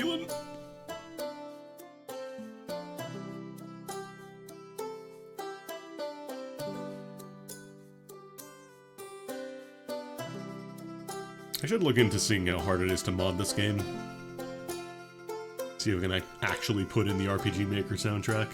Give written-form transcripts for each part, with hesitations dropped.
Elin! I should look into seeing how hard it is to mod this game. See if I can actually put in the RPG Maker soundtrack.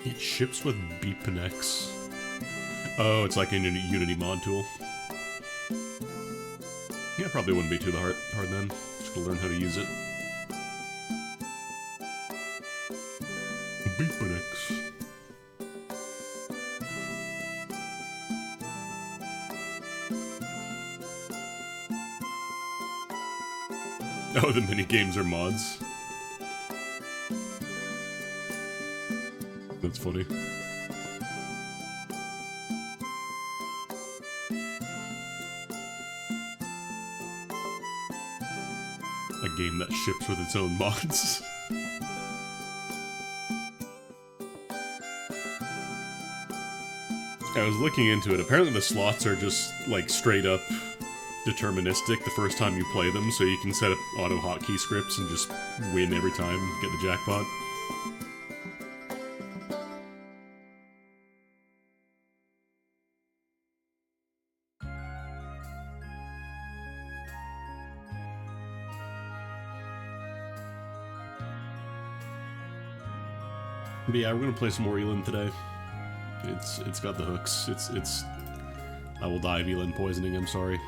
It ships with Beepnex. Oh, it's like a Unity mod tool. Yeah, probably wouldn't be too hard then. Just gonna learn how to use it. Beepnex. Oh, the mini games are mods. That's funny. A game that ships with its own mods. I was looking into it. Apparently the slots are just, like, straight up deterministic the first time you play them, so you can set up auto hotkey scripts and just win every time, get the jackpot. But yeah, we're gonna play some more Elin today. It's got the hooks. It's I will die of Elin poisoning, I'm sorry.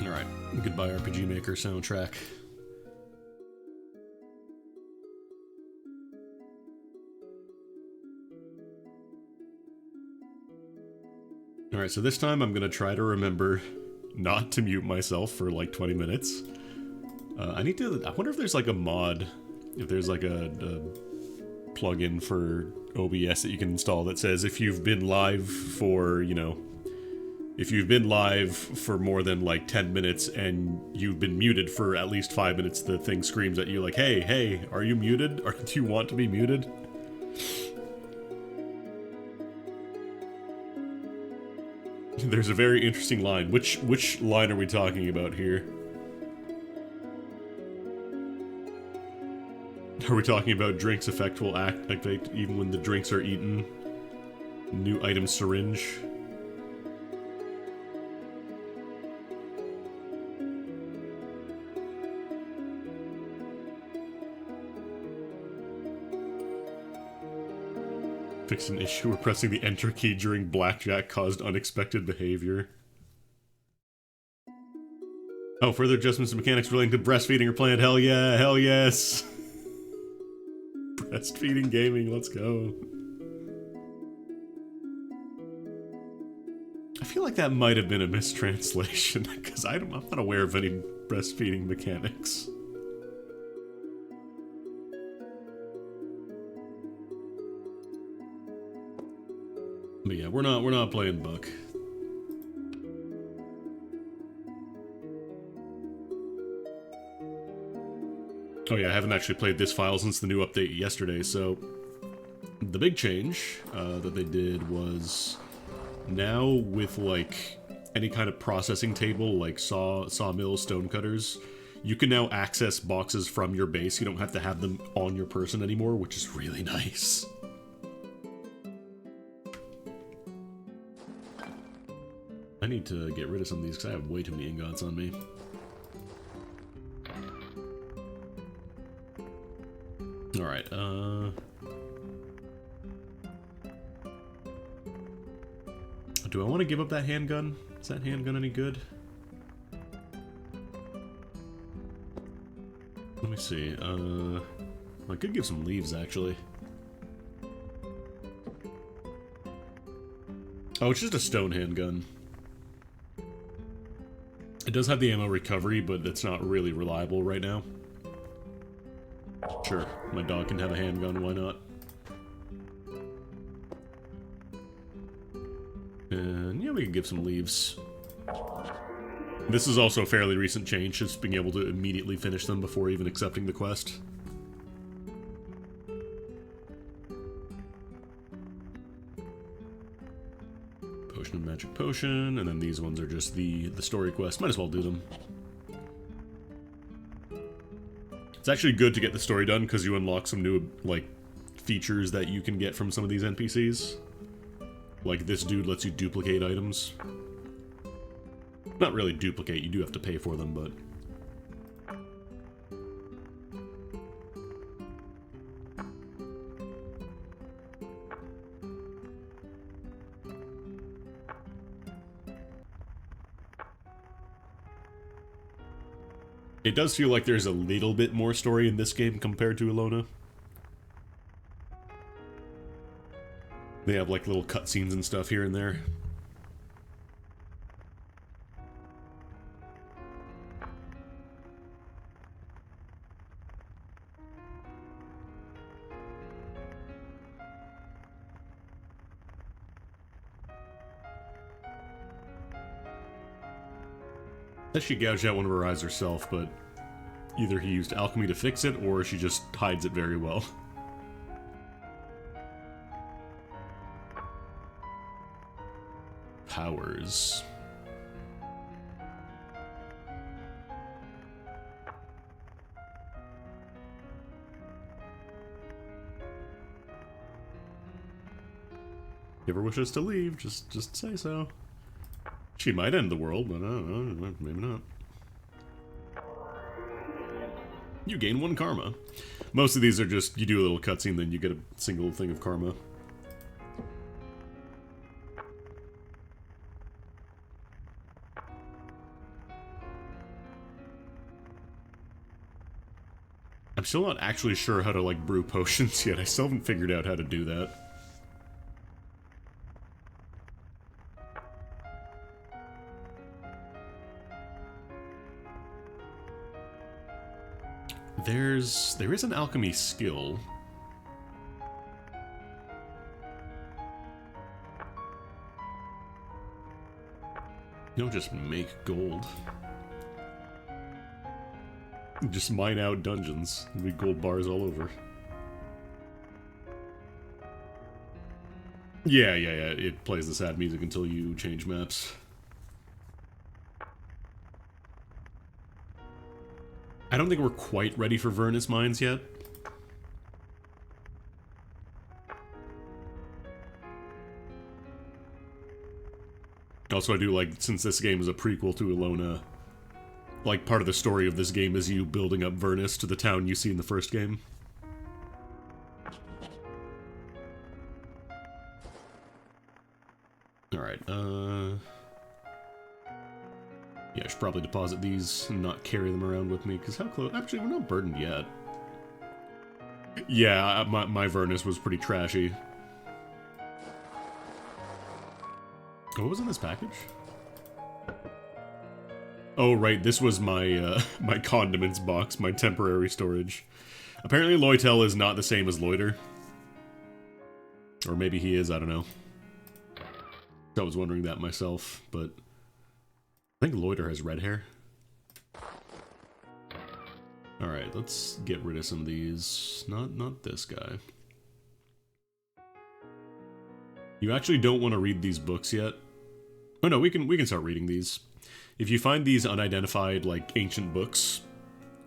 Alright, goodbye RPG Maker soundtrack. Alright, so this time I'm gonna try to remember not to mute myself for like 20 minutes. I wonder if there's like a mod, if there's like a plugin for OBS that you can install that says if you've been live for, you know, if you've been live for more than like 10 minutes and you've been muted for at least 5 minutes, the thing screams at you like, hey, are you muted? Or do you want to be muted? There's a very interesting line. Which line are we talking about here? Are we talking about drinks effect will activate even when the drinks are eaten? New item syringe. Fix an issue where pressing the enter key during blackjack caused unexpected behavior. Oh, further adjustments to mechanics relating to breastfeeding are planned. Hell yeah, hell yes. Breastfeeding gaming, let's go. I feel like that might have been a mistranslation, because I'm not aware of any breastfeeding mechanics. But yeah, we're not playing Buck. Oh yeah, I haven't actually played this file since the new update yesterday, so... The big change that they did was... Now with, like, any kind of processing table, like sawmills, stonecutters, you can now access boxes from your base. You don't have to have them on your person anymore, which is really nice. I need to get rid of some of these because I have way too many ingots on me. Alright, do I want to give up that handgun? Is that handgun any good? Let me see, I could give some leaves, actually. Oh, it's just a stone handgun. It does have the ammo recovery, but it's not really reliable right now. Sure, my dog can have a handgun, why not? And yeah, we can give some leaves. This is also a fairly recent change, just being able to immediately finish them before even accepting the quest. Potion and magic potion, and then these ones are just the story quest. Might as well do them. It's actually good to get the story done because you unlock some new, like, features that you can get from some of these NPCs. Like, this dude lets you duplicate items. Not really duplicate, you do have to pay for them, but... It does feel like there's a little bit more story in this game compared to Elona. They have, like, little cutscenes and stuff here and there. She gouged out one of her eyes herself, but either he used alchemy to fix it, or she just hides it very well. Powers. If ever wishes to leave, just say so. She might end the world, but I don't know, maybe not. You gain 1 karma. Most of these are just, you do a little cutscene, then you get a single thing of karma. I'm still not actually sure how to, like, brew potions yet. I still haven't figured out how to do that. There is an alchemy skill. You don't just make gold. Just mine out dungeons. There'll be gold bars all over. Yeah. It plays the sad music until you change maps. I don't think we're quite ready for Vernus Mines yet. Also, I do like, since this game is a prequel to Elona, like, part of the story of this game is you building up Vernus to the town you see in the first game. Alright, yeah, I should probably deposit these and not carry them around with me, because how close... Actually, we're not burdened yet. Yeah, my Vernus was pretty trashy. Oh, what was in this package? Oh, right, this was my, my condiments box, my temporary storage. Apparently Loitel is not the same as Loiter. Or maybe he is, I don't know. I was wondering that myself, but... I think Loiter has red hair. Alright, let's get rid of some of these. Not this guy. You actually don't want to read these books yet. Oh no, we can start reading these. If you find these unidentified, like, ancient books,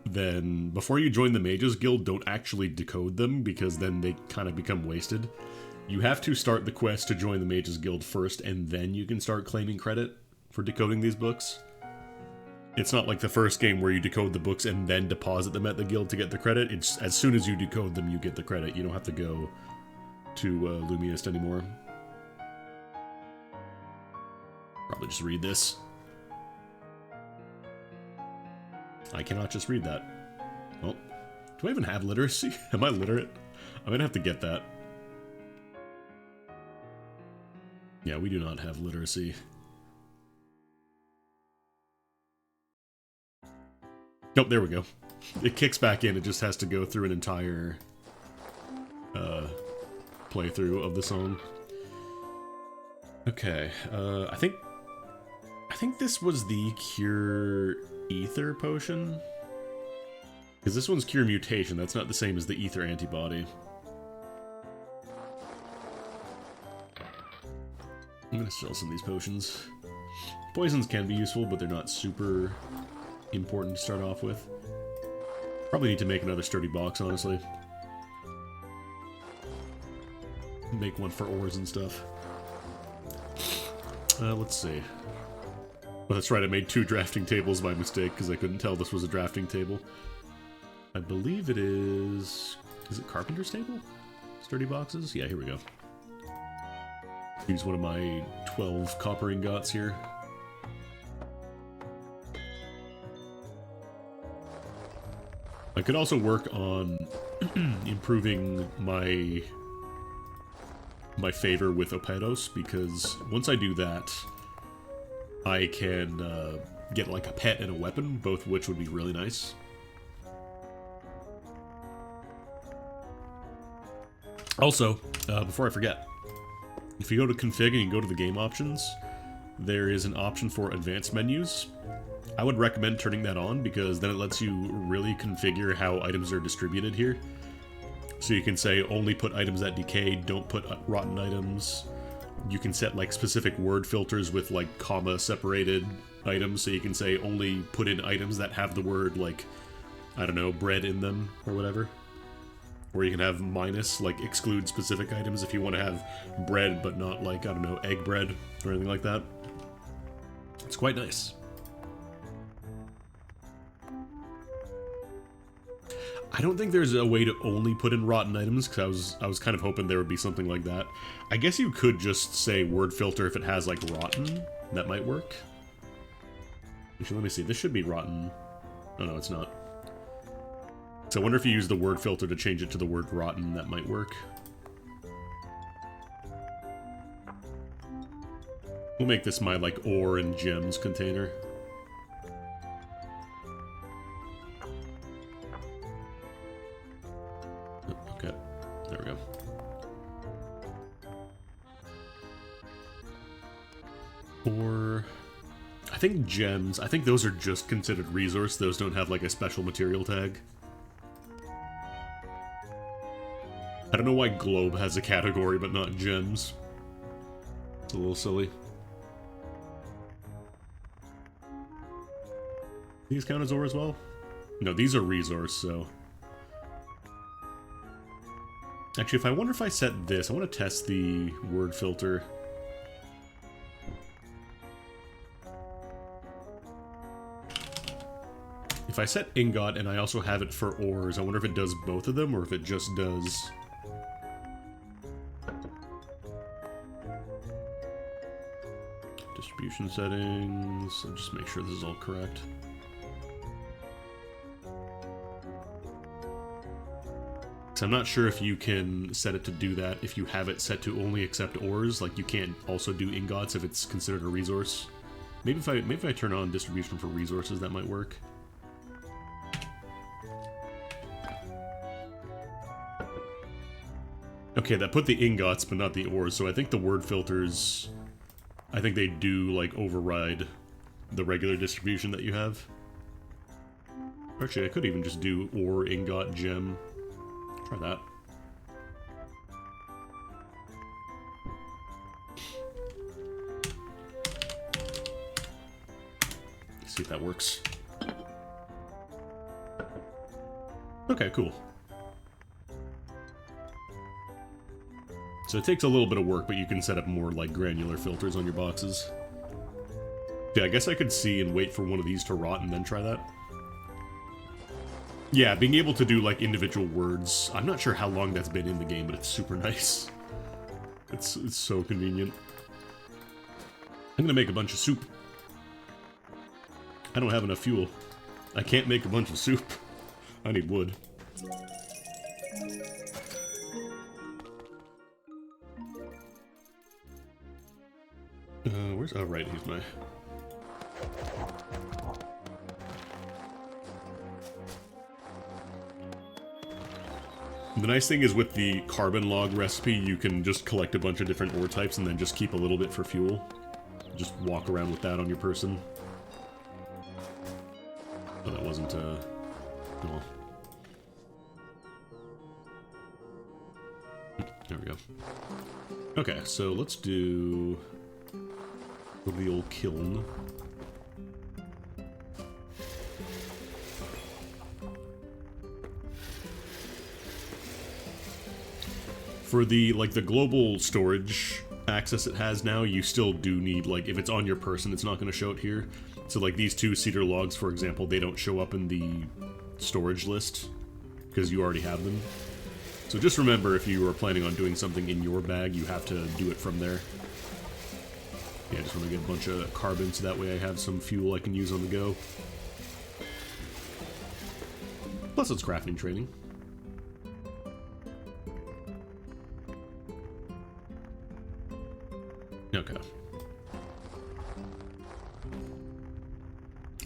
then before you join the Mages Guild, don't actually decode them, because then they kind of become wasted. You have to start the quest to join the Mages Guild first, and then you can start claiming credit for decoding these books. It's not like the first game where you decode the books and then deposit them at the guild to get the credit. It's as soon as you decode them, you get the credit. You don't have to go to Lumiist anymore. Probably just read this. I cannot just read that. Oh, Do I even have literacy? Am I literate? I'm gonna have to get that. Yeah, we do not have literacy. Nope, there we go. It kicks back in, it just has to go through an entire playthrough of the song. Okay, I think this was the Cure Ether potion. Because this one's Cure Mutation, that's not the same as the Ether antibody. I'm gonna sell some of these potions. Poisons can be useful, but they're not super important to start off with. Probably need to make another sturdy box, honestly. Make one for ores and stuff. Let's see. Well, that's right, I made 2 drafting tables by mistake, because I couldn't tell this was a drafting table. I believe it is... Is it Carpenter's table? Sturdy boxes? Yeah, here we go. Use one of my 12 copper ingots here. I could also work on improving my favor with Opedos, because once I do that, I can get like a pet and a weapon, both of which would be really nice. Also, before I forget, if you go to config and you go to the game options, there is an option for advanced menus. I would recommend turning that on, because then it lets you really configure how items are distributed here. So you can say only put items that decay, don't put rotten items. You can set like specific word filters with like comma separated items, so you can say only put in items that have the word like, I don't know, bread in them or whatever. Or you can have minus, like exclude specific items if you want to have bread but not like, I don't know, egg bread or anything like that. It's quite nice. I don't think there's a way to only put in rotten items, because I was kind of hoping there would be something like that. I guess you could just say word filter if it has like rotten. That might work. Actually, let me see. This should be rotten. Oh no, it's not. So I wonder if you use the word filter to change it to the word rotten, that might work. We'll make this my like ore and gems container. Okay, there we go. Or I think gems, I think those are just considered resource. Those don't have like a special material tag. I don't know why globe has a category but not gems. It's a little silly. These count as ore as well? No, these are resource, so... Actually, I wonder if I set this, I want to test the word filter. If I set ingot and I also have it for ores, I wonder if it does both of them or if it just does... Distribution settings, I'll just make sure this is all correct. So I'm not sure if you can set it to do that if you have it set to only accept ores, like you can't also do ingots if it's considered a resource. Maybe if I turn on distribution for resources, that might work. Okay, that put the ingots but not the ores, so I think the word filters, I think they do like override the regular distribution that you have. Actually, I could even just do ore, ingot, gem. Try that. See if that works. Okay, cool. So it takes a little bit of work, but you can set up more like granular filters on your boxes. Yeah, I guess I could see and wait for one of these to rot and then try that. Yeah, being able to do like individual words. I'm not sure how long that's been in the game, but it's super nice. It's so convenient. I'm gonna make a bunch of soup. I don't have enough fuel. I can't make a bunch of soup. I need wood. Where's... Oh, right, here's my... The nice thing is with the carbon log recipe, you can just collect a bunch of different ore types and then just keep a little bit for fuel. Just walk around with that on your person. Oh, that wasn't, oh. There we go. Okay, so let's do the old kiln. For the, like, the global storage access it has now, you still do need, like, if it's on your person, it's not going to show it here. So, like, these 2 cedar logs, for example, they don't show up in the storage list, because you already have them. So just remember, if you are planning on doing something in your bag, you have to do it from there. Yeah, I just want to get a bunch of carbon, so that way I have some fuel I can use on the go. Plus it's crafting training. Okay.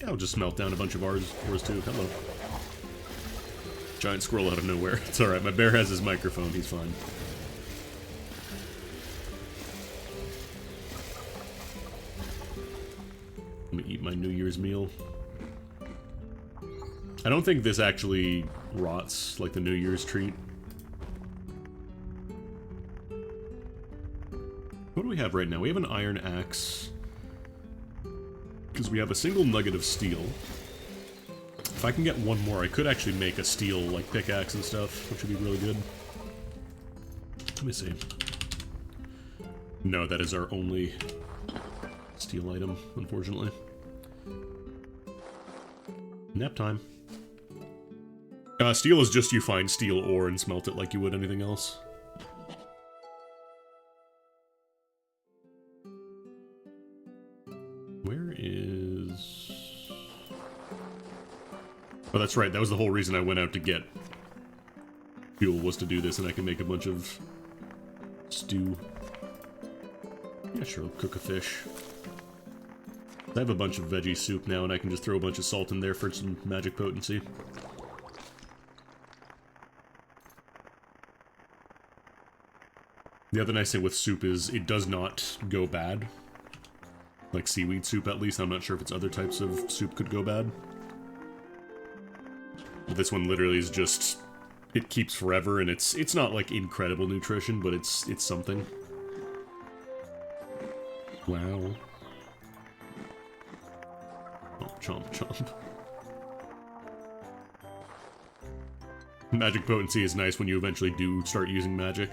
Yeah, I'll just smelt down a bunch of ores too. Hello. Giant squirrel out of nowhere. It's alright, my bear has his microphone, he's fine. Let me eat my New Year's meal. I don't think this actually rots like the New Year's treat. What do we have right now? We have an iron axe. Because we have a single nugget of steel. If I can get one more, I could actually make a steel, like, pickaxe and stuff, which would be really good. Let me see. No, that is our only steel item, unfortunately. Nap time. Steel is just you find steel ore and smelt it like you would anything else. Where is... Oh, that's right, that was the whole reason I went out to get fuel, was to do this, and I can make a bunch of stew. Yeah, sure, I'll cook a fish. I have a bunch of veggie soup now, and I can just throw a bunch of salt in there for some magic potency. The other nice thing with soup is it does not go bad. Like seaweed soup, at least. I'm not sure if it's other types of soup could go bad. But this one literally is just... It keeps forever, and it's not like incredible nutrition, but it's something. Wow. Oh, chomp, chomp. Magic potency is nice when you eventually do start using magic.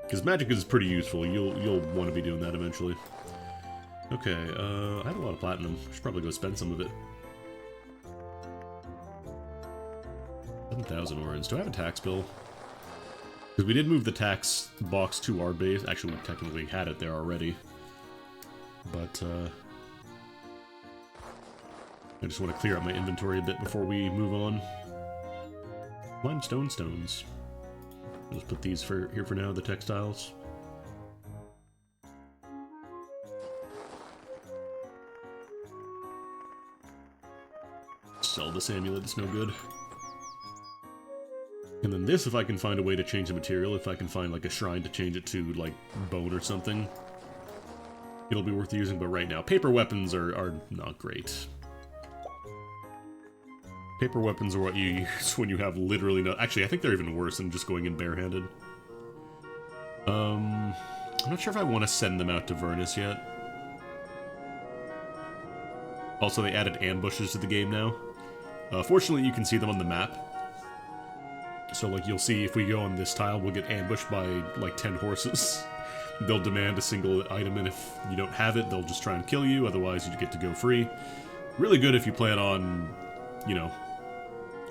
Because magic is pretty useful. You'll want to be doing that eventually. Okay, I have a lot of platinum. Should probably go spend some of it. 7,000 orens. Do I have a tax bill? Because we did move the tax box to our base. Actually, we technically had it there already. But, I just want to clear out my inventory a bit before we move on. Limestone stones. I'll just put these here for now, the textiles. Sell this amulet, it's no good. And then this, if I can find a way to change the material, if I can find like a shrine to change it to like bone or something, it'll be worth using. But right now, paper weapons are not great. Paper weapons are what you use when you have literally no... Actually, I think they're even worse than just going in barehanded. I'm not sure if I want to send them out to Vernus yet. Also, they added ambushes to the game now. Fortunately, you can see them on the map. So, like, you'll see if we go on this tile, we'll get ambushed by, like, 10 horses. They'll demand a single item, and if you don't have it, they'll just try and kill you. Otherwise, you get to go free. Really good if you plan on, you know,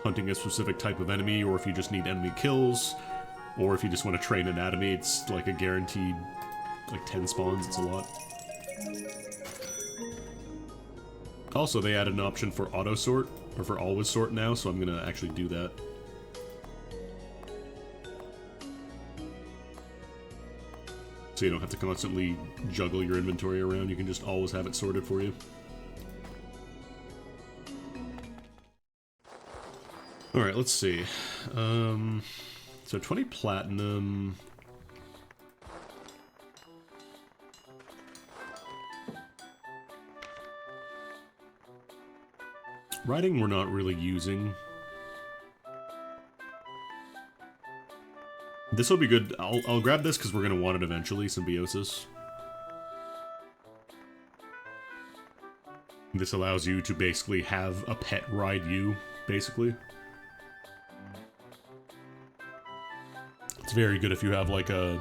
hunting a specific type of enemy, or if you just need enemy kills, or if you just want to train anatomy. It's like a guaranteed, like, 10 spawns. It's a lot. Also, they added an option for auto sort, or for always sort now, so I'm gonna actually do that. So you don't have to constantly juggle your inventory around, you can just always have it sorted for you. Alright, let's see. So 20 platinum. Writing we're not really using. This will be good. I'll grab this because we're going to want it eventually, Symbiosis. This allows you to basically have a pet ride you, basically. It's very good if you have like an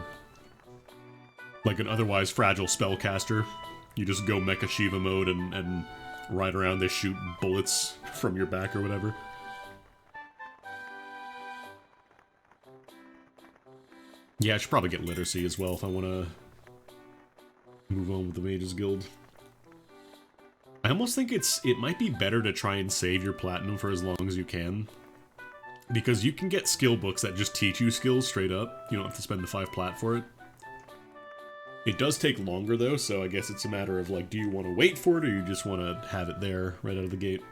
otherwise fragile spellcaster. You just go Mecha Shiva mode and ride around, they shoot bullets from your back or whatever. Yeah, I should probably get Literacy as well if I want to move on with the Mages Guild. I almost think it might be better to try and save your platinum for as long as you can. Because you can get skill books that just teach you skills straight up. You don't have to spend the 5 plat for it. It does take longer though, so I guess it's a matter of like, do you want to wait for it or you just want to have it there right out of the gate?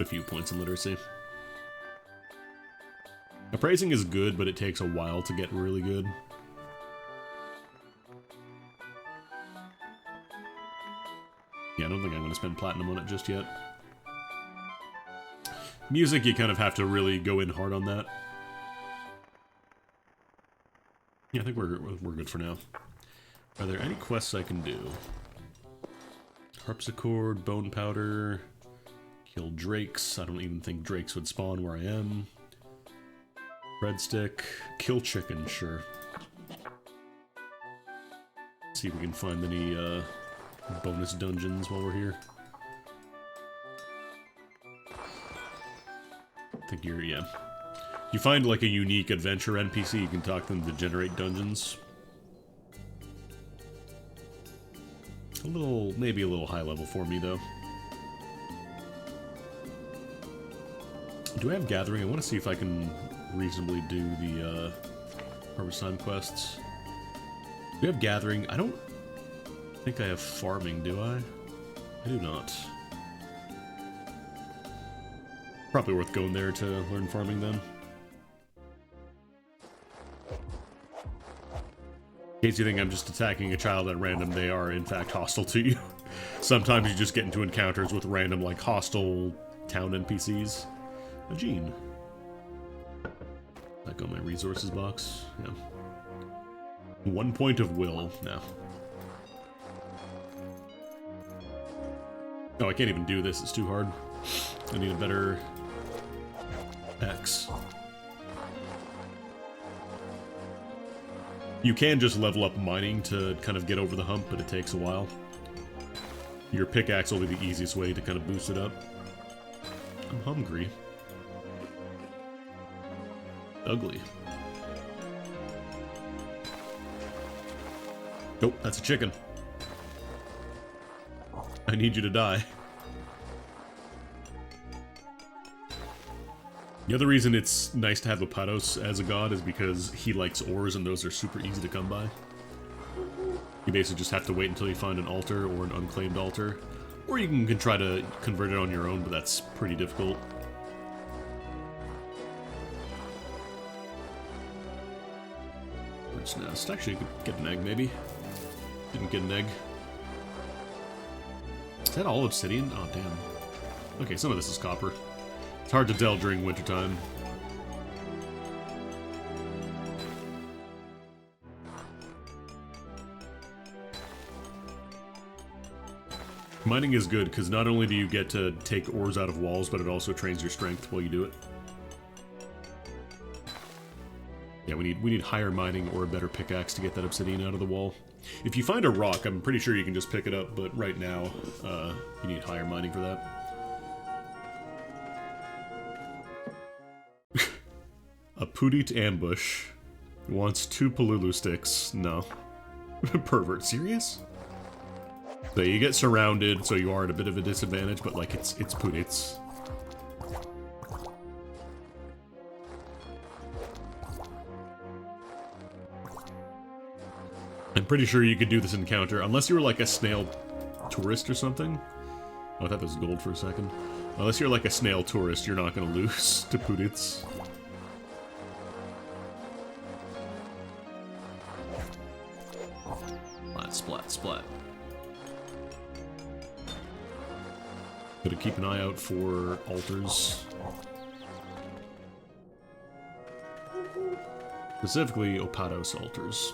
A few points in Literacy. Appraising is good, but it takes a while to get really good. Yeah, I don't think I'm going to spend platinum on it just yet. Music, you kind of have to really go in hard on that. Yeah, I think we're good for now. Are there any quests I can do? Harpsichord, Bone Powder, kill Drakes. I don't even think Drakes would spawn where I am. Breadstick, kill chicken, sure. See if we can find any bonus dungeons while we're here. I think you're, yeah. You find like a unique adventure NPC, you can talk to them to generate dungeons. Maybe a little high level for me though. Do I have Gathering? I want to see if I can reasonably do the Harvest Time quests. Do we have Gathering? I don't think I have Farming, do I? I do not. Probably worth going there to learn Farming then. In case you think I'm just attacking a child at random, they are in fact hostile to you. Sometimes you just get into encounters with random, like, hostile town NPCs. A gene. Back on my resources box. Yeah. 1 point of will. No. Oh, I can't even do this. It's too hard. I need a better X. You can just level up mining to kind of get over the hump, but it takes a while. Your pickaxe will be the easiest way to kind of boost it up. I'm hungry. Ugly. Nope, that's a chicken. I need you to die. The other reason it's nice to have Lepatos as a god is because he likes ores and those are super easy to come by. You basically just have to wait until you find an altar or an unclaimed altar. Or you can try to convert it on your own, but that's pretty difficult. Bird's Nest. Actually, you could get an egg, maybe. Didn't get an egg. Is that all obsidian? Oh, damn. Okay, some of this is copper. It's hard to tell during wintertime. Mining is good, because not only do you get to take ores out of walls, but it also trains your strength while you do it. Yeah, we need higher mining or a better pickaxe to get that obsidian out of the wall. If you find a rock, I'm pretty sure you can just pick it up, but right now, you need higher mining for that. A Pudit ambush. Wants 2 Palulu sticks. No. Pervert, serious? So you get surrounded, so you are at a bit of a disadvantage, but like it's Punitz. I'm pretty sure you could do this encounter, unless you were like a snail tourist or something. Oh, I thought this was gold for a second. Unless you're like a snail tourist, you're not going to lose to Punitz. Splat, splat, splat. Gotta keep an eye out for altars. Specifically, Opados altars.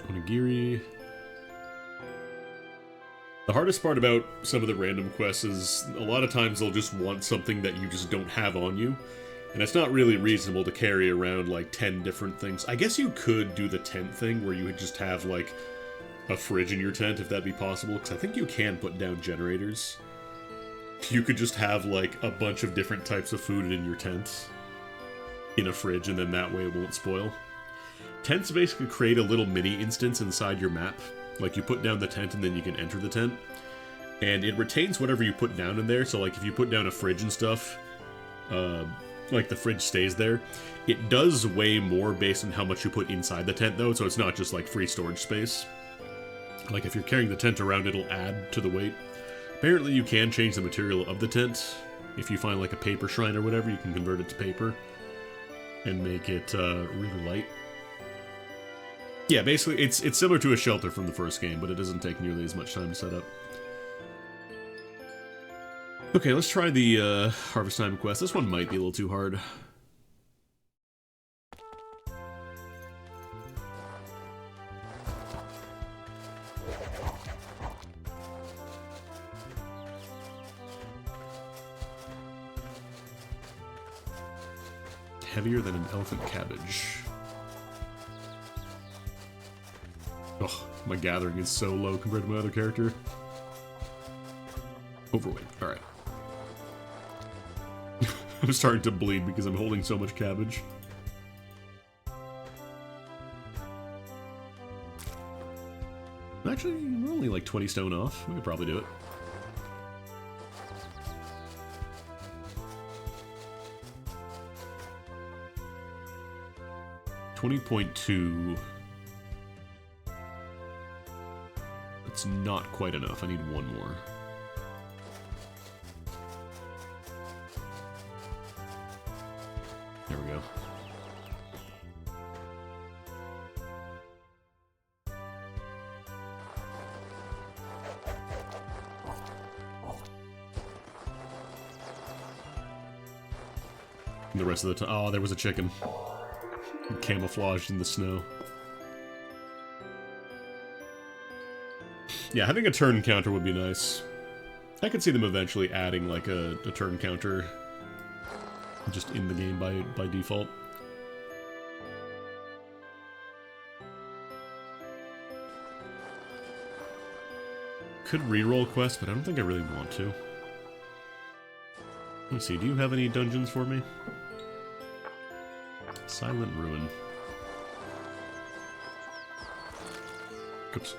Onigiri. The hardest part about some of the random quests is a lot of times they'll just want something that you just don't have on you. And it's not really reasonable to carry around like 10 different things. I guess you could do the tent thing where you would just have like a fridge in your tent if that'd be possible. Because I think you can put down generators. You could just have like a bunch of different types of food in your tent in a fridge, and then that way it won't spoil. Tents basically create a little mini instance inside your map. Like, you put down the tent and then you can enter the tent. And it retains whatever you put down in there. So, like, if you put down a fridge and stuff, like, the fridge stays there. It does way more based on how much you put inside the tent, though. So it's not just, like, free storage space. Like, if you're carrying the tent around, it'll add to the weight. Apparently, you can change the material of the tent. If you find, like, a paper shrine or whatever, you can convert it to paper. And make it, really light. Yeah, basically, it's similar to a shelter from the first game, but it doesn't take nearly as much time to set up. Okay, let's try the Harvest Time quest. This one might be a little too hard. Heavier than an elephant cabbage. Oh, my gathering is so low compared to my other character. Overweight, alright. I'm starting to bleed because I'm holding so much cabbage. Actually, we're only like 20 stone off. We could probably do it. $20.2. It's not quite enough. I need one more. There we go. And the rest of the time. Oh, there was a chicken. Camouflaged in the snow. Yeah, having a turn counter would be nice. I could see them eventually adding like a turn counter just in the game by default. Could reroll quests, but I don't think I really want to. Let me see, do you have any dungeons for me? Silent Ruin. Oops.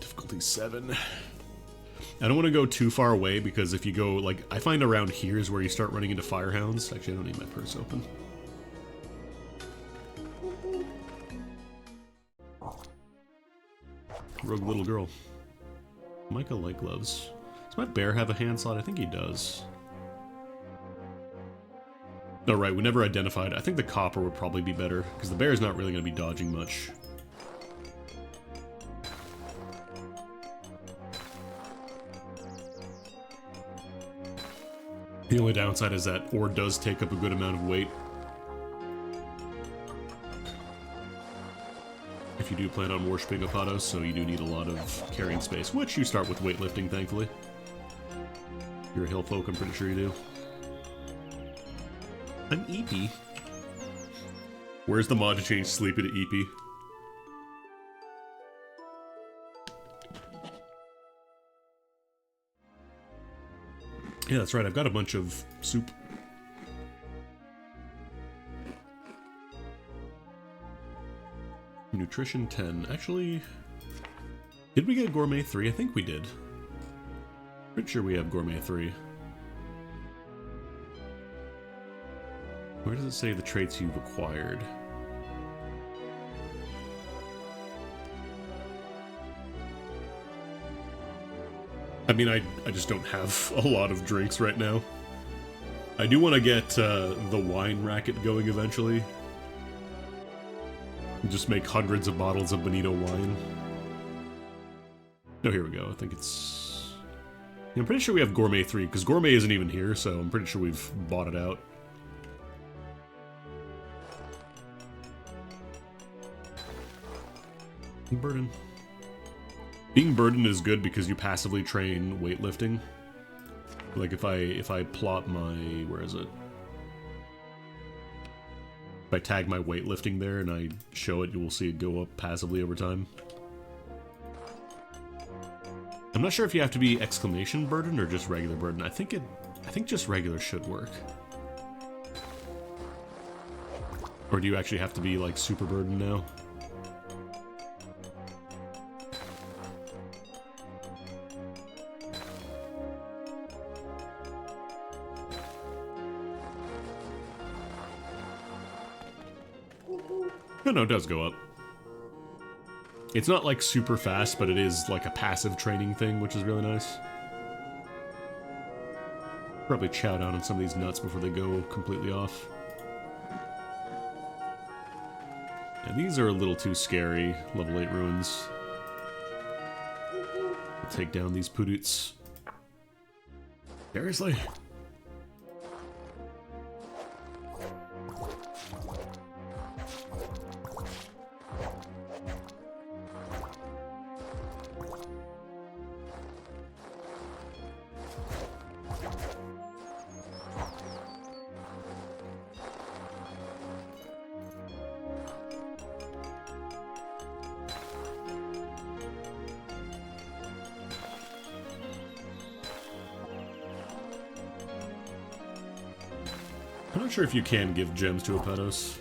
Difficulty 7. I don't want to go too far away because if you go, like, I find around here is where you start running into firehounds. Actually, I don't need my purse open. Rogue little girl. Micah light gloves. Does my bear have a hand slot? I think he does. Oh, right, we never identified. I think the copper would probably be better, because the bear is not really going to be dodging much. The only downside is that ore does take up a good amount of weight. If you do plan on worshipping Opados, so you do need a lot of carrying space, which you start with weightlifting, thankfully. You're a hill folk, I'm pretty sure you do. I'm Eepy. Where's the mod to change Sleepy to Eepy? Yeah, that's right. I've got a bunch of soup. Nutrition 10. Actually, did we get Gourmet 3? I think we did. Pretty sure we have Gourmet 3. Where does it say the traits you've acquired? I mean, I just don't have a lot of drinks right now. I do want to get the wine racket going eventually. Just make hundreds of bottles of Bonito wine. No, here we go. I think it's... I'm pretty sure we have Gourmet 3, because Gourmet isn't even here, so I'm pretty sure we've bought it out. Burden. Being burdened is good because you passively train weightlifting. Like if I plot my... where is it? If I tag my weightlifting there and I show it, you will see it go up passively over time. I'm not sure if you have to be exclamation burden or just regular burden. I think just regular should work. Or do you actually have to be like super burden now? No, it does go up. It's not like super fast, but it is like a passive training thing, which is really nice. Probably chow down on some of these nuts before they go completely off. Yeah, these are a little too scary, level 8 ruins. I'll take down these pudoots. Seriously? I'm not sure if you can give gems to Apetos.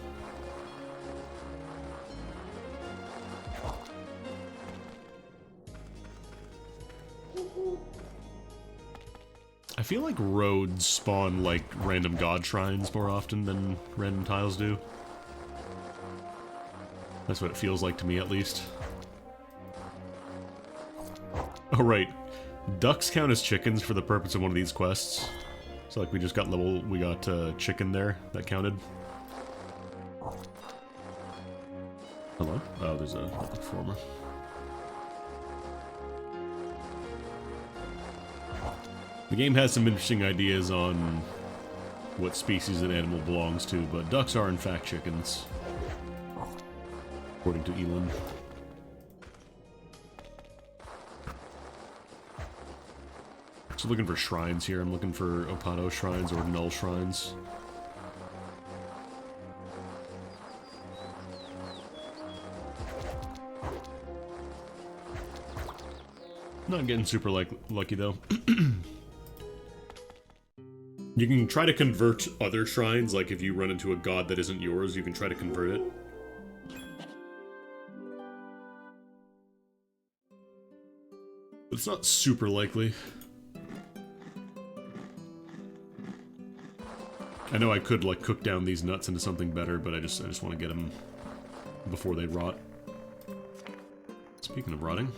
I feel like roads spawn like random god shrines more often than random tiles do. That's what it feels like to me, at least. Oh right, ducks count as chickens for the purpose of one of these quests. So like we just got chicken there, that counted. Hello? Oh, there's a performer. The game has some interesting ideas on what species an animal belongs to, but ducks are in fact chickens. According to Elon. So looking for shrines here. I'm looking for Opado shrines or null shrines. Not getting super lucky though. You can try to convert other shrines, like if you run into a god that isn't yours, you can try to convert it. But it's not super likely. I know I could, like, cook down these nuts into something better, but I just want to get them before they rot. Speaking of rotting,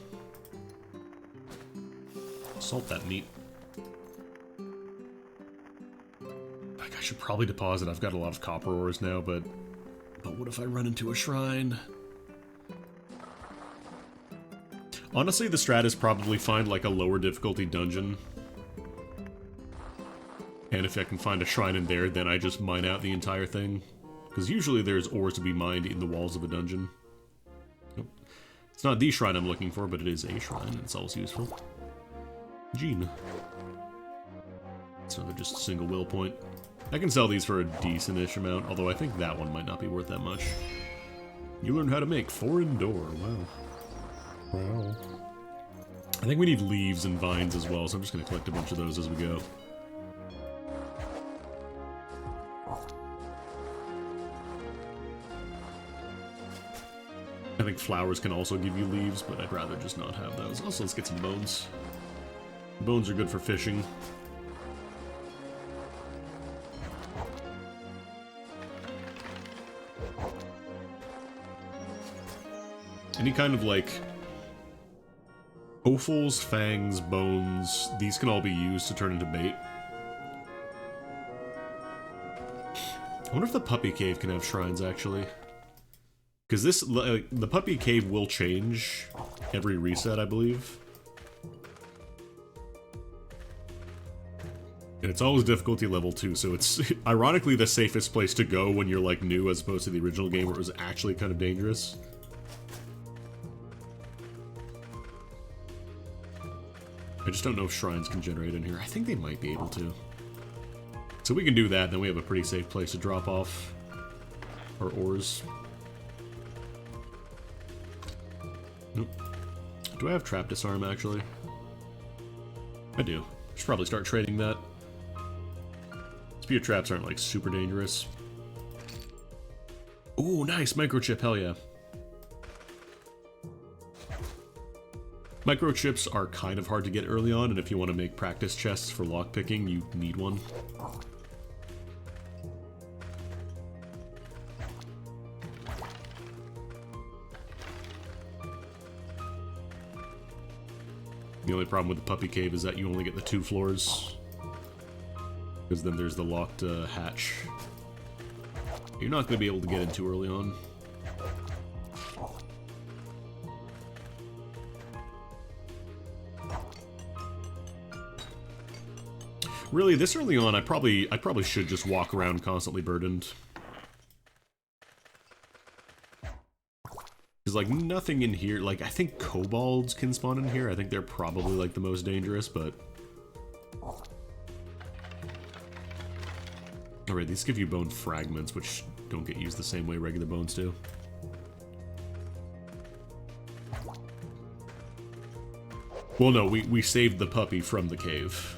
salt that meat. Like, I should probably deposit. I've got a lot of copper ores now, but what if I run into a shrine? Honestly, the strat is probably find, like, a lower difficulty dungeon. And if I can find a shrine in there, then I just mine out the entire thing. Because usually there's ores to be mined in the walls of a dungeon. Nope. It's not the shrine I'm looking for, but it is a shrine, and it's always useful. Gene. It's another just single will point. I can sell these for a decent-ish amount, although I think that one might not be worth that much. You learn how to make foreign door, wow. Wow. I think we need leaves and vines as well, so I'm just going to collect a bunch of those as we go. I think flowers can also give you leaves, but I'd rather just not have those. Also, let's get some bones. Bones are good for fishing. Any kind of, like, offals, fangs, bones, these can all be used to turn into bait. I wonder if the puppy cave can have shrines, actually. Because this, the puppy cave will change every reset, I believe. And it's always difficulty level 2, so it's ironically the safest place to go when you're, like, new as opposed to the original game where it was actually kind of dangerous. I just don't know if shrines can generate in here. I think they might be able to. So we can do that, then we have a pretty safe place to drop off our ores. Nope. Do I have trap disarm, actually? I do. Should probably start trading that. Spear traps aren't, like, super dangerous. Ooh, nice! Microchip, hell yeah. Microchips are kind of hard to get early on, and if you want to make practice chests for lockpicking, you need one. The only problem with the puppy cave is that you only get the 2 floors. Because then there's the locked hatch. You're not going to be able to get in too early on. Really, this early on, I probably should just walk around constantly burdened. Because, like, nothing in here, like, I think kobolds can spawn in here. I think they're probably, like, the most dangerous, but... Alright, these give you bone fragments, which don't get used the same way regular bones do. Well, no, we saved the puppy from the cave.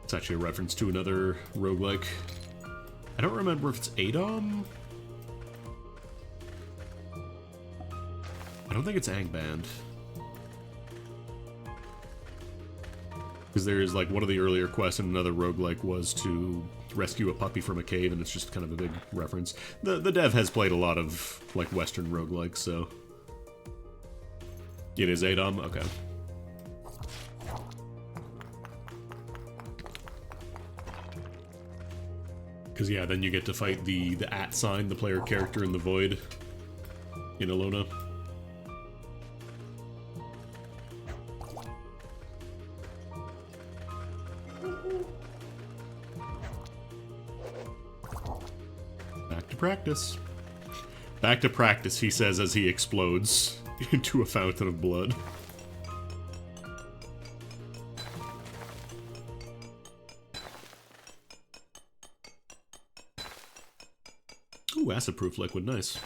It's actually a reference to another roguelike. I don't remember if it's Adom? I don't think it's Angband. Because there's, like, one of the earlier quests in another roguelike was to rescue a puppy from a cave, and it's just kind of a big reference. The dev has played a lot of, like, Western roguelikes, so... It is Adom? Okay. Because, yeah, then you get to fight the @ sign, the player character in the void in Alona. Back to practice. Back to practice, he says as he explodes into a fountain of blood. Ooh, acid-proof liquid, nice.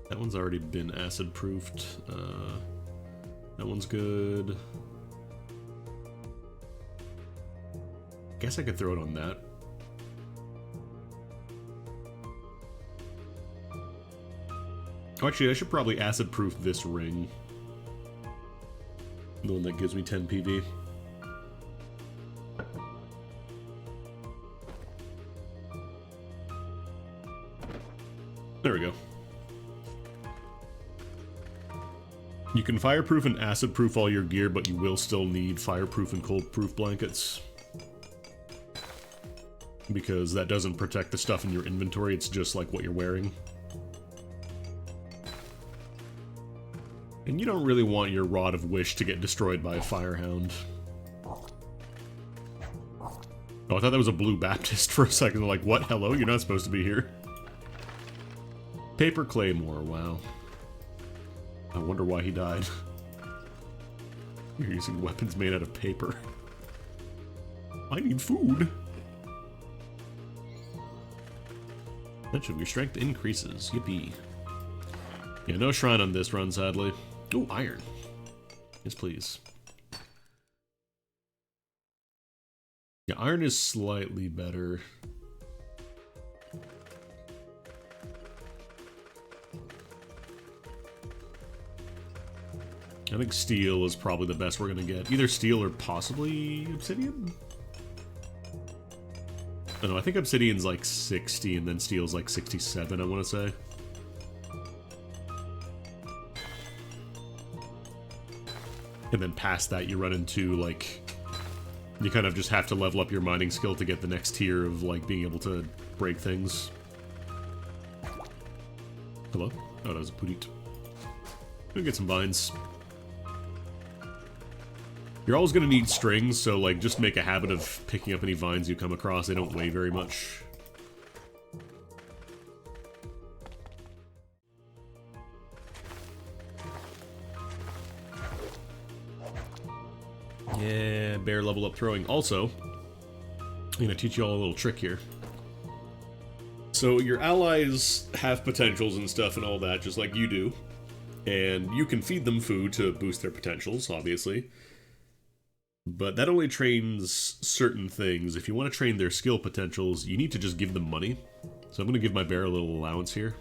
That one's already been acid-proofed. That one's good. Guess I could throw it on that. Oh, actually, I should probably acid-proof this ring. The one that gives me 10 PV. There we go. You can fireproof and acid-proof all your gear, but you will still need fireproof and cold-proof blankets. Because that doesn't protect the stuff in your inventory, it's just like what you're wearing. And you don't really want your Rod of Wish to get destroyed by a Firehound. Oh, I thought that was a Blue Baptist for a second. Like, what? Hello? You're not supposed to be here. Paper Claymore, wow. I wonder why he died. You're using weapons made out of paper. I need food. Eventually, your strength increases. Yippee. Yeah, no shrine on this run, sadly. Ooh, iron. Yes, please. Yeah, iron is slightly better. I think steel is probably the best we're gonna get. Either steel or possibly obsidian? I don't know, I think obsidian's like 60 and then steel's like 67, I want to say. And then past that you run into like... You kind of just have to level up your mining skill to get the next tier of like being able to break things. Hello? Oh, that was a Pudit. Gonna get some vines. You're always gonna need strings, so like just make a habit of picking up any vines you come across. They don't weigh very much. Yeah, bear level up throwing. Also, I'm gonna teach you all a little trick here. So your allies have potentials and stuff and all that, just like you do. And you can feed them food to boost their potentials, obviously. But that only trains certain things. If you want to train their skill potentials, you need to just give them money. So I'm going to give my bear a little allowance here.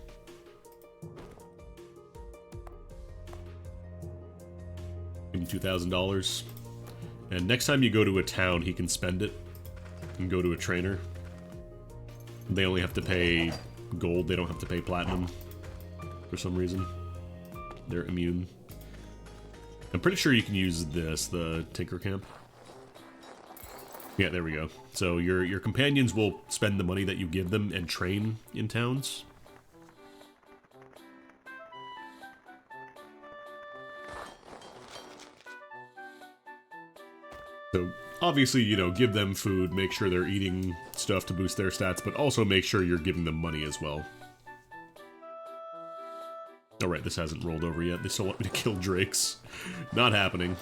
Give him $2,000. And next time you go to a town, he can spend it and go to a trainer. They only have to pay gold, they don't have to pay platinum for some reason. They're immune. I'm pretty sure you can use this, the Tinker Camp. Yeah, there we go. So your companions will spend the money that you give them and train in towns. So obviously, you know, give them food, make sure they're eating stuff to boost their stats, but also make sure you're giving them money as well. Alright, this hasn't rolled over yet. They still want me to kill drakes. Not happening.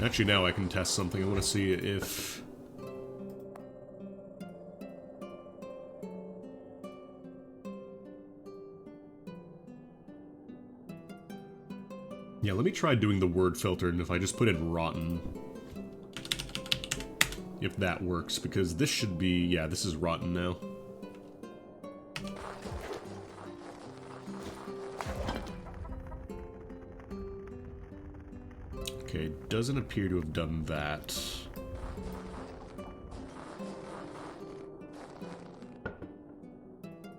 Actually, now I can test something. I want to see if... Yeah, let me try doing the word filter, and if I just put in rotten... If that works, because this should be... Yeah, this is rotten now. Okay, doesn't appear to have done that.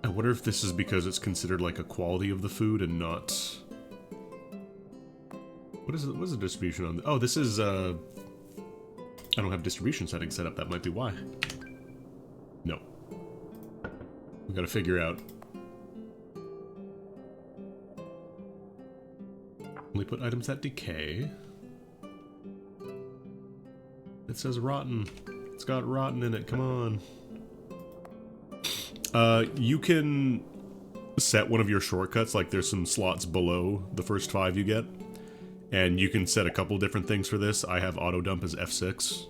I wonder if this is because it's considered like a quality of the food and not... What is it? What is the distribution on? Oh, this is, I don't have distribution settings set up. That might be why. No. We gotta figure out. Only put items that decay. It says rotten. It's got rotten in it. Come on. You can set one of your shortcuts. Like there's some slots below the first 5 you get. And you can set a couple different things for this. I have auto dump as F6.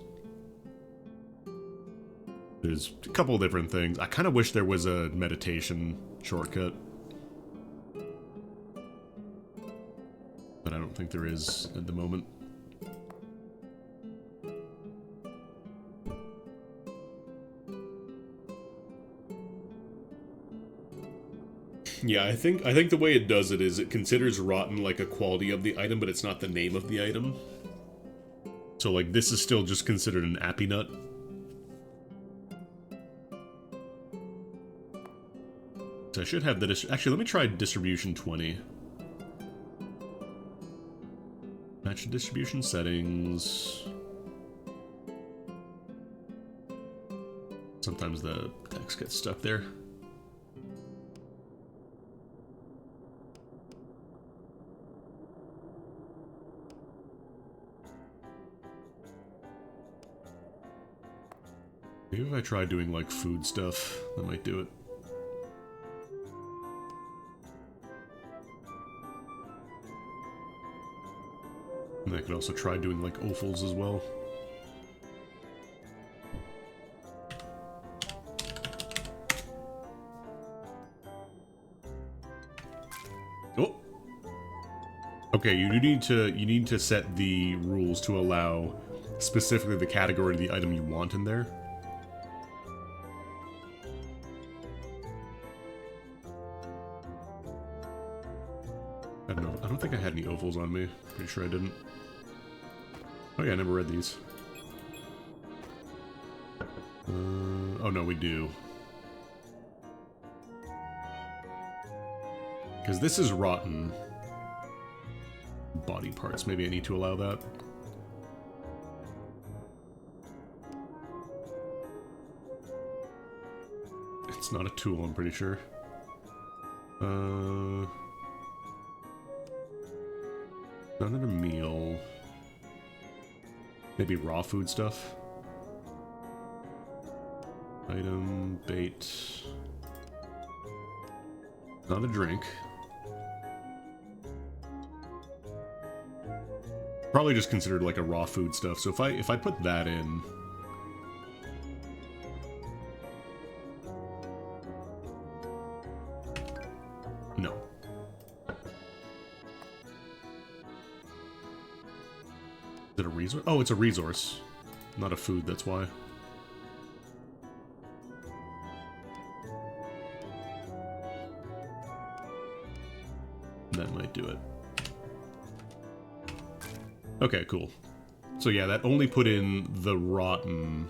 There's a couple different things. I kind of wish there was a meditation shortcut. But I don't think there is at the moment. Yeah, I think the way it does it is it considers rotten like a quality of the item, but it's not the name of the item. So like this is still just considered an appy nut. So I should have the actually let me try distribution 20. Match distribution settings. Sometimes the text gets stuck there. Maybe if I try doing, like, food stuff, that might do it. And I could also try doing, like, offals as well. Oh. Okay, you need to set the rules to allow specifically the category of the item you want in there. I don't know. I don't think I had any ovals on me. Pretty sure I didn't. Oh yeah, I never read these. Oh no, we do. Because this is rotten body parts. Maybe I need to allow that. It's not a tool, I'm pretty sure. Not in a meal. Maybe raw food stuff. Item, bait. Not a drink. Probably just considered like a raw food stuff. So if I put that in, no. Is it a resource? Oh, it's a resource, not a food. That's why. That might do it. Okay, cool. So yeah, that only put in the rotten.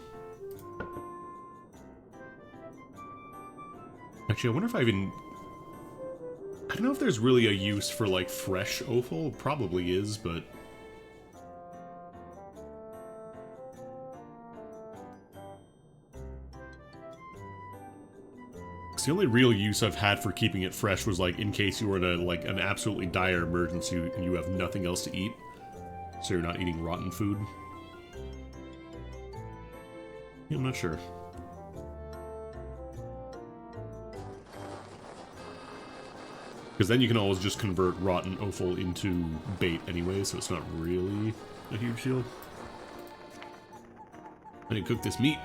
Actually, I wonder if I even... I don't know if there's really a use for, like, fresh offal. Probably is, but... The only real use I've had for keeping it fresh was, like, in case you were in a, like, an absolutely dire emergency and you have nothing else to eat. So you're not eating rotten food. Yeah, I'm not sure. Because then you can always just convert rotten offal into bait anyway, so it's not really a huge deal. I need to cook this meat.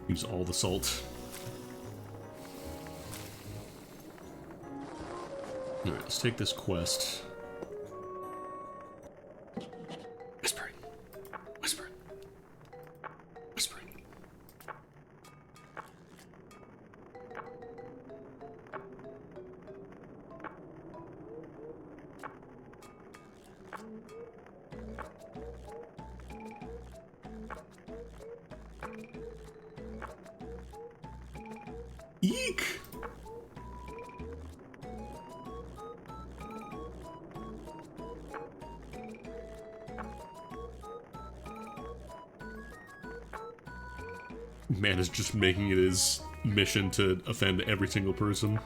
Use all the salt. Alright, let's take this quest. Whispering. Whispering. Whispering. Eek! Man is just making it his mission to offend every single person.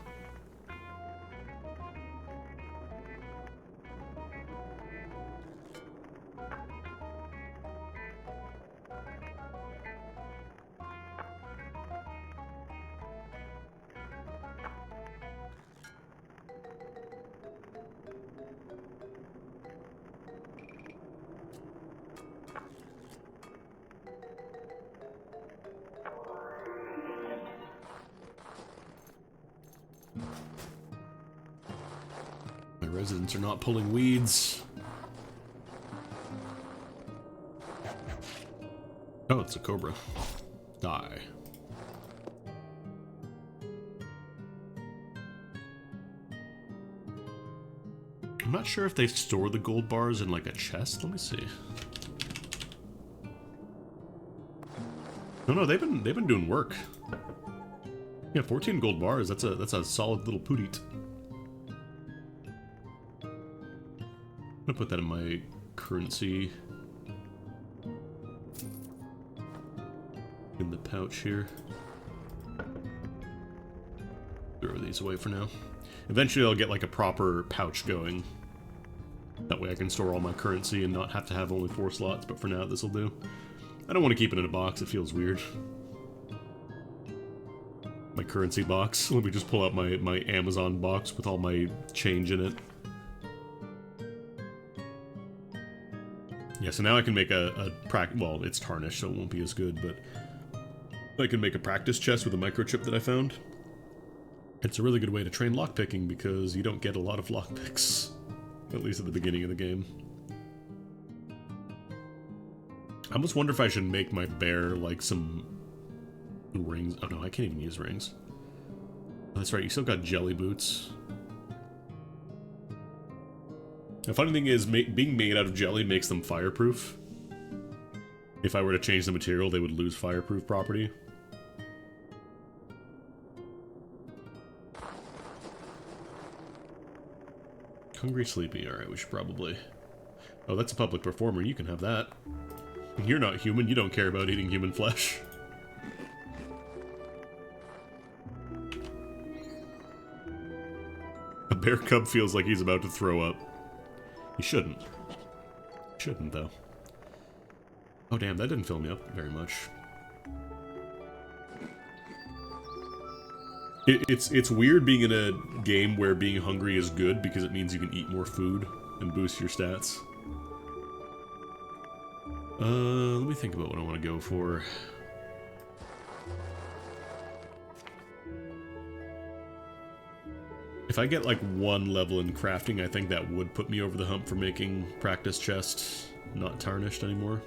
My residents are not pulling weeds. Oh, it's a cobra. Die. I'm not sure if they store the gold bars in like a chest. Let me see. No, they've been doing work. Yeah, 14 gold bars. That's a solid little pootit. I'm gonna put that in my currency. In the pouch here. Throw these away for now. Eventually I'll get like a proper pouch going. That way I can store all my currency and not have to have only 4 slots, but for now this'll do. I don't want to keep it in a box, it feels weird. My currency box. Let me just pull out my Amazon box with all my change in it. Yeah, so now I can make a well, it's tarnished, so it won't be as good, but I can make a practice chest with a microchip that I found. It's a really good way to train lockpicking because you don't get a lot of lockpicks, at least at the beginning of the game. I almost wonder if I should make my bear like some rings. Oh no, I can't even use rings. Oh, that's right, you still got jelly boots. The funny thing is, being made out of jelly makes them fireproof. If I were to change the material, they would lose fireproof property. Hungry, sleepy. Alright, we should probably... Oh, that's a public performer. You can have that. You're not human. You don't care about eating human flesh. A bear cub feels like he's about to throw up. He shouldn't. Shouldn't, though. Oh, damn, that didn't fill me up very much. It's weird being in a game where being hungry is good because it means you can eat more food and boost your stats. Let me think about what I want to go for. If I get like 1 level in crafting, I think that would put me over the hump for making practice chests not tarnished anymore.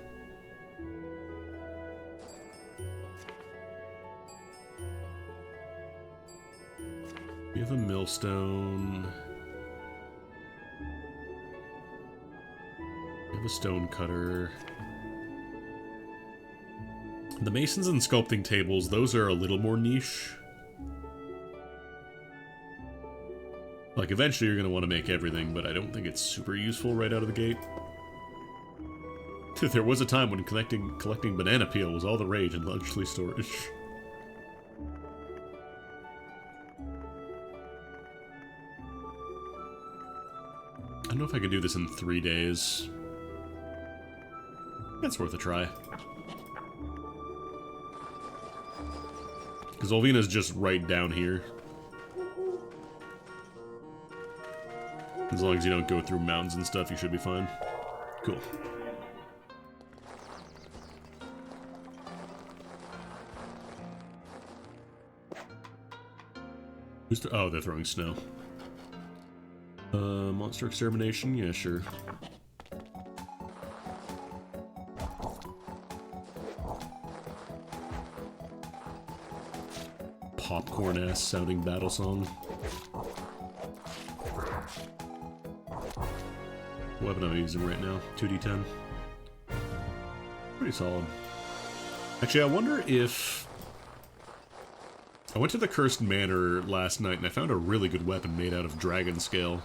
We have a millstone. We have a stone cutter. The masons and sculpting tables, those are a little more niche. Like, eventually you're going to want to make everything, but I don't think it's super useful right out of the gate. There was a time when collecting banana peel was all the rage in luxury storage. I don't know if I can do this in 3 days. That's worth a try. Because Ulvina's just right down here. As long as you don't go through mountains and stuff, you should be fine. Cool. Oh, they're throwing snow. Monster extermination? Yeah, sure. Popcorn-ass sounding battle song. What weapon am I using right now? 2d10. Pretty solid. Actually, I wonder if... I went to the Cursed Manor last night and I found a really good weapon made out of dragon scale.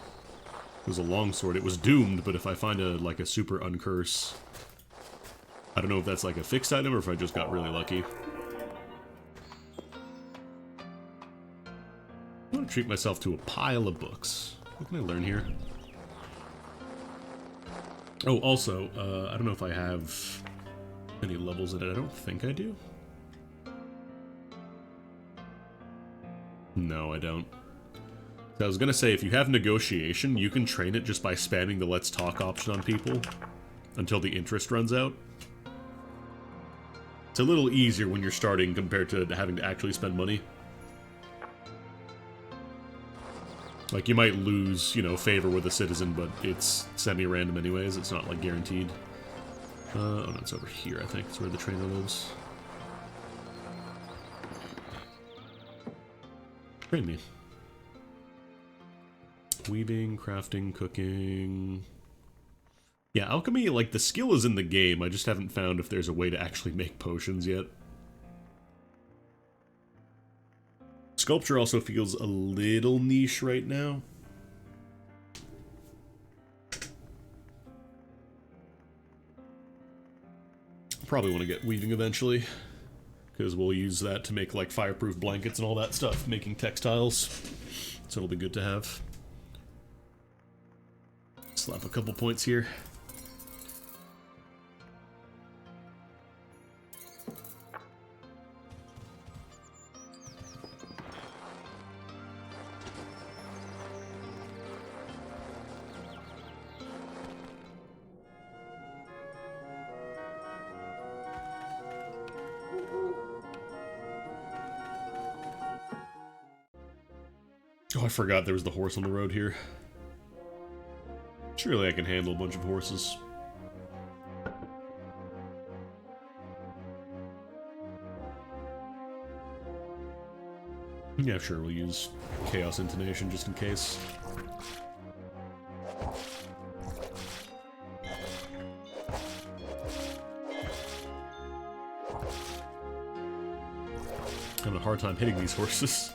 It was a longsword. It was doomed, but if I find a super uncurse... I don't know if that's like a fixed item or if I just got really lucky. I'm gonna treat myself to a pile of books. What can I learn here? Oh, also, I don't know if I have any levels in it. I don't think I do. No, I don't. I was gonna say, if you have negotiation, you can train it just by spamming the let's talk option on people until the interest runs out. It's a little easier when you're starting compared to having to actually spend money. Like, you might lose, you know, favor with a citizen, but it's semi-random anyways. It's not, like, guaranteed. Oh, no, it's over here, I think. It's where the trainer lives. Train me. Weaving, crafting, cooking... Yeah, alchemy, like, the skill is in the game. I just haven't found if there's a way to actually make potions yet. Sculpture also feels a little niche right now. Probably want to get weaving eventually, because we'll use that to make like fireproof blankets and all that stuff, making textiles. So it'll be good to have. Slap a couple points here. Oh, I forgot there was the horse on the road here. Surely I can handle a bunch of horses. Yeah, sure, we'll use Chaos Intonation just in case. Having a hard time hitting these horses.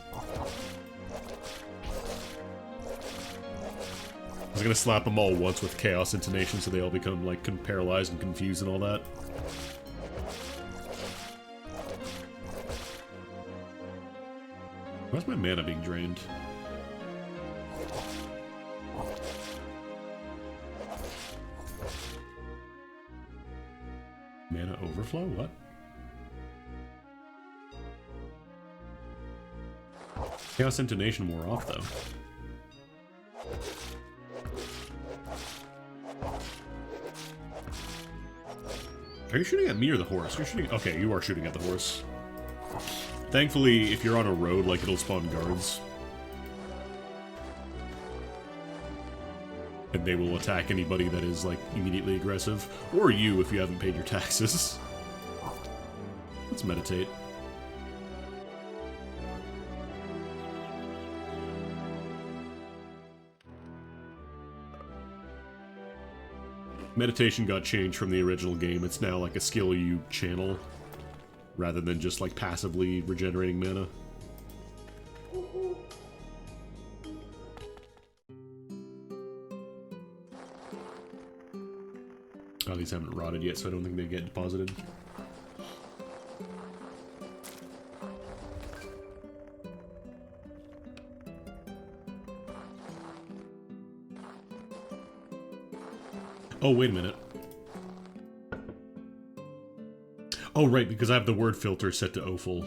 I was gonna slap them all once with Chaos Intonation so they all become, like, paralyzed and confused and all that. Why's my mana being drained? Mana overflow? What? Chaos Intonation wore off, though. Are you shooting at me or the horse? You're shooting... Okay, you are shooting at the horse. Thankfully, if you're on a road, like, it'll spawn guards. And they will attack anybody that is, like, immediately aggressive. Or you, if you haven't paid your taxes. Let's meditate. Meditation got changed from the original game. It's now like a skill you channel, rather than just like passively regenerating mana. Oh, these haven't rotted yet, so I don't think they get deposited. Oh, wait a minute. Oh, right, because I have the word filter set to Offal.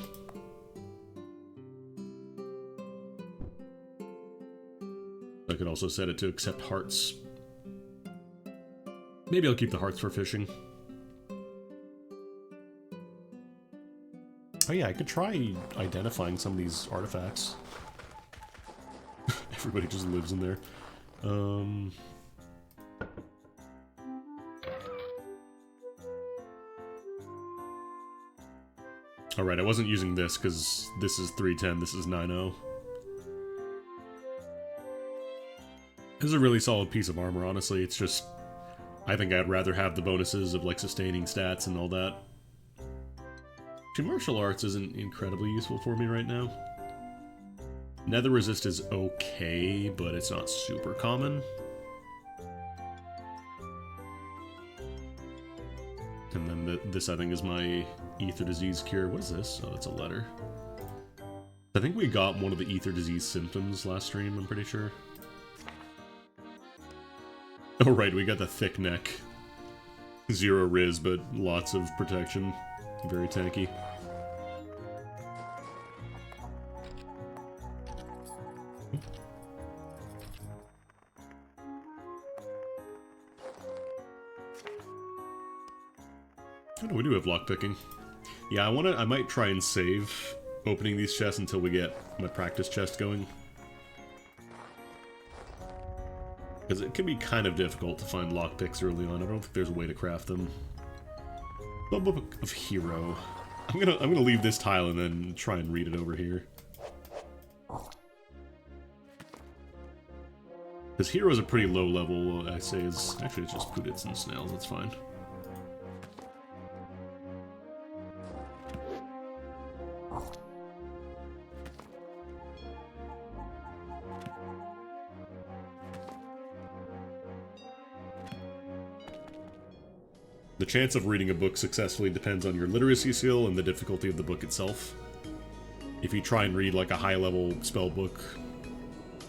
I could also set it to accept hearts. Maybe I'll keep the hearts for fishing. Oh yeah, I could try identifying some of these artifacts. Everybody just lives in there. Alright, I wasn't using this because this is 310, this is 9-0. This is a really solid piece of armor, honestly. It's just... I think I'd rather have the bonuses of, like, sustaining stats and all that. Actually, martial arts isn't incredibly useful for me right now. Nether resist is okay, but it's not super common. And then this, I think, is my ether disease cure. What is this? Oh, it's a letter. I think we got one of the ether disease symptoms last stream, I'm pretty sure. Oh right, we got the thick neck. 0 Riz, but lots of protection. Very tanky. Oh no, we do have lockpicking. Yeah, I might try and save opening these chests until we get my practice chest going. Because it can be kind of difficult to find lockpicks early on. I don't think there's a way to craft them. Book of Hero. I'm gonna leave this tile and then try and read it over here. Because Hero is a pretty low level, I say, is actually it's just Pudits and Snails, that's fine. The chance of reading a book successfully depends on your literacy skill and the difficulty of the book itself. If you try and read like a high-level spell book,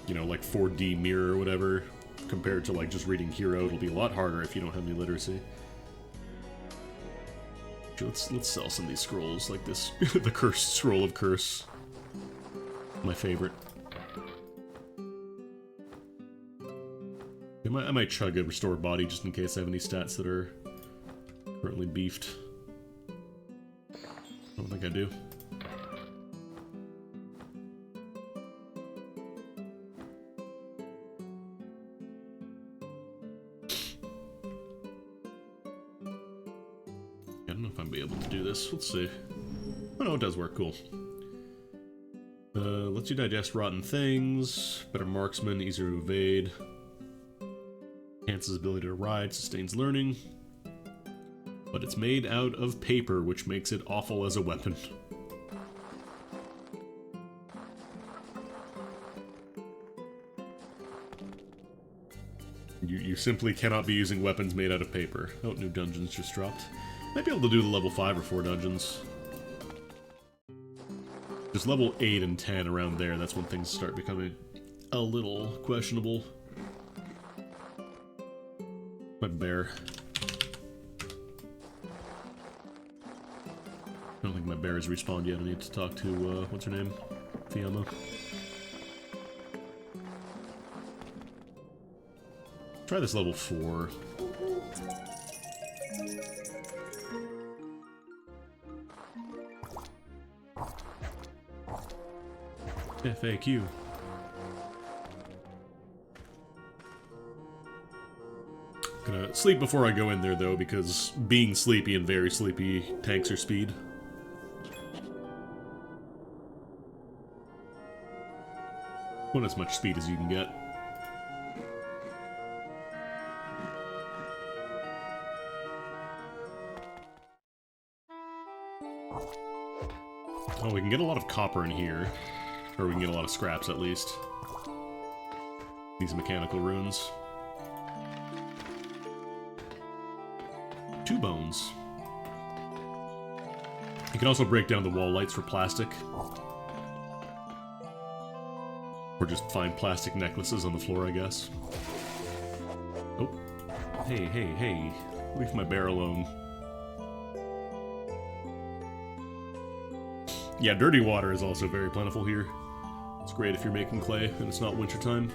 you know, like 4D Mirror or whatever, compared to like just reading Hero, it'll be a lot harder if you don't have any literacy. Let's sell some of these scrolls, like this, the Cursed Scroll of Curse. My favorite. I might chug a Restored Body just in case I have any stats that are currently beefed. I don't think I do. don't know if I'm be able to do this. Let's see. Oh no, it does work. Cool. Lets you digest rotten things. Better marksman, easier to evade. Enhances ability to ride, sustains learning. But it's made out of paper, which makes it awful as a weapon. You simply cannot be using weapons made out of paper. Oh, new dungeons just dropped. Might be able to do the level 5 or 4 dungeons. Just level 8 and 10 around there, that's when things start becoming a little questionable. My bear. I don't think my bear has respawned yet. I need to talk to, what's her name? Fiamma. Try this level 4. FAQ. Gonna sleep before I go in there, though, because being sleepy and very sleepy tanks your speed. Want as much speed as you can get. Oh, we can get a lot of copper in here. Or we can get a lot of scraps, at least. These mechanical runes. 2 bones. You can also break down the wall lights for plastic. Or just find plastic necklaces on the floor, I guess. Oh. Hey, hey, hey. Leave my bear alone. Yeah, dirty water is also very plentiful here. It's great if you're making clay and it's not wintertime.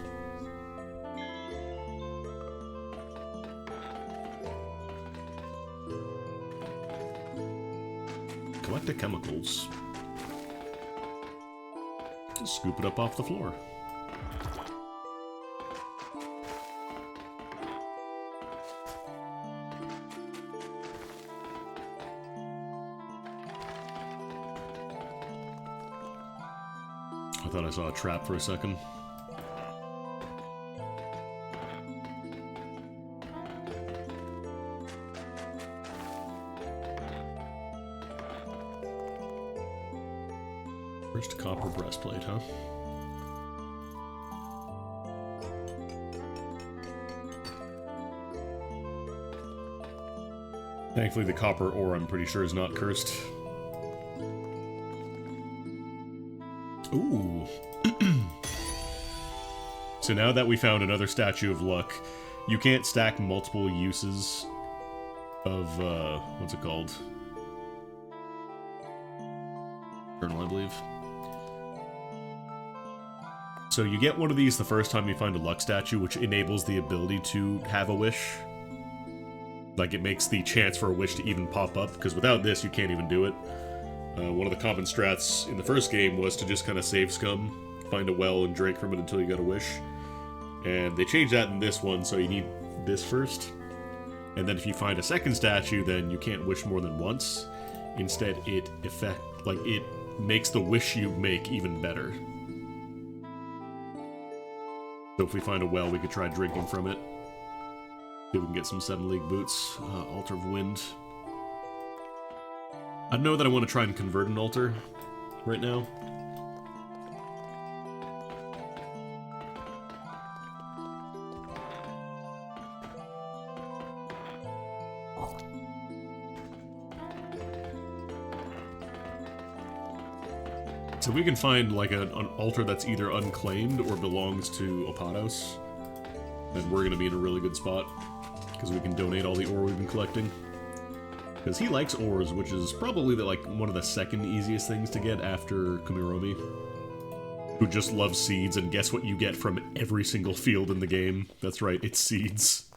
Collect the chemicals. Just scoop it up off the floor. I thought I saw a trap for a second. First copper breastplate, huh? Thankfully the copper ore, I'm pretty sure, is not cursed. Ooh. So now that we found another Statue of Luck, you can't stack multiple uses of, what's it called? Journal, I believe. So you get one of these the first time you find a luck statue, which enables the ability to have a wish. Like, it makes the chance for a wish to even pop up, because without this, you can't even do it. One of the common strats in the first game was to just kind of save scum, find a well and drink from it until you got a wish. And they changed that in this one, so you need this first. And then if you find a second statue, then you can't wish more than once. Instead, it makes the wish you make even better. So if we find a well, we could try drinking from it. See if we can get some 7 League boots. Altar of Wind. I know that I want to try and convert an altar right now. So we can find like an altar that's either unclaimed or belongs to Opados, then we're gonna be in a really good spot because we can donate all the ore we've been collecting. Because he likes ores, which is probably one of the second easiest things to get after Kumiromi, who just loves seeds. And guess what you get from every single field in the game? That's right, it's seeds.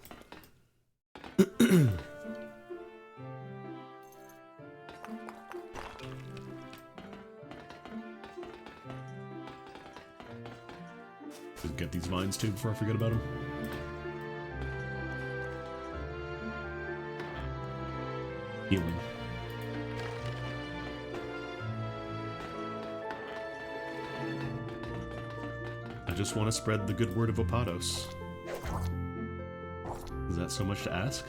Get these vines too before I forget about them. Healing. just want to spread the good word of Opados. Is that so much to ask?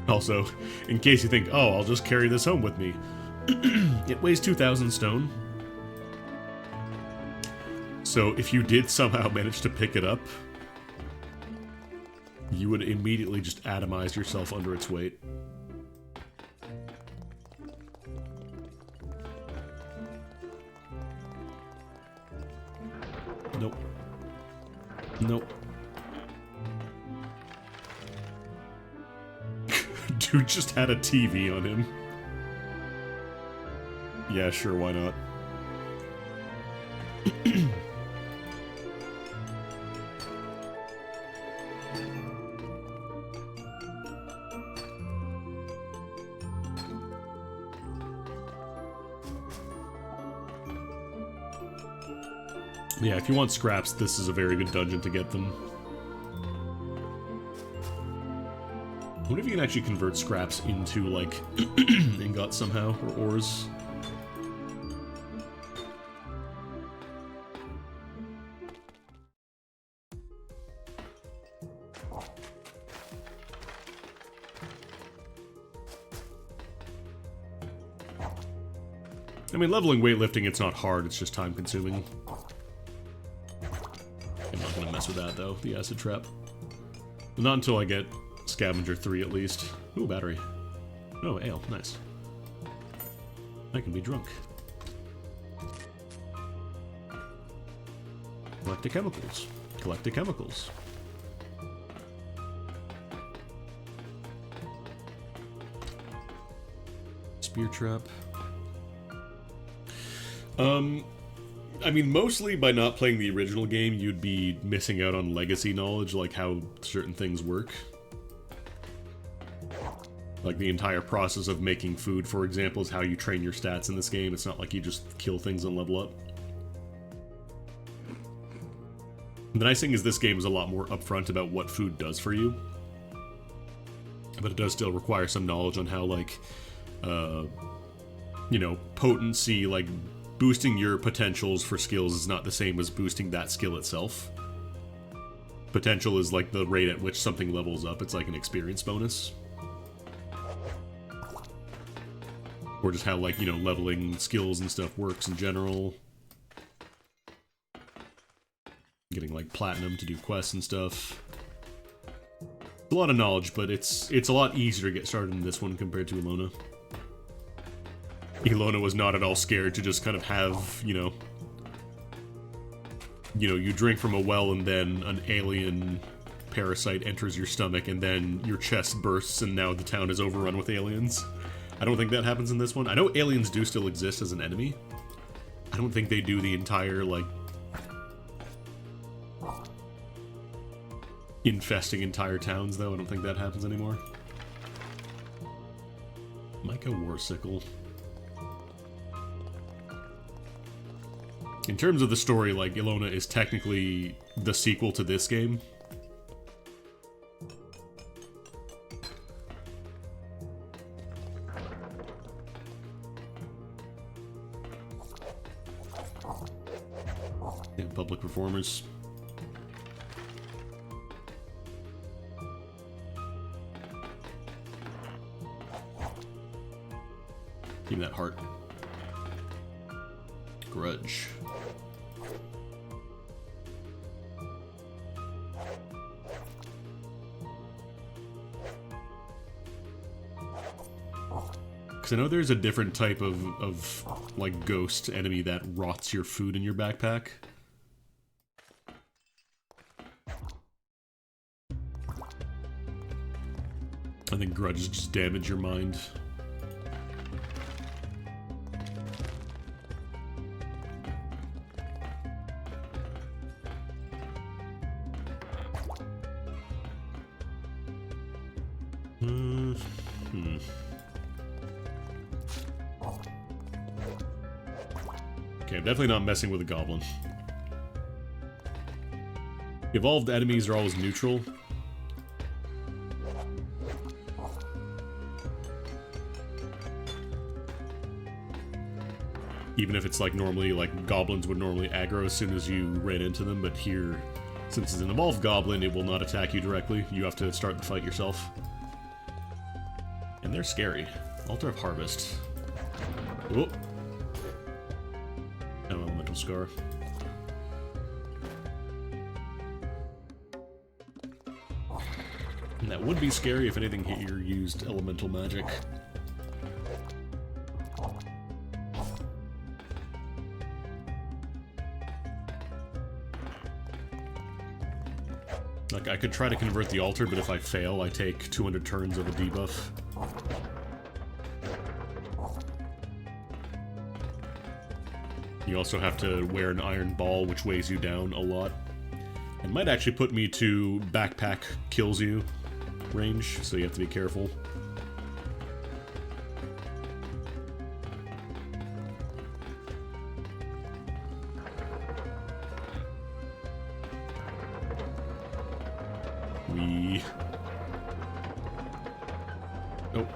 Also, in case you think, oh, I'll just carry this home with me. It weighs 2,000 stone. So if you did somehow manage to pick it up, you would immediately just atomize yourself under its weight. Nope. Nope. Dude just had a TV on him. Yeah, sure, why not? Yeah, if you want scraps, this is a very good dungeon to get them. I wonder if you can actually convert scraps into, like, ingots somehow, or ores. I mean, leveling weightlifting, it's not hard, it's just time-consuming. I'm not gonna mess with that, though, the acid trap. Not until I get Scavenger 3, at least. Ooh, battery. Oh, ale. Nice. I can be drunk. Collect the chemicals. Collect the chemicals. Spear trap. I mean, mostly by not playing the original game, you'd be missing out on legacy knowledge, like how certain things work. Like the entire process of making food, for example, is how you train your stats in this game. It's not like you just kill things and level up. The nice thing is this game is a lot more upfront about what food does for you. But it does still require some knowledge on how, like, you know, potency, like, boosting your potentials for skills is not the same as boosting that skill itself. Potential is like the rate at which something levels up. It's like an experience bonus. Or just how, like, you know, leveling skills and stuff works in general. Getting, like, platinum to do quests and stuff. A lot of knowledge, but it's a lot easier to get started in this one compared to Elona. Elona was not at all scared to just kind of have, you know, you drink from a well and then an alien parasite enters your stomach and then your chest bursts and now the town is overrun with aliens. I don't think that happens in this one. I know aliens do still exist as an enemy. I don't think they do the entire, like, infesting entire towns, though. I don't think that happens anymore. Micah Warsickle. In terms of the story, like, Elona is technically the sequel to this game. Yeah, public performers. Give me that heart. Grudge. Because I know there's a different type of like ghost enemy that rots your food in your backpack. I think grudges just damage your mind. Okay, I'm definitely not messing with a goblin. Evolved enemies are always neutral. Even if it's like normally, like goblins would normally aggro as soon as you ran into them, but here, since it's an evolved goblin, it will not attack you directly. You have to start the fight yourself. And they're scary. Altar of Harvest. Oh. No elemental scar. And that would be scary if anything here used elemental magic. Like, I could try to convert the altar, but if I fail, I take 200 turns of a debuff. You also have to wear an iron ball, which weighs you down a lot. And might actually put me to backpack kills you range, so you have to be careful. Oh,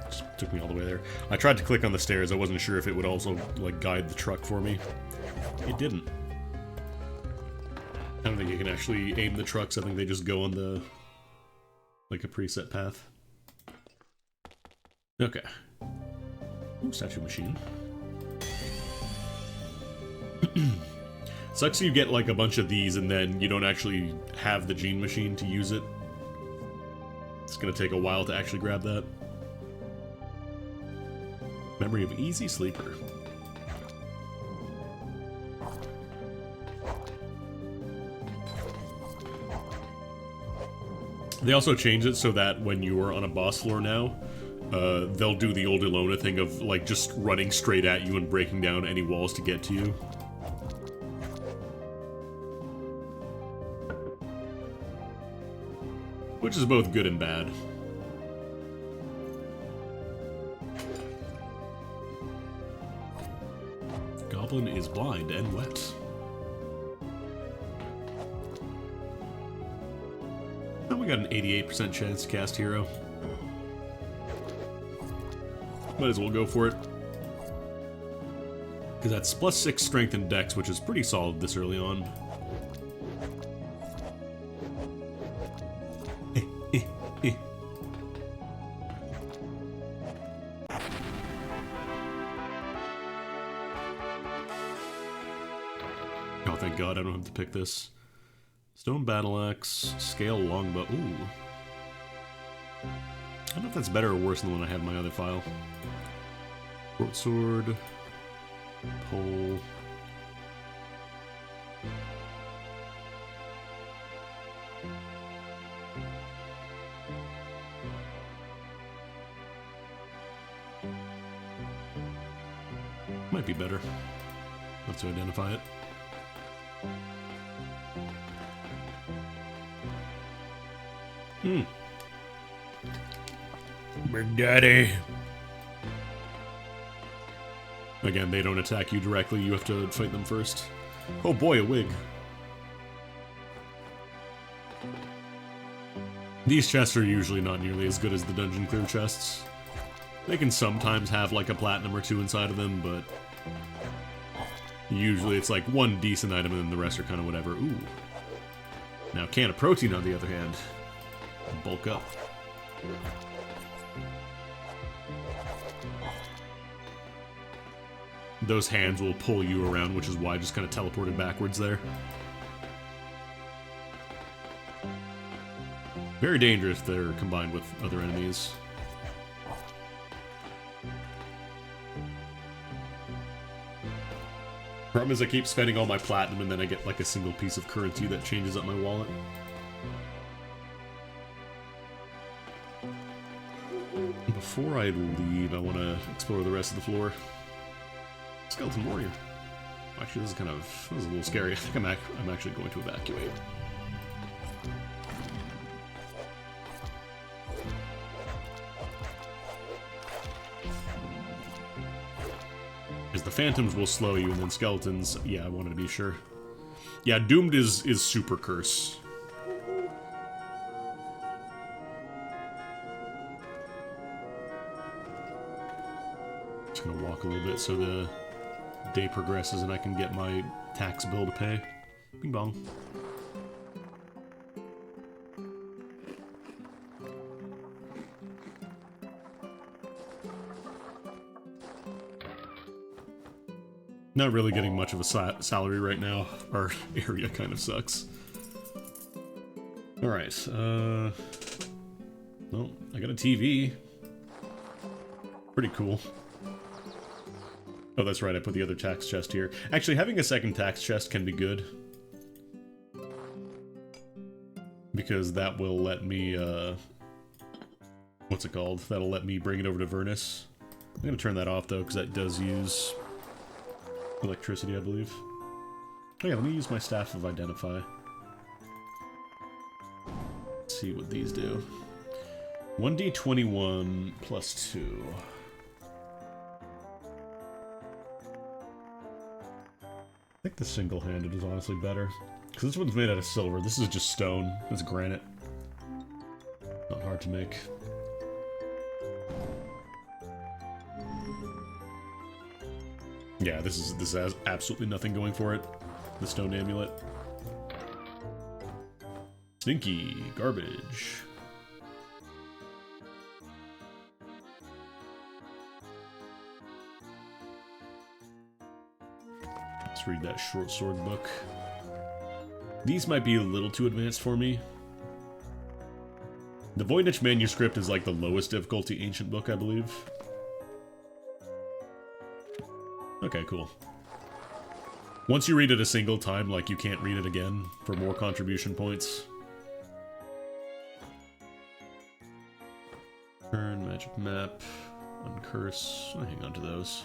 just took me all the way there. I tried to click on the stairs. I wasn't sure if it would also, like, guide the truck for me. It didn't. I don't think you can actually aim the trucks. I think they just go on the, like, a preset path. Okay. Ooh, statue machine. Sucks you get, like, a bunch of these and then you don't actually have the gene machine to use it. It's gonna take a while to actually grab that. Memory of Easy Sleeper. They also changed it so that when you are on a boss floor now, they'll do the old Ilona thing of, like, just running straight at you and breaking down any walls to get to you. Which is both good and bad. Goblin is blind and wet. Oh, we got an 88% chance to cast Hero. Might as well go for it. Because that's +6 strength and dex, which is pretty solid this early on. Oh, thank God I don't have to pick this. Stone Battle Axe, Scale Longbow. Ooh. I don't know if that's better or worse than the one I have in my other file. Short Sword. Pole. Might be better. Let's identify it. Big Daddy. Again, they don't attack you directly, you have to fight them first. Oh boy, a wig. These chests are usually not nearly as good as the dungeon clear chests. They can sometimes have like a platinum or two inside of them, but usually it's like one decent item and then the rest are kind of whatever. Ooh. Now, can of protein, on the other hand. Bulk up. Those hands will pull you around, which is why I just kind of teleported backwards there. Very dangerous if they're combined with other enemies. Problem is I keep spending all my platinum and then I get like a single piece of currency that changes up my wallet. Before I leave, I want to explore the rest of the floor. Skeleton Warrior. Actually, this is a little scary. I think I'm actually going to evacuate. Because the phantoms will slow you, and then skeletons, yeah, I wanted to be sure. Yeah, Doomed is super curse. Just gonna walk a little bit so the day progresses and I can get my tax bill to pay. Bing bong. Not really getting much of a salary right now. Our area kind of sucks. Alright, well, I got a TV. Pretty cool. Oh, that's right, I put the other tax chest here. Actually, having a second tax chest can be good. Because that will let me, what's it called? That'll let me bring it over to Vernus. I'm gonna turn that off, though, because that does use electricity, I believe. Oh yeah, let me use my Staff of Identify. Let's see what these do. 1d21 plus 2. I think the single-handed is honestly better. Because this one's made out of silver. This is just stone. It's granite. Not hard to make. Yeah, this has absolutely nothing going for it. The stone amulet. Stinky garbage. Let's read that short sword book. These might be a little too advanced for me. The Voynich manuscript is like the lowest difficulty ancient book, I believe. Okay, cool. Once you read it a single time, like, you can't read it again for more contribution points. Turn, magic map, uncurse. I'll hang on to those.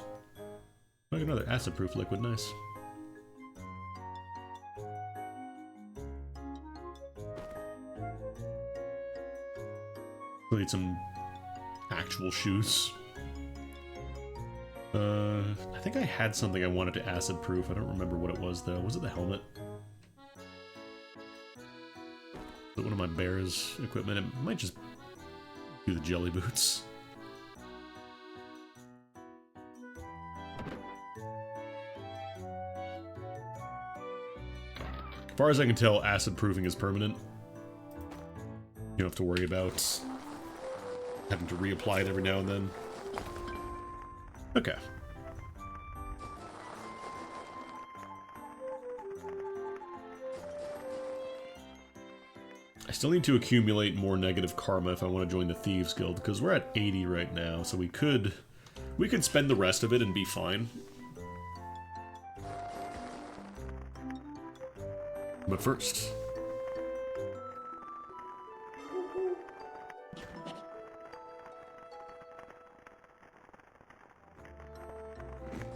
Oh, another acid-proof liquid, nice. We'll need some actual shoes. I think I had something I wanted to acid-proof. I don't remember what it was, though. Was it the helmet? Was it one of my bear's equipment? It might just do the jelly boots. As far as I can tell, acid-proofing is permanent. You don't have to worry about having to reapply it every now and then. Okay. I still need to accumulate more negative karma if I want to join the Thieves Guild, because we're at 80 right now, so we could spend the rest of it and be fine. But first...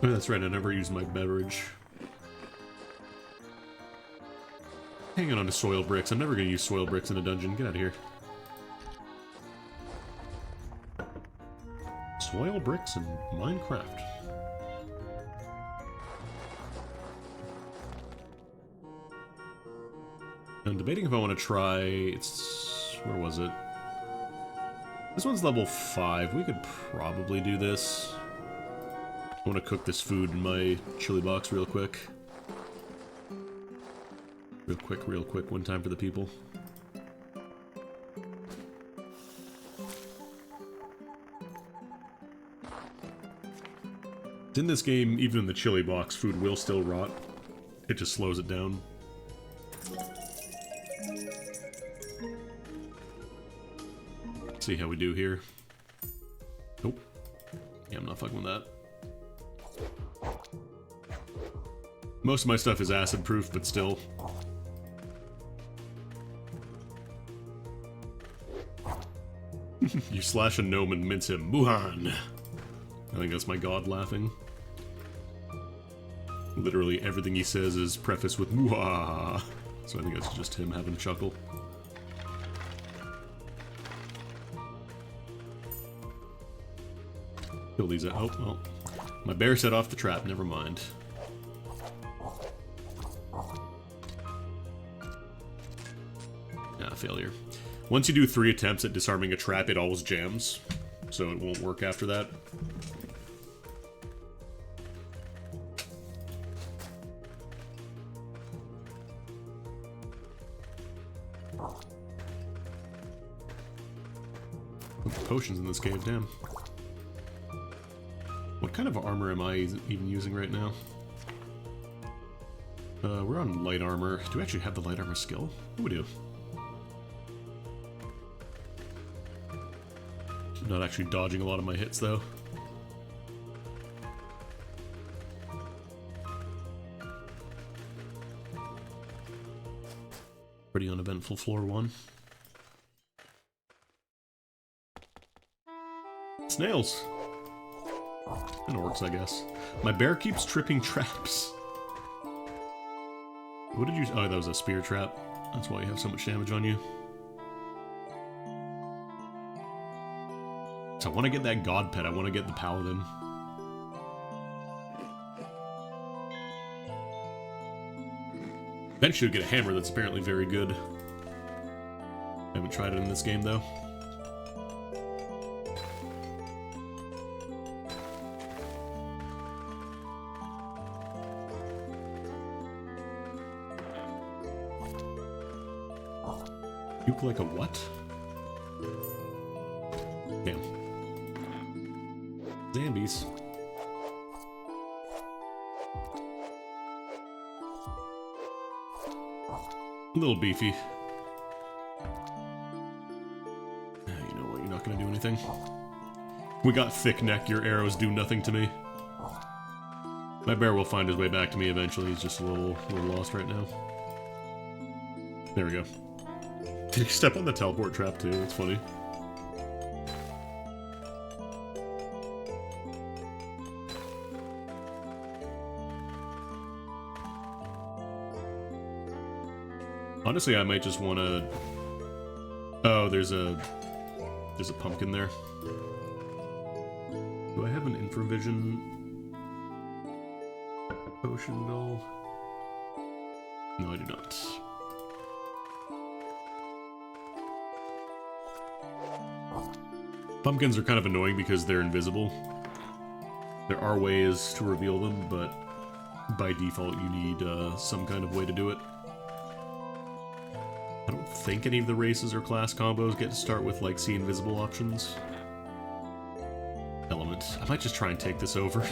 oh, that's right, I never used my beverage. Hanging on to soil bricks. I'm never going to use soil bricks in a dungeon. Get out of here. Soil bricks in Minecraft. I'm debating if I want to try... it's... where was it? This one's level 5. We could probably do this. I want to cook this food in my chili box real quick. Real quick, one time for the people. In this game, even in the chili box, food will still rot. It just slows it down. See how we do here. Nope. Yeah, I'm not fucking with that. Most of my stuff is acid-proof, but still. You slash a gnome and mince him. Muhan! I think that's my god laughing. Literally everything he says is prefaced with Muha! So I think that's just him having a chuckle. Kill these out. Oh, well. My bear set off the trap, never mind. Ah, failure. Once you do 3 attempts at disarming a trap, it always jams. So it won't work after that. Potions in this cave, damn. What kind of armor am I even using right now? We're on light armor. Do we actually have the light armor skill? Oh, we do. I'm not actually dodging a lot of my hits, though. Pretty uneventful floor 1. Snails! And orcs, I guess. My bear keeps tripping traps. What did you... Oh, that was a spear trap. That's why you have so much damage on you. So I want to get that god pet. I want to get the paladin. Eventually get a hammer that's apparently very good. I haven't tried it in this game, though. Puke like a what? Damn. Zambies. A little beefy. You know what, you're not gonna do anything. We got thick neck, your arrows do nothing to me. My bear will find his way back to me eventually, he's just a little lost right now. There we go. Did you step on the teleport trap too? It's funny. Honestly, I might just want to... Oh, there's a pumpkin there. Do I have an infravision potion though? No, I do not. Pumpkins are kind of annoying because they're invisible. There are ways to reveal them, but by default you need some kind of way to do it. I don't think any of the races or class combos get to start with, like, see invisible options. Element. I might just try and take this over.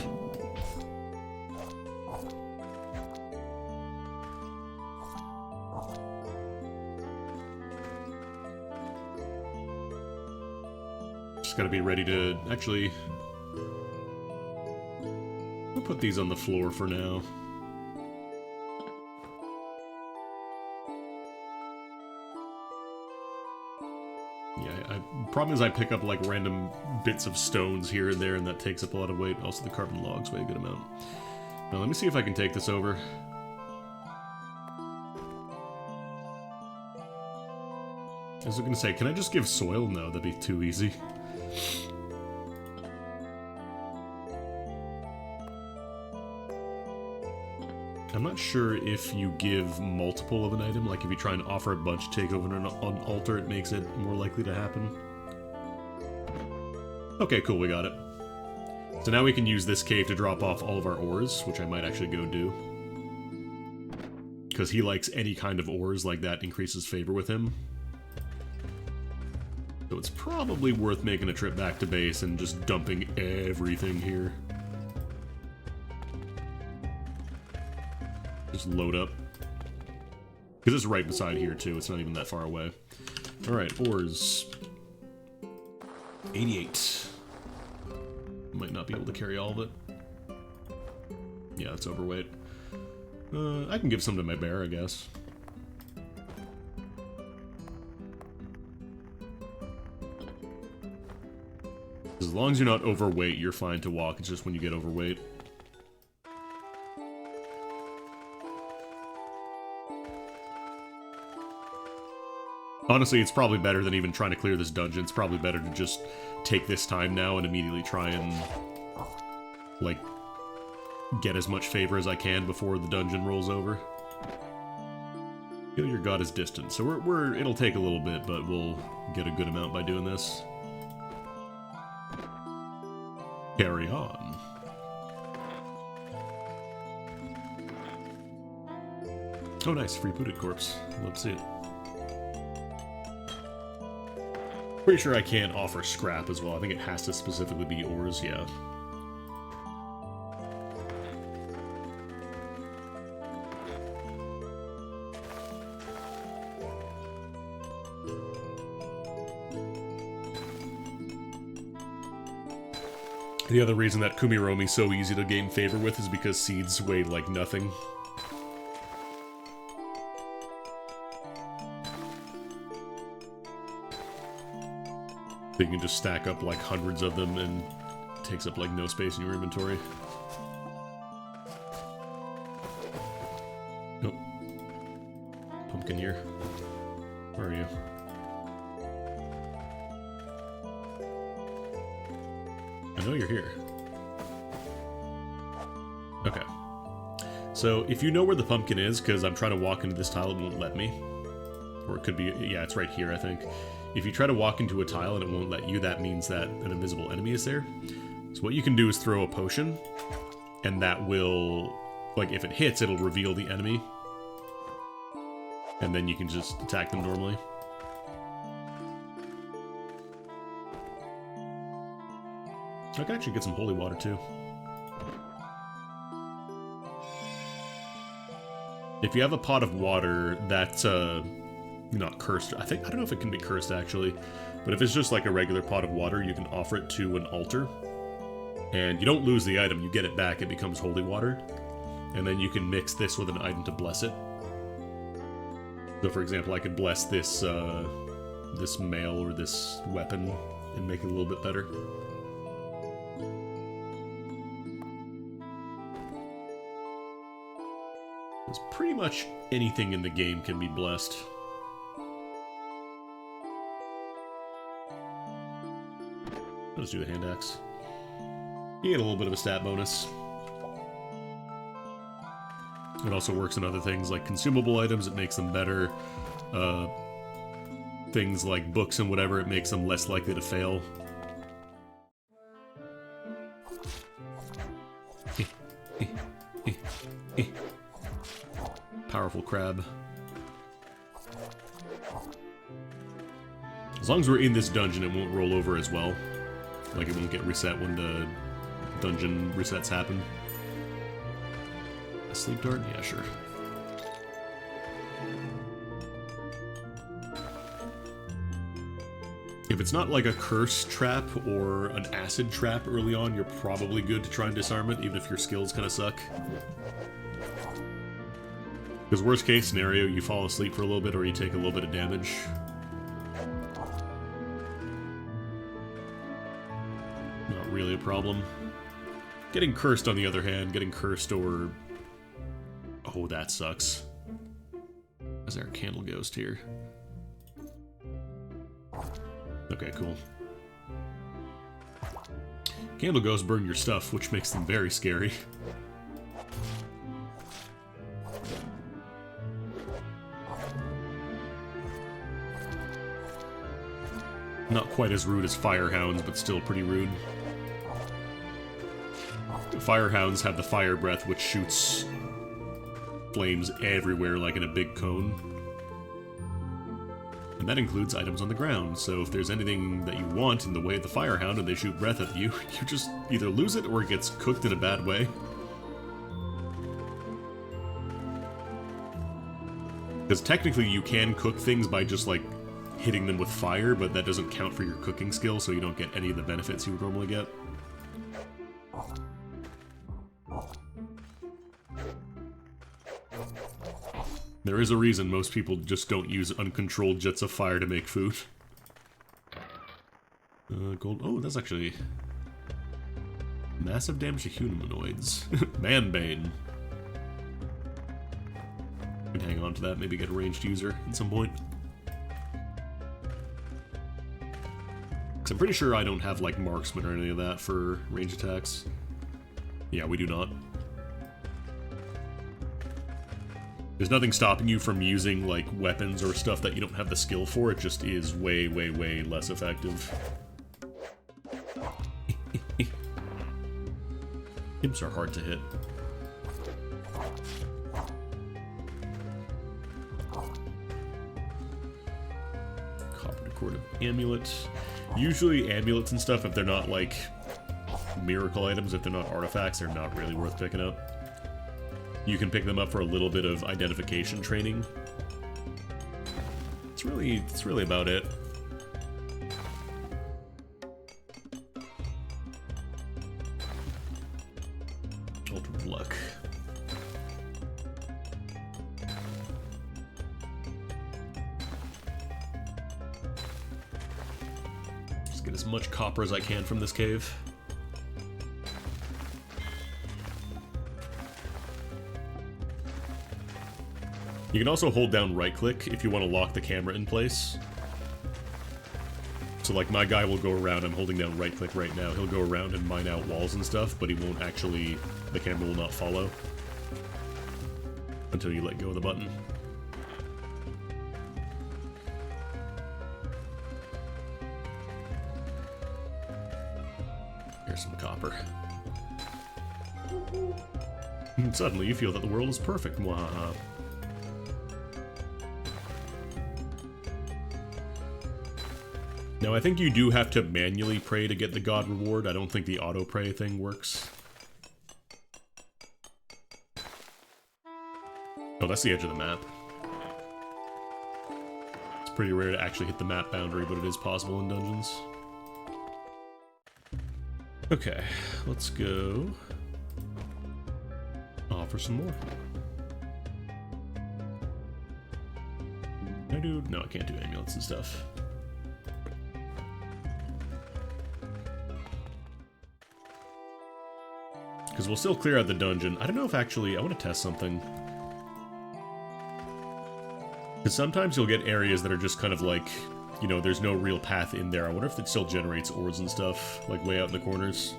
Just gotta be ready to... Actually... We'll put these on the floor for now. Problem is I pick up like random bits of stones here and there and that takes up a lot of weight. Also the carbon logs weigh a good amount. Now let me see if I can take this over. I was gonna say, can I just give soil? No, that'd be too easy. I'm not sure if you give multiple of an item, like if you try and offer a bunch to take over an altar, it makes it more likely to happen. Okay, cool, we got it. So now we can use this cave to drop off all of our ores, which I might actually go do. Because he likes any kind of ores, like that increases favor with him. So it's probably worth making a trip back to base and just dumping everything here. Just load up. Because it's right beside here, too. It's not even that far away. Alright, ores. 88. Might not be able to carry all of it. Yeah, it's overweight. I can give some to my bear, I guess. As long as you're not overweight, you're fine to walk. It's just when you get overweight. Honestly, it's probably better than even trying to clear this dungeon. It's probably better to just take this time now and immediately try and, like, get as much favor as I can before the dungeon rolls over. Heal your god is distant, so it'll take a little bit, but we'll get a good amount by doing this. Carry on. Oh nice, free booted corpse. Love to see it. Pretty sure I can't offer scrap as well. I think it has to specifically be ores, yeah. The other reason that Kumiromi's so easy to gain favor with is because seeds weigh like nothing. So you can just stack up like hundreds of them and it takes up like no space in your inventory. Nope. Pumpkin here. Where are you? I know you're here. Okay. So, if you know where the pumpkin is, because I'm trying to walk into this tile, it won't let me. Or it could be, yeah, it's right here, I think. If you try to walk into a tile and it won't let you, that means that an invisible enemy is there. So what you can do is throw a potion, and that will, like, if it hits, it'll reveal the enemy. And then you can just attack them normally. I can actually get some holy water, too. If you have a pot of water that's, not cursed, I don't know if it can be cursed, actually. But if it's just like a regular pot of water, you can offer it to an altar. And you don't lose the item, you get it back, it becomes holy water. And then you can mix this with an item to bless it. So, for example, I could bless this, this mail or this weapon and make it a little bit better. Because pretty much anything in the game can be blessed. Let's do the hand axe. You get a little bit of a stat bonus. It also works on other things like consumable items, it makes them better. Things like books and whatever, it makes them less likely to fail. Powerful crab. As long as we're in this dungeon, it won't roll over as well. Like, it won't get reset when the dungeon resets happen. A sleep dart? Yeah, sure. If it's not like a curse trap or an acid trap early on, you're probably good to try and disarm it, even if your skills kind of suck. Because worst case scenario, you fall asleep for a little bit or you take a little bit of damage. Not really a problem. Getting cursed, on the other hand, getting cursed or... Oh, that sucks. Is there a candle ghost here? Okay, cool. Candle ghosts burn your stuff, which makes them very scary. Not quite as rude as firehounds, but still pretty rude. Firehounds have the fire breath, which shoots flames everywhere like in a big cone. And that includes items on the ground, so if there's anything that you want in the way of the firehound and they shoot breath at you, you just either lose it or it gets cooked in a bad way. Because technically you can cook things by just, like, hitting them with fire, but that doesn't count for your cooking skill, so you don't get any of the benefits you would normally get. There is a reason most people just don't use uncontrolled jets of fire to make food. Gold. Oh, that's actually... Massive damage to humanoids. Manbane. Can hang on to that, maybe get a ranged user at some point. Because I'm pretty sure I don't have, like, marksman or any of that for range attacks. Yeah, we do not. There's nothing stopping you from using, like, weapons or stuff that you don't have the skill for. It just is way, way, way less effective. Imps are hard to hit. Copper Cord of Amulet. Usually amulets and stuff, if they're not like miracle items, if they're not artifacts, they're not really worth picking up. You can pick them up for a little bit of identification training. It's really about it. Altar of Luck. Just get as much copper as I can from this cave. You can also hold down right-click if you want to lock the camera in place. So like my guy will go around, I'm holding down right-click right now, he'll go around and mine out walls and stuff, but he won't actually, the camera will not follow until you let go of the button. Here's some copper. Suddenly you feel that the world is perfect, mwahaha. Now, I think you do have to manually pray to get the god reward. I don't think the auto-pray thing works. Oh, that's the edge of the map. It's pretty rare to actually hit the map boundary, but it is possible in dungeons. Okay, let's go offer some more. Can I do... No, I can't do amulets and stuff. Because we'll still clear out the dungeon. I don't know if actually... I want to test something. Because sometimes you'll get areas that are just kind of like... You know, there's no real path in there. I wonder if it still generates ores and stuff, like way out in the corners.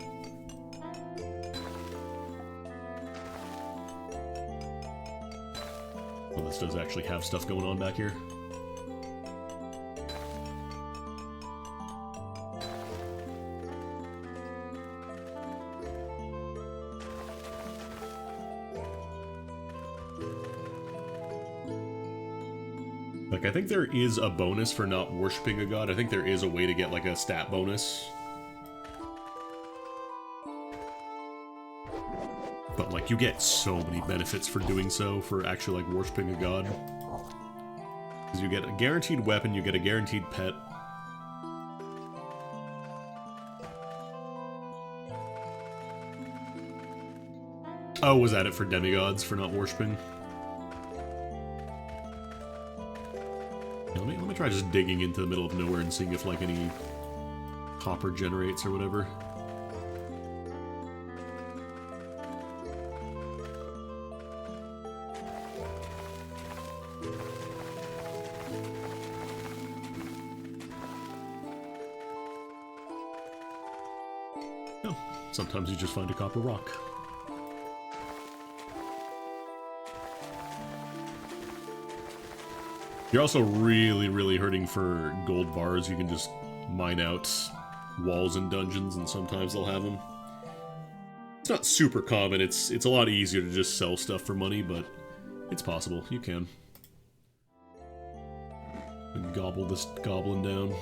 Well, this does actually have stuff going on back here. Like, I think there is a bonus for not worshipping a god. I think there is a way to get, like, a stat bonus. But, like, you get so many benefits for doing so, for actually, like, worshipping a god. Because you get a guaranteed weapon, you get a guaranteed pet. Oh, was that it for demigods, for not worshipping? Let me try just digging into the middle of nowhere and seeing if, like, any copper generates or whatever. Oh, sometimes you just find a copper rock. You're also really, really hurting for gold bars. You can just mine out walls in dungeons, and sometimes they'll have them. It's not super common. It's a lot easier to just sell stuff for money, but it's possible. You can. And gobble this goblin down.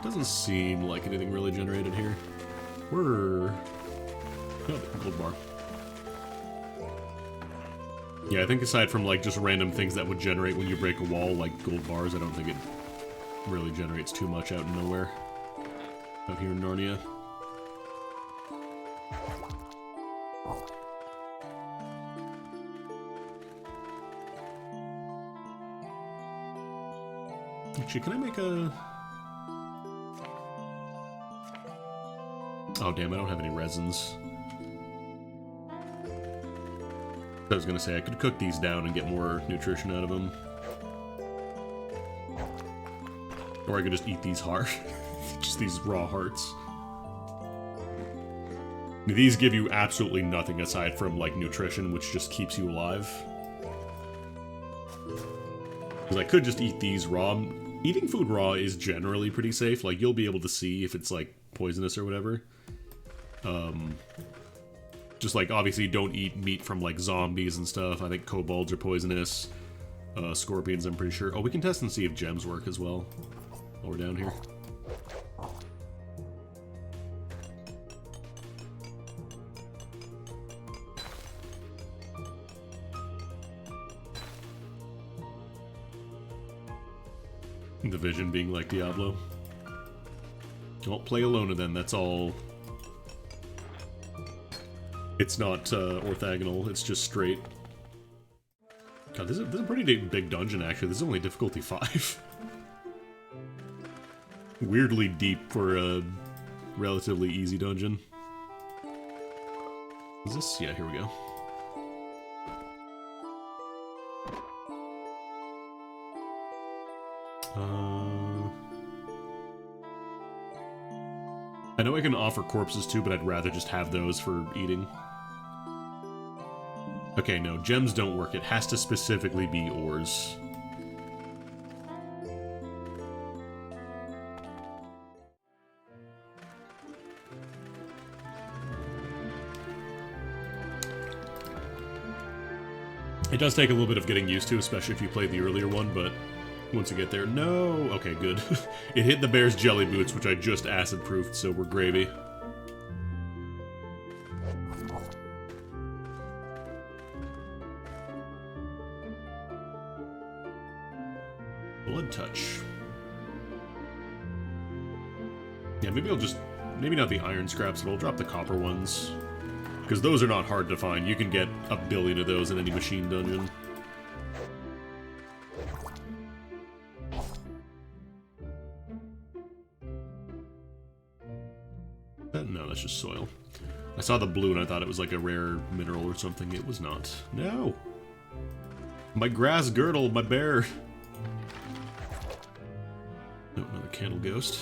Doesn't seem like anything really generated here. We're... Oh, gold bar. Yeah, I think aside from, like, just random things that would generate when you break a wall, like gold bars, I don't think it really generates too much out in nowhere. Out here in Narnia. Actually, can I make a... Oh, damn, I don't have any resins. I was gonna say, I could cook these down and get more nutrition out of them. Or I could just eat these hard. Just these raw hearts. These give you absolutely nothing aside from, like, nutrition, which just keeps you alive. Because I could just eat these raw. Eating food raw is generally pretty safe. Like, you'll be able to see if it's, like, poisonous or whatever. Just, like, obviously don't eat meat from, like, zombies and stuff. I think kobolds are poisonous. scorpions, I'm pretty sure. Oh, we can test and see if gems work as well while we're down here. The vision being like Diablo. Don't play Alona then, that's all. It's not orthogonal, it's just straight. God, this is a pretty big dungeon actually. This is only difficulty 5. Weirdly deep for a relatively easy dungeon. Is this? Yeah, here we go. I know I can offer corpses too, but I'd rather just have those for eating. Okay, no, gems don't work. It has to specifically be ores. It does take a little bit of getting used to, especially if you play the earlier one, but once you get there... No! Okay, good. It hit the bear's jelly boots, which I just acid-proofed, so we're gravy. Blood touch. Yeah, maybe I'll just... Maybe not the iron scraps, but I'll drop the copper ones. Because those are not hard to find. You can get a billion of those in any machine dungeon. No, that's just soil. I saw the blue and I thought it was like a rare mineral or something. It was not. No! My grass girdle, my bear! Oh, another candle ghost.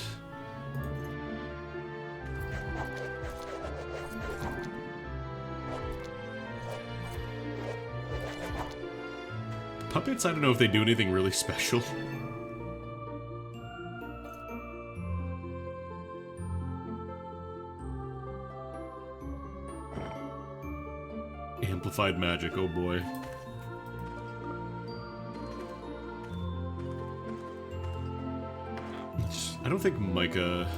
Puppets, I don't know if they do anything really special. Amplified magic, oh boy. I don't think Micah...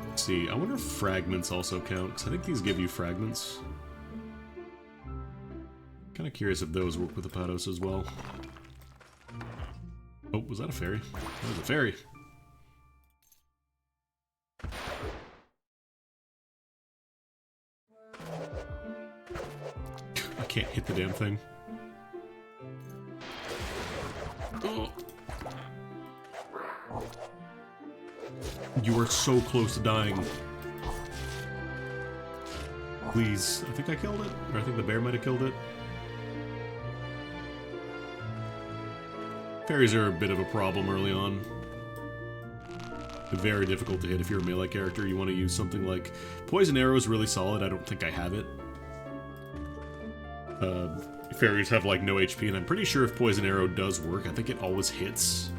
Let's see, I wonder if fragments also count, because I think these give you fragments. Kind of curious if those work with Hepatos as well. Oh, was that a fairy? That was a fairy. I can't hit the damn thing. Oh. You are so close to dying. Please. I think I killed it. Or I think the bear might have killed it. Fairies are a bit of a problem early on. Very difficult to hit if you're a melee character. You want to use something like... Poison Arrow is really solid. I don't think I have it. Fairies have like no HP, and I'm pretty sure if Poison Arrow does work, I think it always hits.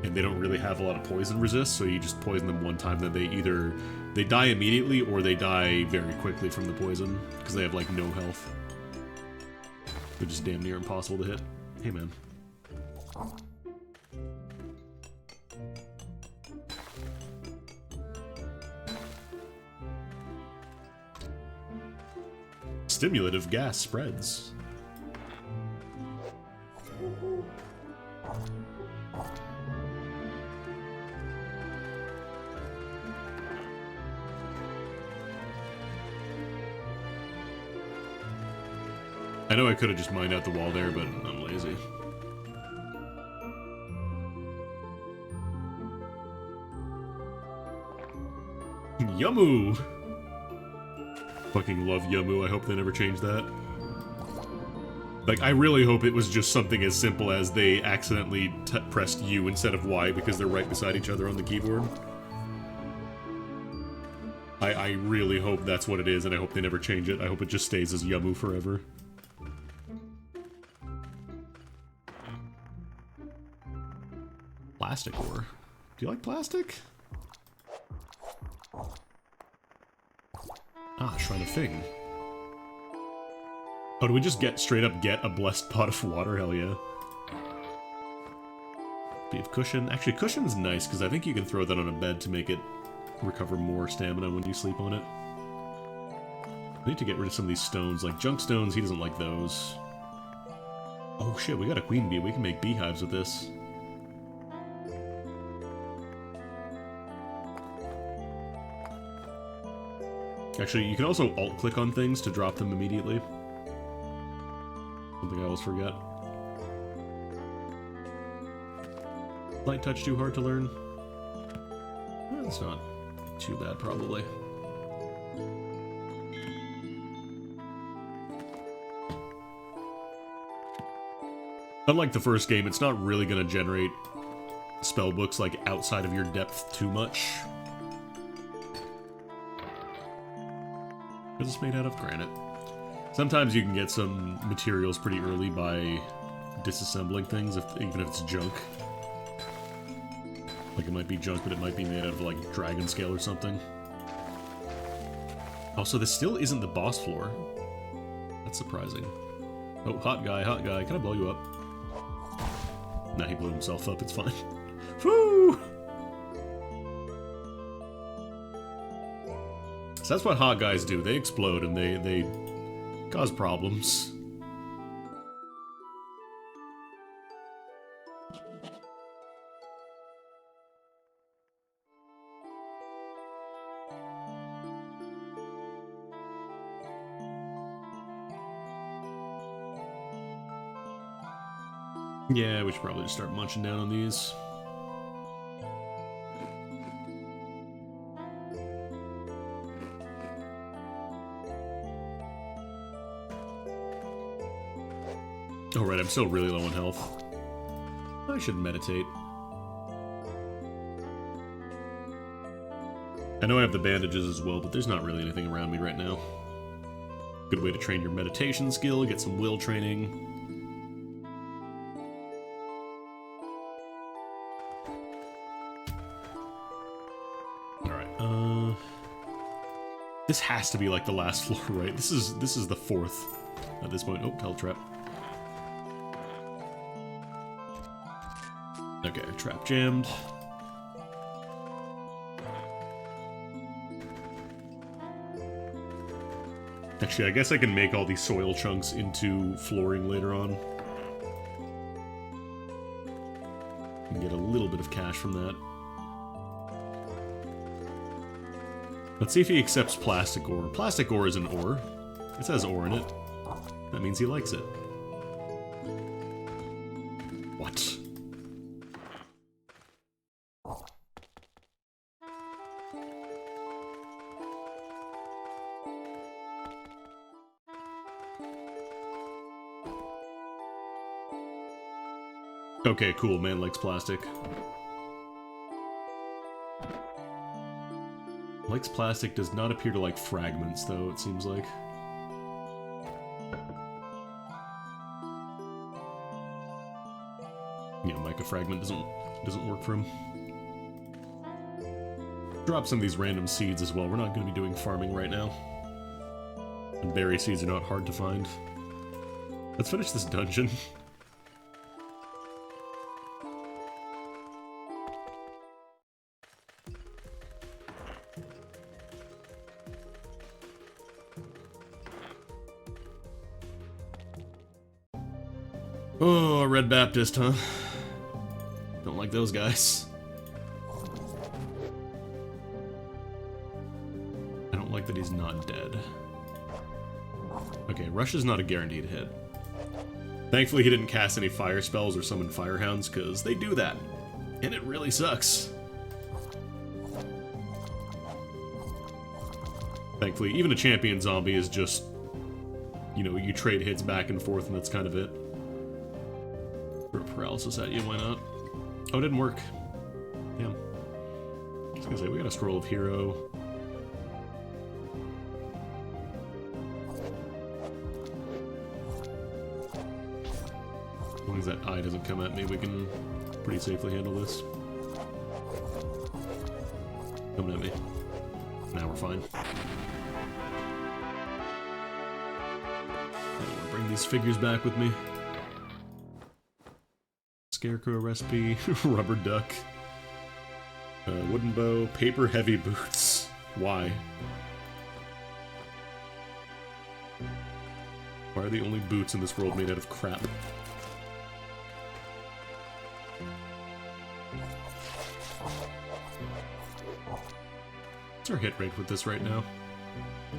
And they don't really have a lot of poison resist, so you just poison them one time, then they either... They die immediately, or they die very quickly from the poison, because they have like no health. They're just damn near impossible to hit. Hey man. Stimulative gas spreads. I know I could have just mined out the wall there, but I'm lazy. Yamu! Fucking love Yamu, I hope they never change that. Like, I really hope it was just something as simple as they accidentally pressed U instead of Y because they're right beside each other on the keyboard. I really hope that's what it is, and I hope they never change it. I hope it just stays as Yamu forever. Plastic ore. Do you like plastic? Ah, Shrine of Fing. Oh, do we just straight up get a blessed pot of water? Hell yeah. Beef cushion. Actually, cushion's nice, because I think you can throw that on a bed to make it recover more stamina when you sleep on it. I need to get rid of some of these stones. Like junk stones, he doesn't like those. Oh shit, we got a queen bee. We can make beehives with this. Actually, you can also alt-click on things to drop them immediately. Something I always forget. Light touch too hard to learn? It's not too bad, probably. Unlike the first game, it's not really going to generate spellbooks like outside of your depth too much. Because it's made out of granite. Sometimes you can get some materials pretty early by disassembling things, even if it's junk. Like it might be junk, but it might be made out of like dragon scale or something. Also, this still isn't the boss floor. That's surprising. Oh, hot guy, can I blow you up? Nah, he blew himself up, it's fine. Woo! So that's what hot guys do. They explode and they cause problems. Yeah, we should probably just start munching down on these. Oh right, I'm still really low on health. I should meditate. I know I have the bandages as well, but there's not really anything around me right now. Good way to train your meditation skill, get some will training. Alright, this has to be like the last floor, right? This is the fourth at this point. Oh, teletrap. Okay, trap jammed. Actually, I guess I can make all these soil chunks into flooring later on. And get a little bit of cash from that. Let's see if he accepts plastic ore. Plastic ore is an ore. It says ore in it. That means he likes it. What? Okay, cool. Man likes plastic. Likes plastic, does not appear to like fragments, though, it seems like. Yeah, mica fragment doesn't work for him. Drop some of these random seeds as well. We're not going to be doing farming right now. And berry seeds are not hard to find. Let's finish this dungeon. Oh, a Red Baptist, huh? Don't like those guys. I don't like that he's not dead. Okay, Rush is not a guaranteed hit. Thankfully he didn't cast any fire spells or summon firehounds, because they do that. And it really sucks. Thankfully, even a champion zombie is just, you know, you trade hits back and forth and that's kind of it. Throw paralysis at you, why not? Oh, it didn't work. Damn. I was gonna say, we got a scroll of hero. As long as that eye doesn't come at me, we can pretty safely handle this. Coming at me. Now we're fine. I don't want to these figures back with me. Scarecrow recipe, rubber duck, wooden bow, paper heavy boots. Why? Why are the only boots in this world made out of crap? What's our hit rate with this right now?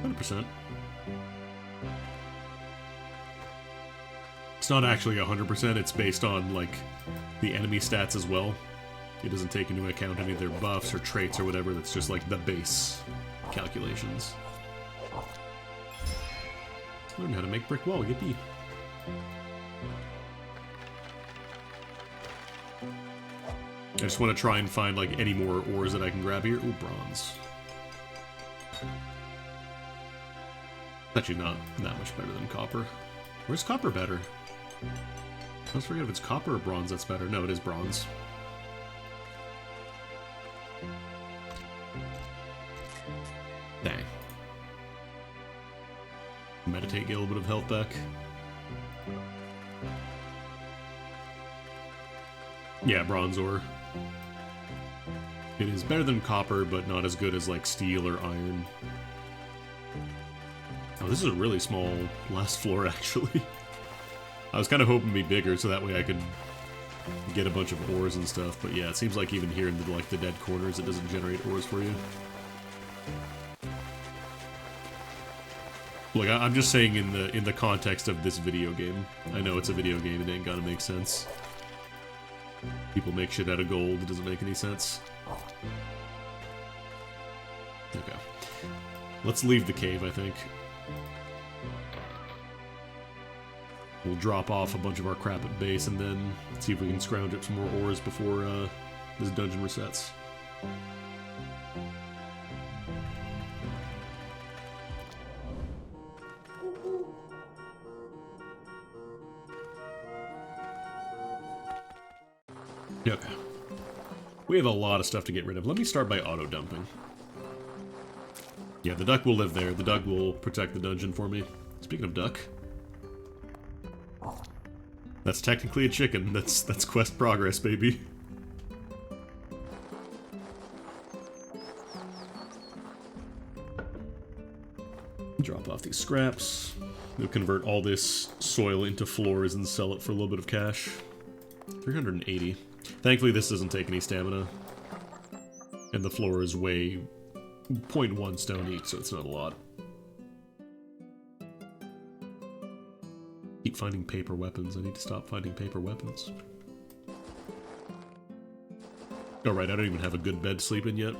100%. It's not actually 100%, it's based on, like, the enemy stats as well. It doesn't take into account any of their buffs or traits or whatever, that's just, like, the base calculations. Learn how to make brick wall, yippee. I just want to try and find, like, any more ores that I can grab here. Ooh, bronze. Actually not that much better than copper. Where's copper better? I always forget if it's copper or bronze that's better. No, it is bronze. Dang. Meditate, get a little bit of health back. Yeah, bronze ore. It is better than copper, but not as good as, like, steel or iron. Oh, this is a really small last floor, actually. I was kind of hoping to be bigger, so that way I could get a bunch of ores and stuff. But yeah, it seems like even here in the, like, the dead corners, it doesn't generate ores for you. Look, I'm just saying in the context of this video game. I know it's a video game, it ain't gotta make sense. People make shit out of gold, it doesn't make any sense. Okay. Let's leave the cave, I think. We'll drop off a bunch of our crap at base and then see if we can scrounge up some more ores before this dungeon resets. Okay. We have a lot of stuff to get rid of. Let me start by auto-dumping. Yeah, the duck will live there. The duck will protect the dungeon for me. Speaking of duck... That's technically a chicken. That's quest progress, baby. Drop off these scraps. We'll convert all this soil into floors and sell it for a little bit of cash. 380. Thankfully, this doesn't take any stamina. And the floor is way 0.1 stone each, so it's not a lot. Keep finding paper weapons. I need to stop finding paper weapons. Oh, right, I don't even have a good bed to sleep in yet.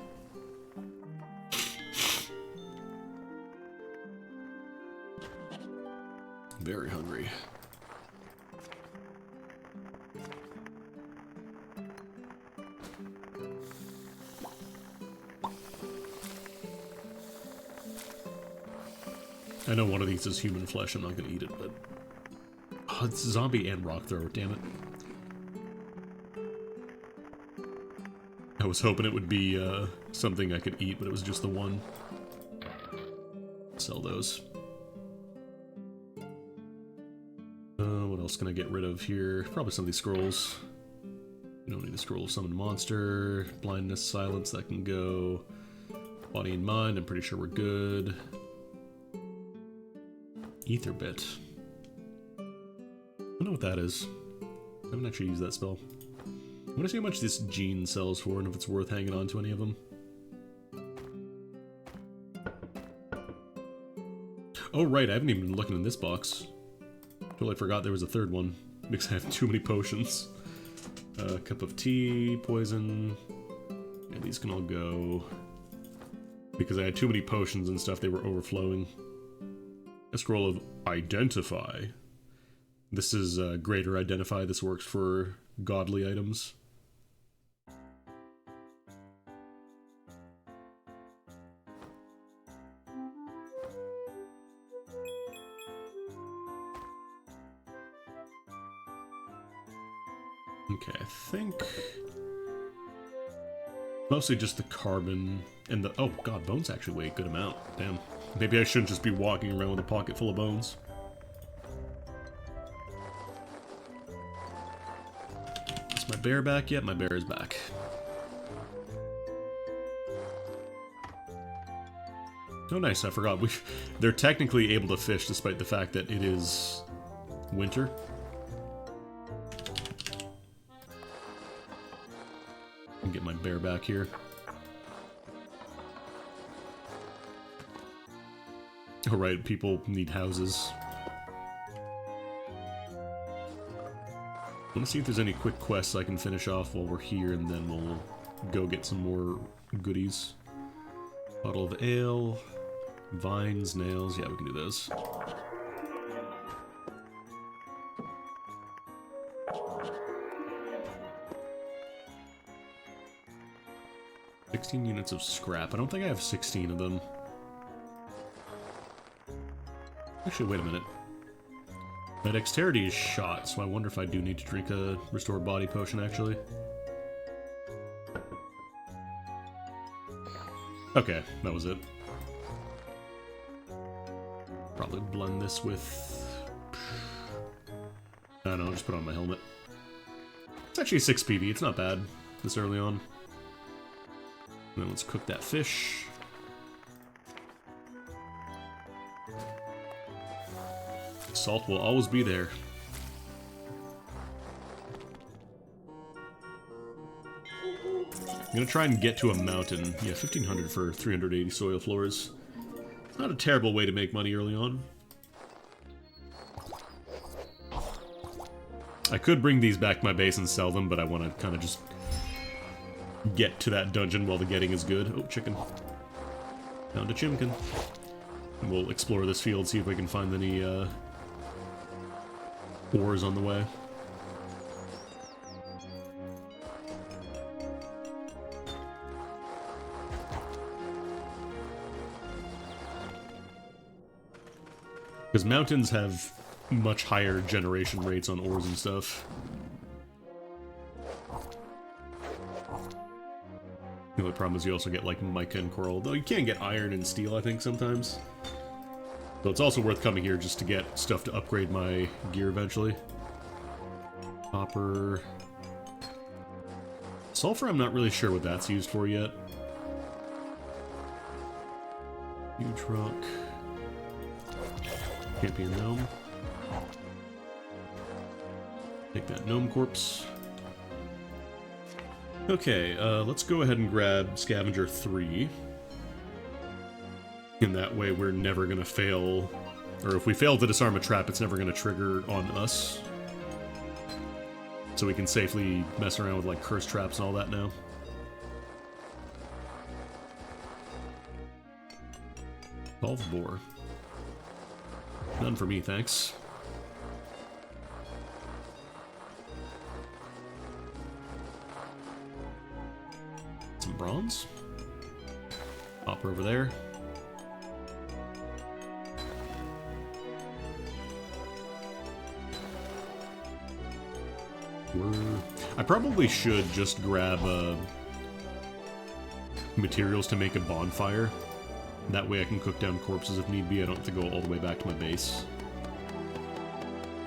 Very hungry. I know one of these is human flesh, I'm not gonna eat it, but... Oh, it's zombie and rock thrower, damn it. I was hoping it would be, something I could eat, but it was just the one. Sell those. What else can I get rid of here? Probably some of these scrolls. You don't need a scroll of summon monster. Blindness, silence, that can go. Body and mind, I'm pretty sure we're good. Ether bit. I don't know what that is. I haven't actually used that spell. I want to see how much this gene sells for and if it's worth hanging on to any of them. Oh right, I haven't even been looking in this box. Totally forgot there was a third one, because I have too many potions. Cup of tea, poison, and these can all go. Because I had too many potions and stuff, they were overflowing. A scroll of Identify. This is Greater Identify, this works for godly items. Okay, I think... mostly just the carbon and the... oh god, bones actually weigh a good amount. Damn. Maybe I shouldn't just be walking around with a pocket full of bones. my bear back yet? My bear is back. Oh nice, I forgot. They're technically able to fish despite the fact that it is winter. And get my bear back here. Alright, people need houses. I want to see if there's any quick quests I can finish off while we're here, and then we'll go get some more goodies. Bottle of ale, vines, nails, yeah, we can do those. $16 units of scrap. I don't think I have 16 of them. Actually, wait a minute. My dexterity is shot, so I wonder if I do need to drink a restored body potion, actually. Okay, that was it. Probably blend this with... I don't know, just put on my helmet. It's actually 6 PV, it's not bad this early on. And then let's cook that fish. Salt will always be there. I'm gonna try and get to a mountain. Yeah, 1500 for 380 soil floors. It's not a terrible way to make money early on. I could bring these back to my base and sell them, but I want to kind of just get to that dungeon while the getting is good. Oh, chicken. Found a chimkin. And we'll explore this field, see if we can find any ores on the way. Because mountains have much higher generation rates on ores and stuff. The only problem is you also get like mica and coral, though you can get iron and steel, I think, sometimes. So it's also worth coming here just to get stuff to upgrade my gear eventually. Copper. Sulfur, I'm not really sure what that's used for yet. Huge rock. Champion gnome. Take that gnome corpse. Okay, let's go ahead and grab Scavenger 3. In that way, we're never gonna fail, or if we fail to disarm a trap, it's never gonna trigger on us. So we can safely mess around with like curse traps and all that now. Solve boar. None for me, thanks. Some bronze. Copper over there. I probably should just grab materials to make a bonfire. That way I can cook down corpses if need be. I don't have to go all the way back to my base.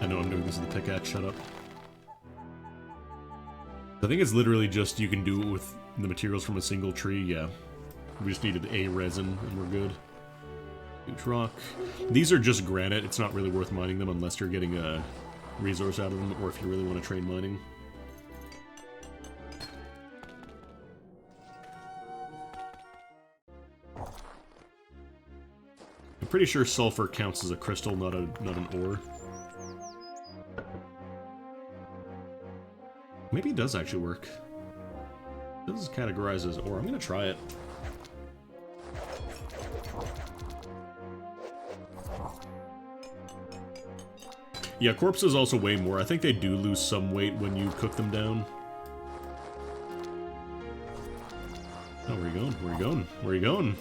I know I'm doing this with the pickaxe, shut up. I think it's literally just you can do it with the materials from a single tree, yeah. We just needed a resin and we're good. Huge rock. These are just granite, it's not really worth mining them unless you're getting a resource out of them, or if you really want to train mining. I'm pretty sure sulfur counts as a crystal, not an ore. Maybe it does actually work. This is categorized as ore. I'm gonna try it. Yeah, corpses also weigh more. I think they do lose some weight when you cook them down. Oh, where are you going? Where are you going? Where are you going?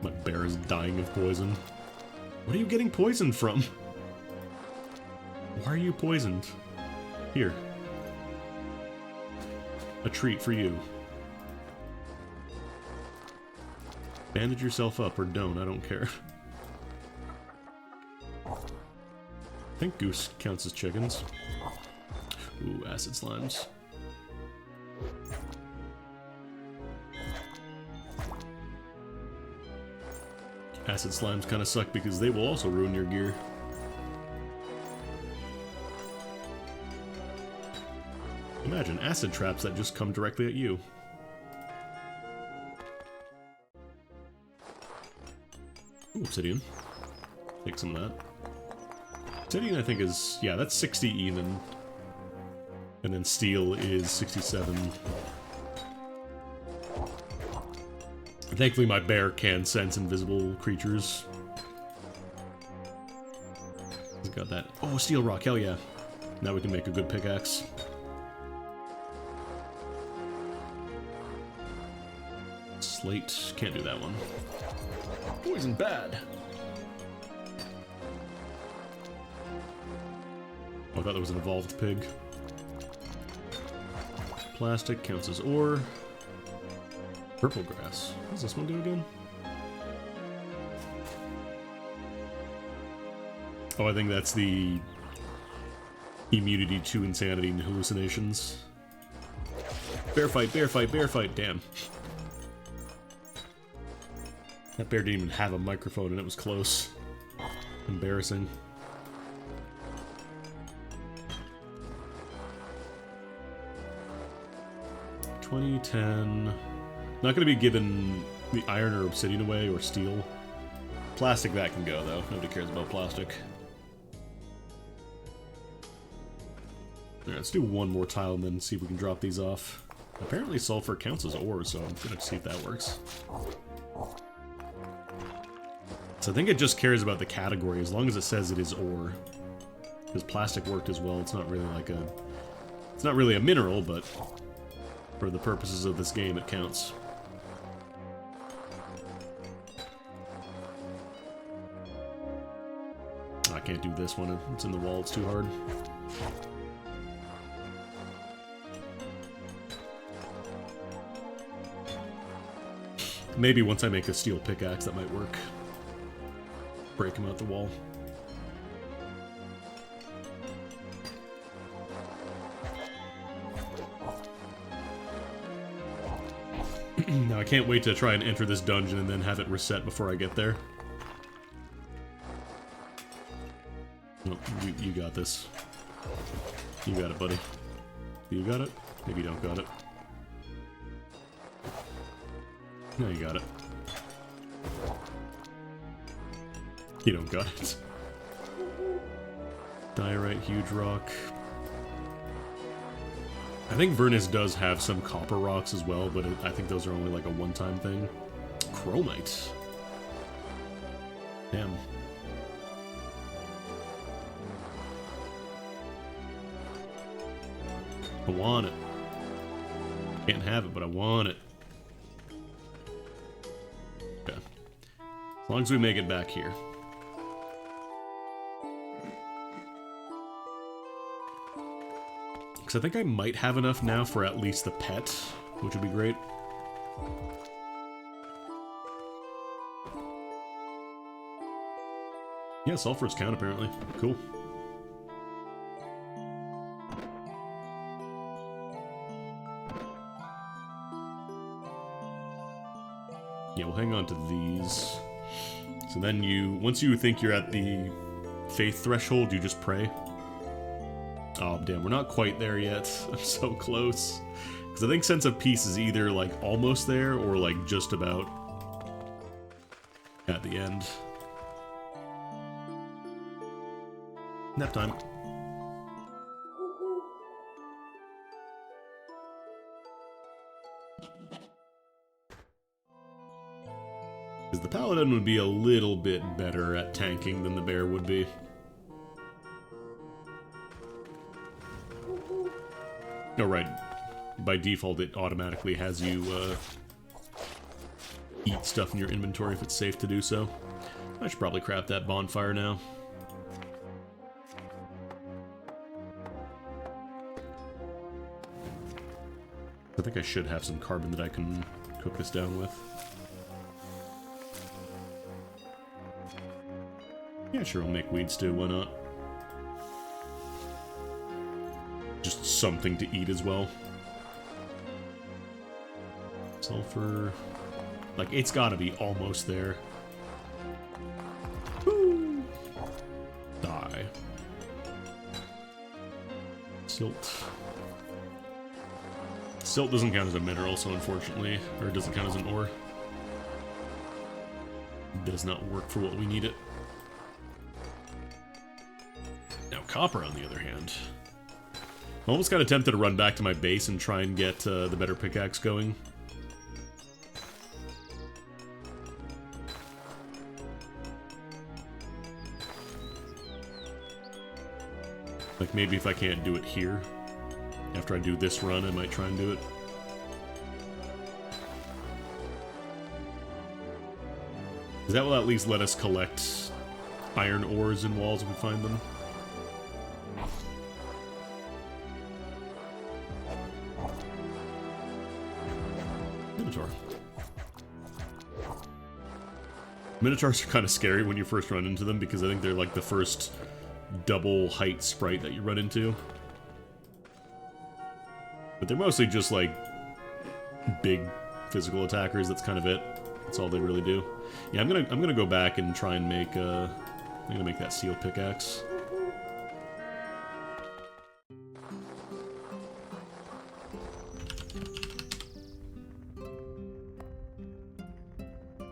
My bear is dying of poison. What are you getting poisoned from? Why are you poisoned? Here. A treat for you. Bandage yourself up, or don't, I don't care. think goose counts as chickens. Ooh, acid slimes. Acid slimes kind of suck because they will also ruin your gear. Imagine acid traps that just come directly at you. Ooh, obsidian. Take some of that. Obsidian, I think, is... yeah, that's 60 even. And then steel is 67. Thankfully, my bear can sense invisible creatures. He's got that. Oh, steel rock, hell yeah. Now we can make a good pickaxe. Slate, can't do that one. Poison bad. Oh, I thought there was an evolved pig. Plastic counts as ore. Purple grass. What does this one do again? Oh, I think that's the immunity to insanity and hallucinations. Bear fight, bear fight, bear fight, damn. That bear didn't even have a microphone and it was close. Embarrassing. $20, $10. Not going to be given the iron or obsidian away or steel. Plastic, that can go though. Nobody cares about plastic. Alright, let's do one more tile and then see if we can drop these off. Apparently sulfur counts as ore, so I'm going to see if that works. So I think it just cares about the category as long as it says it is ore. Because plastic worked as well. It's not really like a... it's not really a mineral, but for the purposes of this game, it counts. I can't do this one. It's in the wall. It's too hard. Maybe once I make a steel pickaxe, that might work. Break him out the wall. Now I can't wait to try and enter this dungeon and then have it reset before I get there. No, you got this. You got it, buddy. You got it? Maybe you don't got it. No, you got it. You don't got it. Diorite, huge rock. I think Vernus does have some copper rocks as well, but I think those are only like a one-time thing. Chromite. Damn. I want it. Can't have it, but I want it. Okay. As long as we make it back here. Because I think I might have enough now for at least the pet, which would be great. Yeah, sulfurs count apparently. Cool. Yeah, we'll hang on to these. So then once you think you're at the faith threshold, you just pray. Oh, damn, we're not quite there yet. I'm so close. Because I think Sense of Peace is either, like, almost there or, like, just about at the end. Nap time. Because the Paladin would be a little bit better at tanking than the bear would be. Oh, right. By default, it automatically has you eat stuff in your inventory if it's safe to do so. I should probably craft that bonfire now. I think I should have some carbon that I can cook this down with. Yeah, sure, we'll make weed stew, why not? something to eat as well. Sulfur. Like, it's gotta be almost there. Woo! Die. Silt. Silt doesn't count as a mineral, so unfortunately, or it doesn't count as an ore. Does not work for what we need it. Now, copper, on the other hand. I almost got tempted to run back to my base and try and get the better pickaxe going. Like, maybe if I can't do it here, after I do this run, I might try and do it. That will at least let us collect iron ores in walls if we find them. Minotaur. Minotaurs are kind of scary when you first run into them because I think they're like the first double height sprite that you run into. But they're mostly just like big physical attackers. That's kind of it. That's all they really do. Yeah, I'm gonna go back and try and make I'm gonna make that steel pickaxe.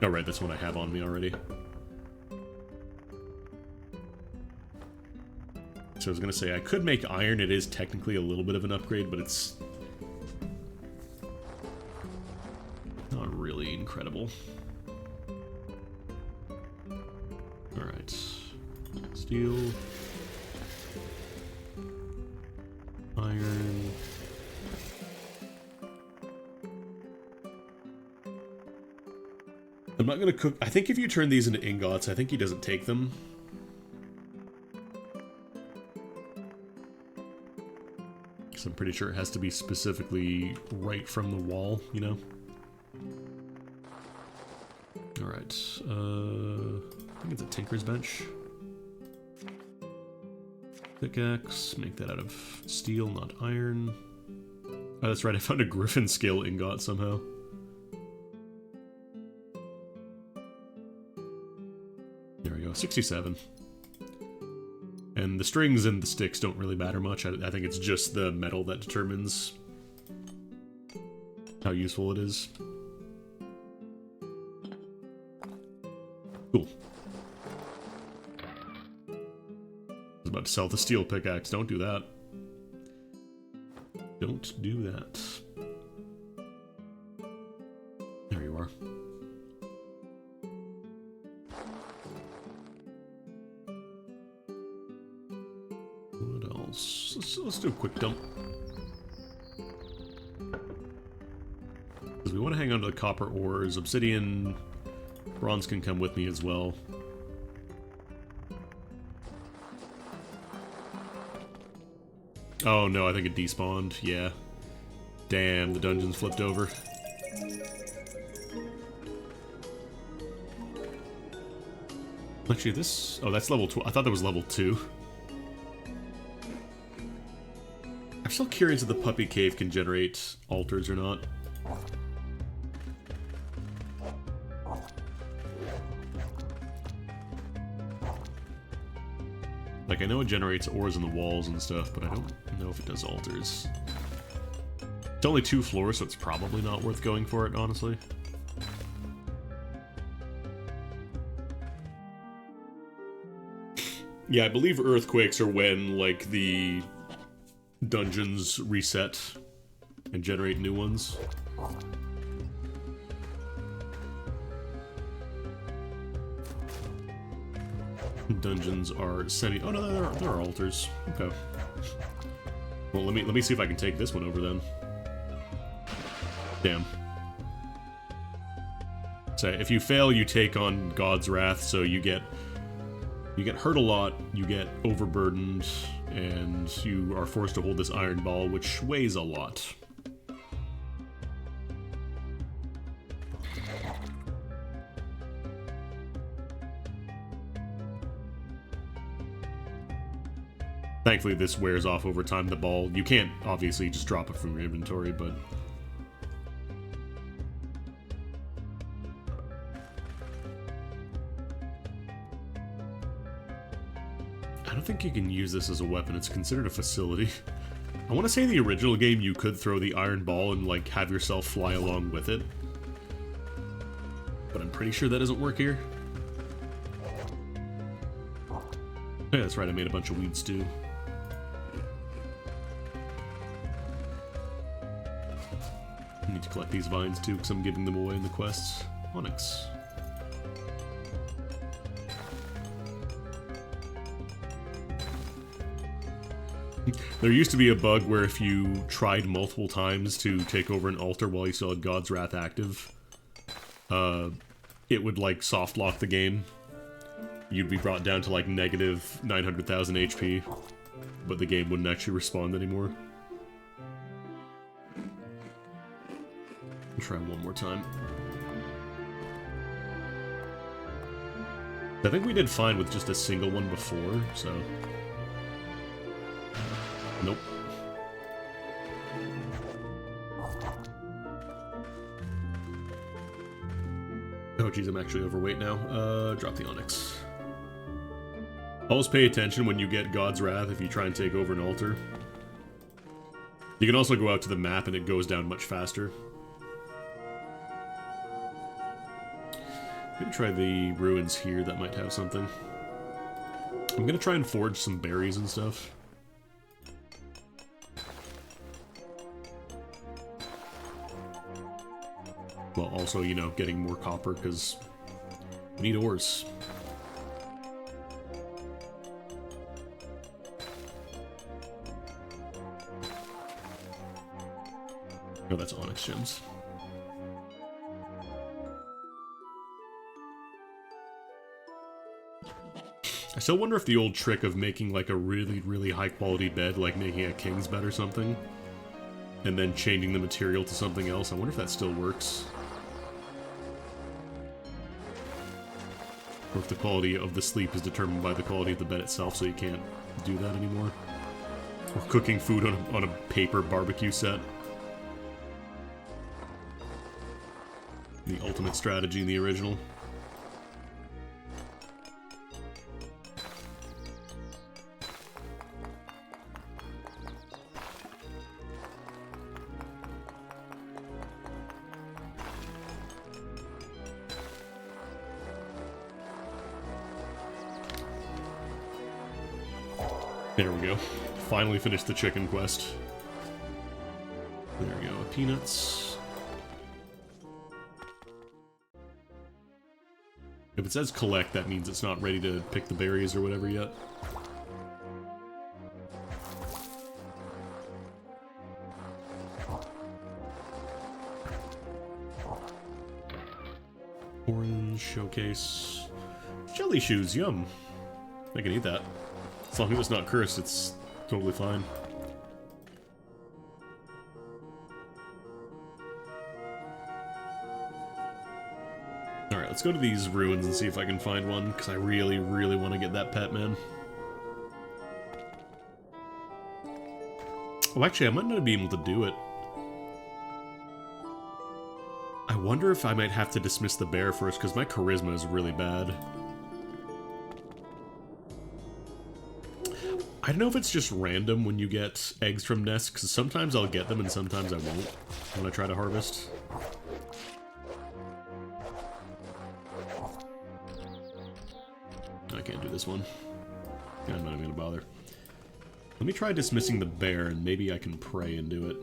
Oh right, that's one I have on me already. So I was gonna say I could make iron. It is technically a little bit of an upgrade, but it's not really incredible. Alright. Steel. Iron. I'm not gonna cook. I think if you turn these into ingots, I think he doesn't take them. Because I'm pretty sure it has to be specifically right from the wall, you know? Alright, I think it's a tinker's bench. Pickaxe, make that out of steel, not iron. Oh, that's right, I found a griffin scale ingot somehow. There we go, 67. And the strings and the sticks don't really matter much. I think it's just the metal that determines how useful it is. Cool. I was about to sell the steel pickaxe. Don't do that. Don't do that. There you are. What else? Let's do a quick dump. Because we want to hang on to the copper ores. Obsidian, bronze can come with me as well. Oh no, I think it despawned. Yeah. Damn, the dungeon's flipped over. Actually, this... Oh, that's level 12. I thought that was level 2. I'm still curious if the puppy cave can generate altars or not. Like, I know it generates ores in the walls and stuff, but I don't know if it does altars. It's only 2 floors, so it's probably not worth going for it, honestly. Yeah, I believe earthquakes are when, like, the dungeons reset and generate new ones. Dungeons are semi... Oh no, there are altars. Okay. Well, let me see if I can take this one over then. Damn. So if you fail, you take on God's Wrath, so you get hurt a lot, you get overburdened, and you are forced to hold this iron ball, which weighs a lot. Thankfully, this wears off over time, the ball. You can't, obviously, just drop it from your inventory, but... I don't think you can use this as a weapon. It's considered a facility. I want to say the original game you could throw the iron ball and, like, have yourself fly along with it. But I'm pretty sure that doesn't work here. Yeah, that's right, I made a bunch of weed stew. I need to collect these vines too, because I'm giving them away in the quests. Onyx. There used to be a bug where if you tried multiple times to take over an altar while you still had God's Wrath active, it would, like, soft lock the game. You'd be brought down to, like, negative 900,000 HP, but the game wouldn't actually respond anymore. I'll try one more time. I think we did fine with just a single one before, so... Nope. Oh geez, I'm actually overweight now. Drop the Onyx. Always pay attention when you get God's Wrath if you try and take over an altar. You can also go out to the map and it goes down much faster. Maybe try the ruins here, that might have something. I'm gonna try and forge some berries and stuff. Well, also, you know, getting more copper, because we need ores. Oh, that's Onyx gems. I still wonder if the old trick of making, like, a really, really high-quality bed, like making a king's bed or something, and then changing the material to something else, I wonder if that still works. Or if the quality of the sleep is determined by the quality of the bed itself, so you can't do that anymore. Or cooking food on a paper barbecue set. The ultimate strategy in the original. There we go. Finally finished the chicken quest. There we go. Peanuts. If it says collect, that means it's not ready to pick the berries or whatever yet. Orange showcase. Jelly shoes, yum. I can eat that. As long as it's not cursed, it's totally fine. Alright, let's go to these ruins and see if I can find one, because I really, really want to get that pet, man. Oh, actually, I might not be able to do it. I wonder if I might have to dismiss the bear first, because my charisma is really bad. I don't know if it's just random when you get eggs from nests, because sometimes I'll get them and sometimes I won't when I try to harvest. I can't do this one. Yeah, I'm not even gonna bother. Let me try dismissing the bear and maybe I can pray and do it.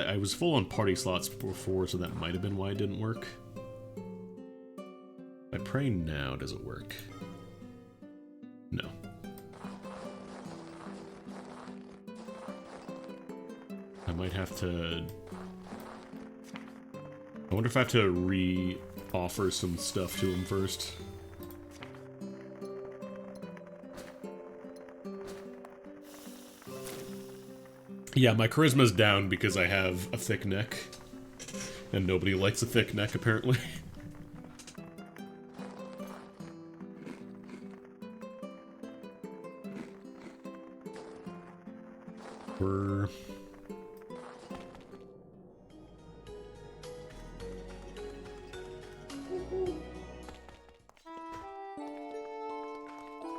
I was full on party slots before, so that might have been why it didn't work. If I pray now, does it work? No. I might have to... I wonder if I have to re-offer some stuff to him first. Yeah, my charisma's down because I have a thick neck. And nobody likes a thick neck, apparently. Copper.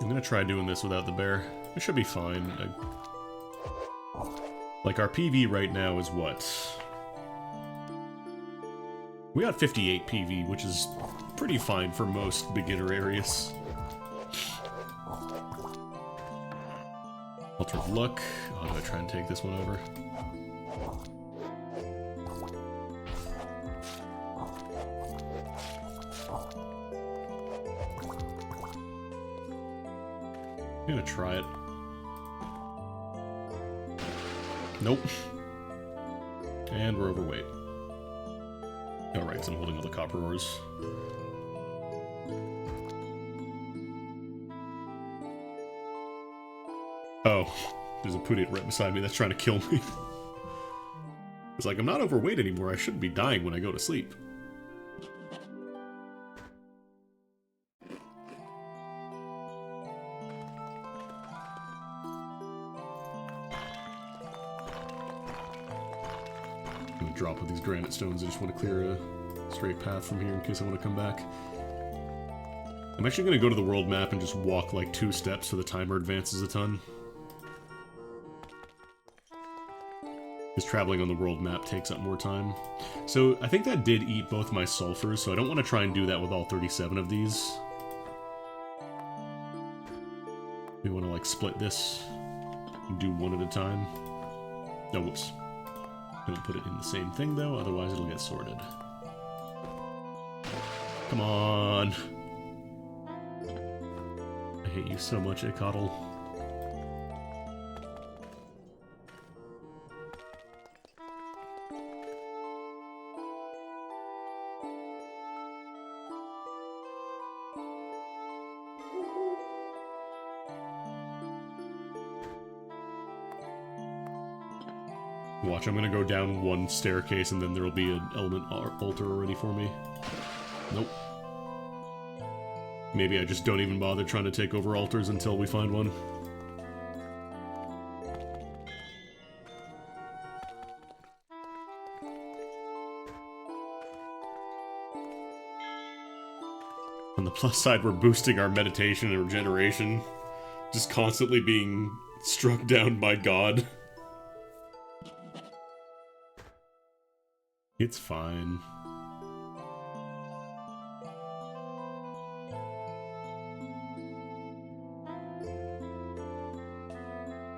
I'm gonna try doing this without the bear. It should be fine. Like, our PV right now is what? We got 58 PV, which is pretty fine for most beginner areas. Altar of Luck. Oh, do I try and take this one over? I'm gonna try it. Nope. And we're overweight. Alright, so I'm holding all the copper ores. Oh, there's a Pudit right beside me that's trying to kill me. It's like, I'm not overweight anymore, I shouldn't be dying when I go to sleep. Drop with these granite stones. I just want to clear a straight path from here in case I want to come back. I'm actually going to go to the world map and just walk like 2 steps so the timer advances a ton. Because traveling on the world map takes up more time. So I think that did eat both my sulfurs, so I don't want to try and do that with all 37 of these. We want to like split this and do one at a time. No, whoops. Don't put it in the same thing, though, otherwise it'll get sorted. Come on! I hate you so much, Icotl. Watch, I'm gonna go down one staircase and then there'll be an element altar already for me. Nope. Maybe I just don't even bother trying to take over altars until we find one. On the plus side, we're boosting our meditation and regeneration. Just constantly being struck down by God. It's fine.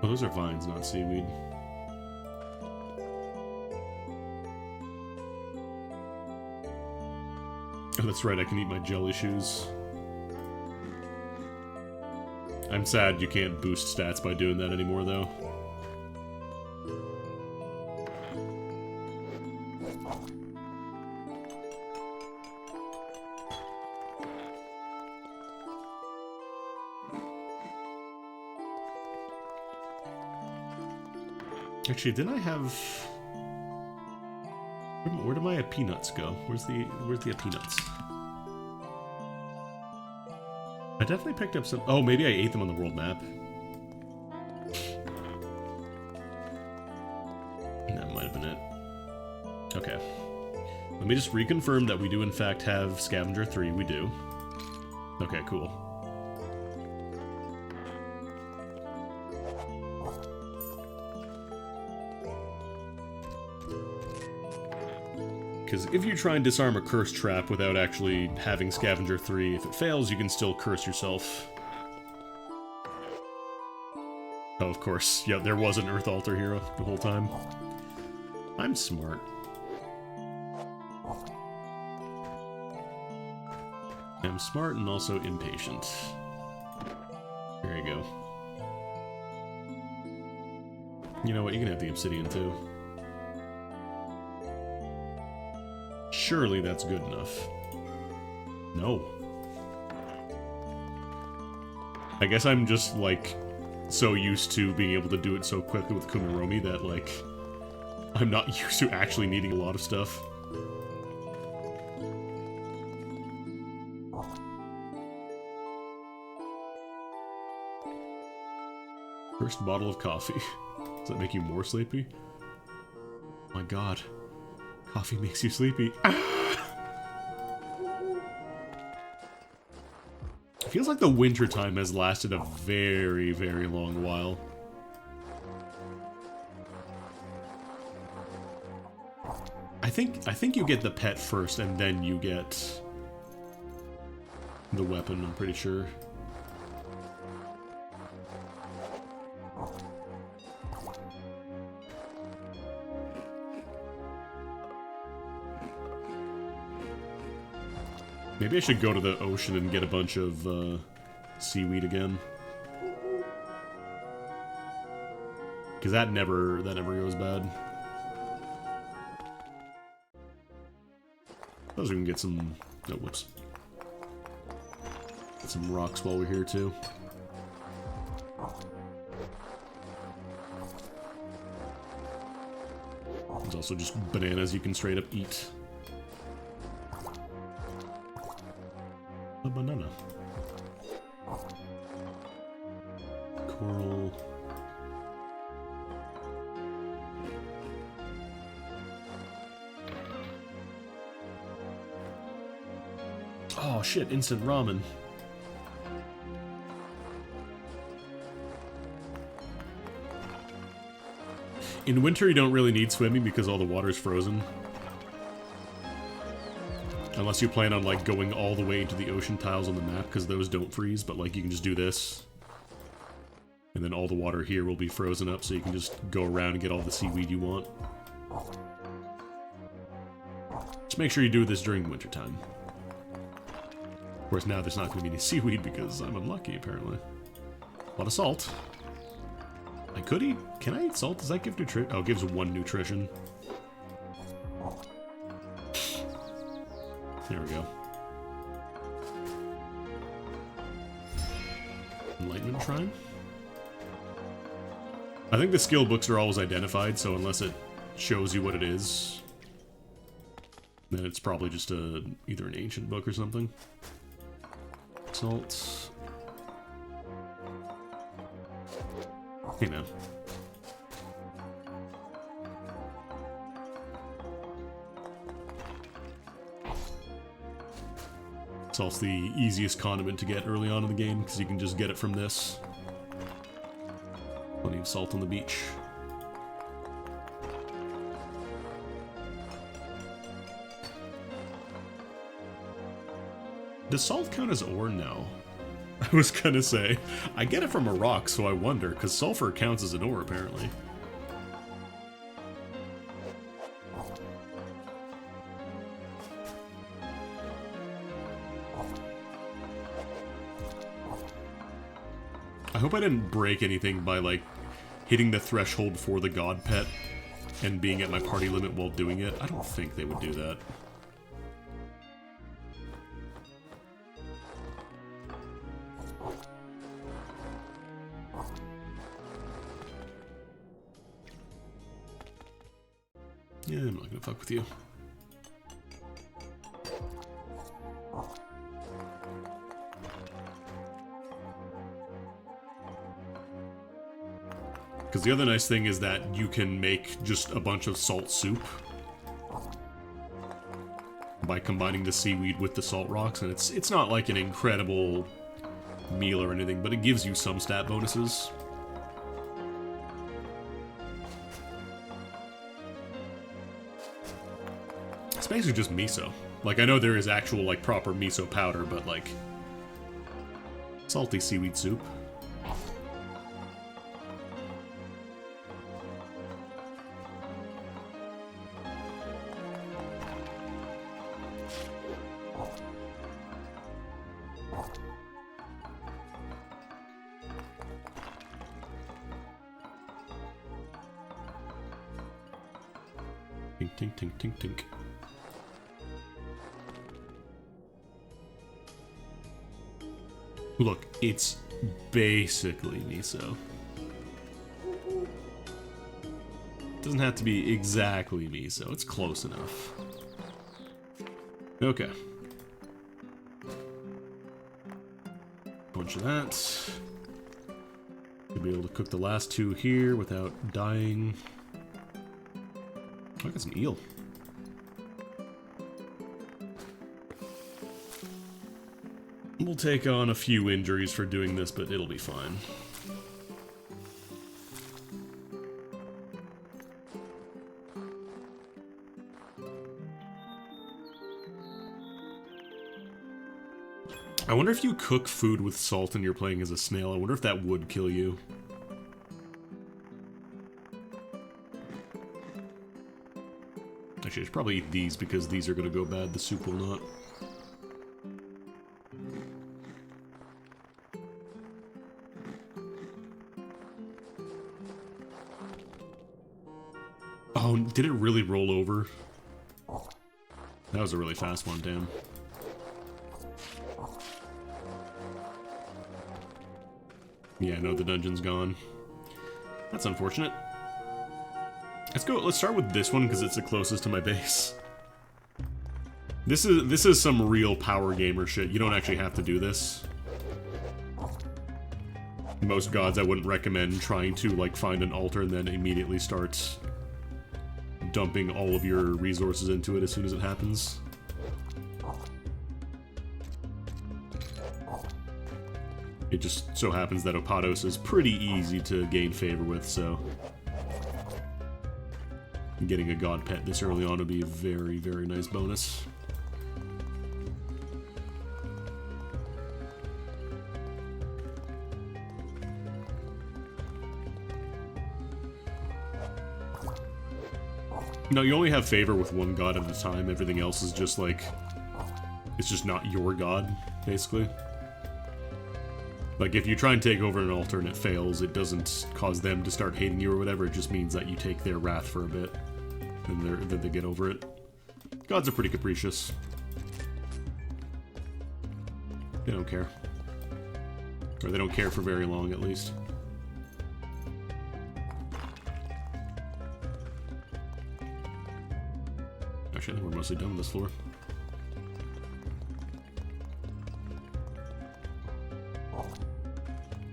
Oh, those are vines, not seaweed. Oh, that's right, I can eat my jelly shoes. I'm sad you can't boost stats by doing that anymore, though. Actually, didn't I have... Where did my peanuts go? Where's the peanuts? I definitely picked up some... Oh, maybe I ate them on the world map. That might have been it. Okay. Let me just reconfirm that we do in fact have Scavenger 3. We do. Okay, cool. Because if you try and disarm a curse trap without actually having Scavenger 3, if it fails, you can still curse yourself. Oh, of course. Yeah, there was an Earth Altar hero the whole time. I'm smart. I'm smart and also impatient. There you go. You know what? You can have the obsidian too. Surely that's good enough. No. I guess I'm just, like, so used to being able to do it so quickly with Kumiromi that, like, I'm not used to actually needing a lot of stuff. First bottle of coffee. Does that make you more sleepy? Oh my god. Coffee makes you sleepy. Ah! It feels like the winter time has lasted a very, very long while. I think you get the pet first and then you get the weapon, I'm pretty sure. Maybe I should go to the ocean and get a bunch of seaweed again. Because that never goes bad. Suppose we can get some... Oh, whoops. Get some rocks while we're here, too. There's also just bananas you can straight up eat. A banana. Coral. Oh shit, instant ramen. In winter you don't really need swimming because all the water's frozen. Unless you plan on like going all the way into the ocean tiles on the map, because those don't freeze, but like you can just do this. And then all the water here will be frozen up, so you can just go around and get all the seaweed you want. Just make sure you do this during winter time. Of course, now there's not going to be any seaweed because I'm unlucky, apparently. A lot of salt. I could eat... Can I eat salt? Does that give nutrition? Oh, it gives 1 nutrition. There we go. Enlightenment Shrine? I think the skill books are always identified, so unless it shows you what it is, then it's probably just either an ancient book or something. Salt. Hey, man. Salt's the easiest condiment to get early on in the game, because you can just get it from this. Plenty of salt on the beach. Does salt count as ore? No. I was gonna say, I get it from a rock, so I wonder, because sulfur counts as an ore, apparently. I hope I didn't break anything by, like, hitting the threshold for the god pet and being at my party limit while doing it. I don't think they would do that. Yeah, I'm not gonna fuck with you. Because the other nice thing is that you can make just a bunch of salt soup by combining the seaweed with the salt rocks, and it's not like an incredible meal or anything, but it gives you some stat bonuses. It's basically just miso. Like, I know there is actual, like, proper miso powder, but, like, salty seaweed soup. Tink, tink, tink, tink, tink. Look, it's basically miso. Doesn't have to be exactly miso, it's close enough. Okay. Bunch of that. be able to cook the last two here without dying. Oh, I got some eel. We'll take on a few injuries for doing this, but it'll be fine. I wonder if you cook food with salt and you're playing as a snail, I wonder if that would kill you. Actually, I should probably eat these because these are going to go bad, the soup will not. Oh, did it really roll over? That was a really fast one, damn. Yeah, no, the dungeon's gone. That's unfortunate. Let's start with this one because it's the closest to my base. This is some real power gamer shit. You don't actually have to do this. Most gods I wouldn't recommend trying to like find an altar and then immediately start dumping all of your resources into it as soon as it happens. It just so happens that Opatos is pretty easy to gain favor with, so getting a god pet this early on would be a very, very nice bonus. No, you only have favor with one god at a time. Everything else is just like, it's just not your god, basically. Like, if you try and take over an altar and it fails, it doesn't cause them to start hating you or whatever, it just means that you take their wrath for a bit, and then they get over it. Gods are pretty capricious. They don't care. Or they don't care for very long, at least. Actually, I think we're mostly done with this floor.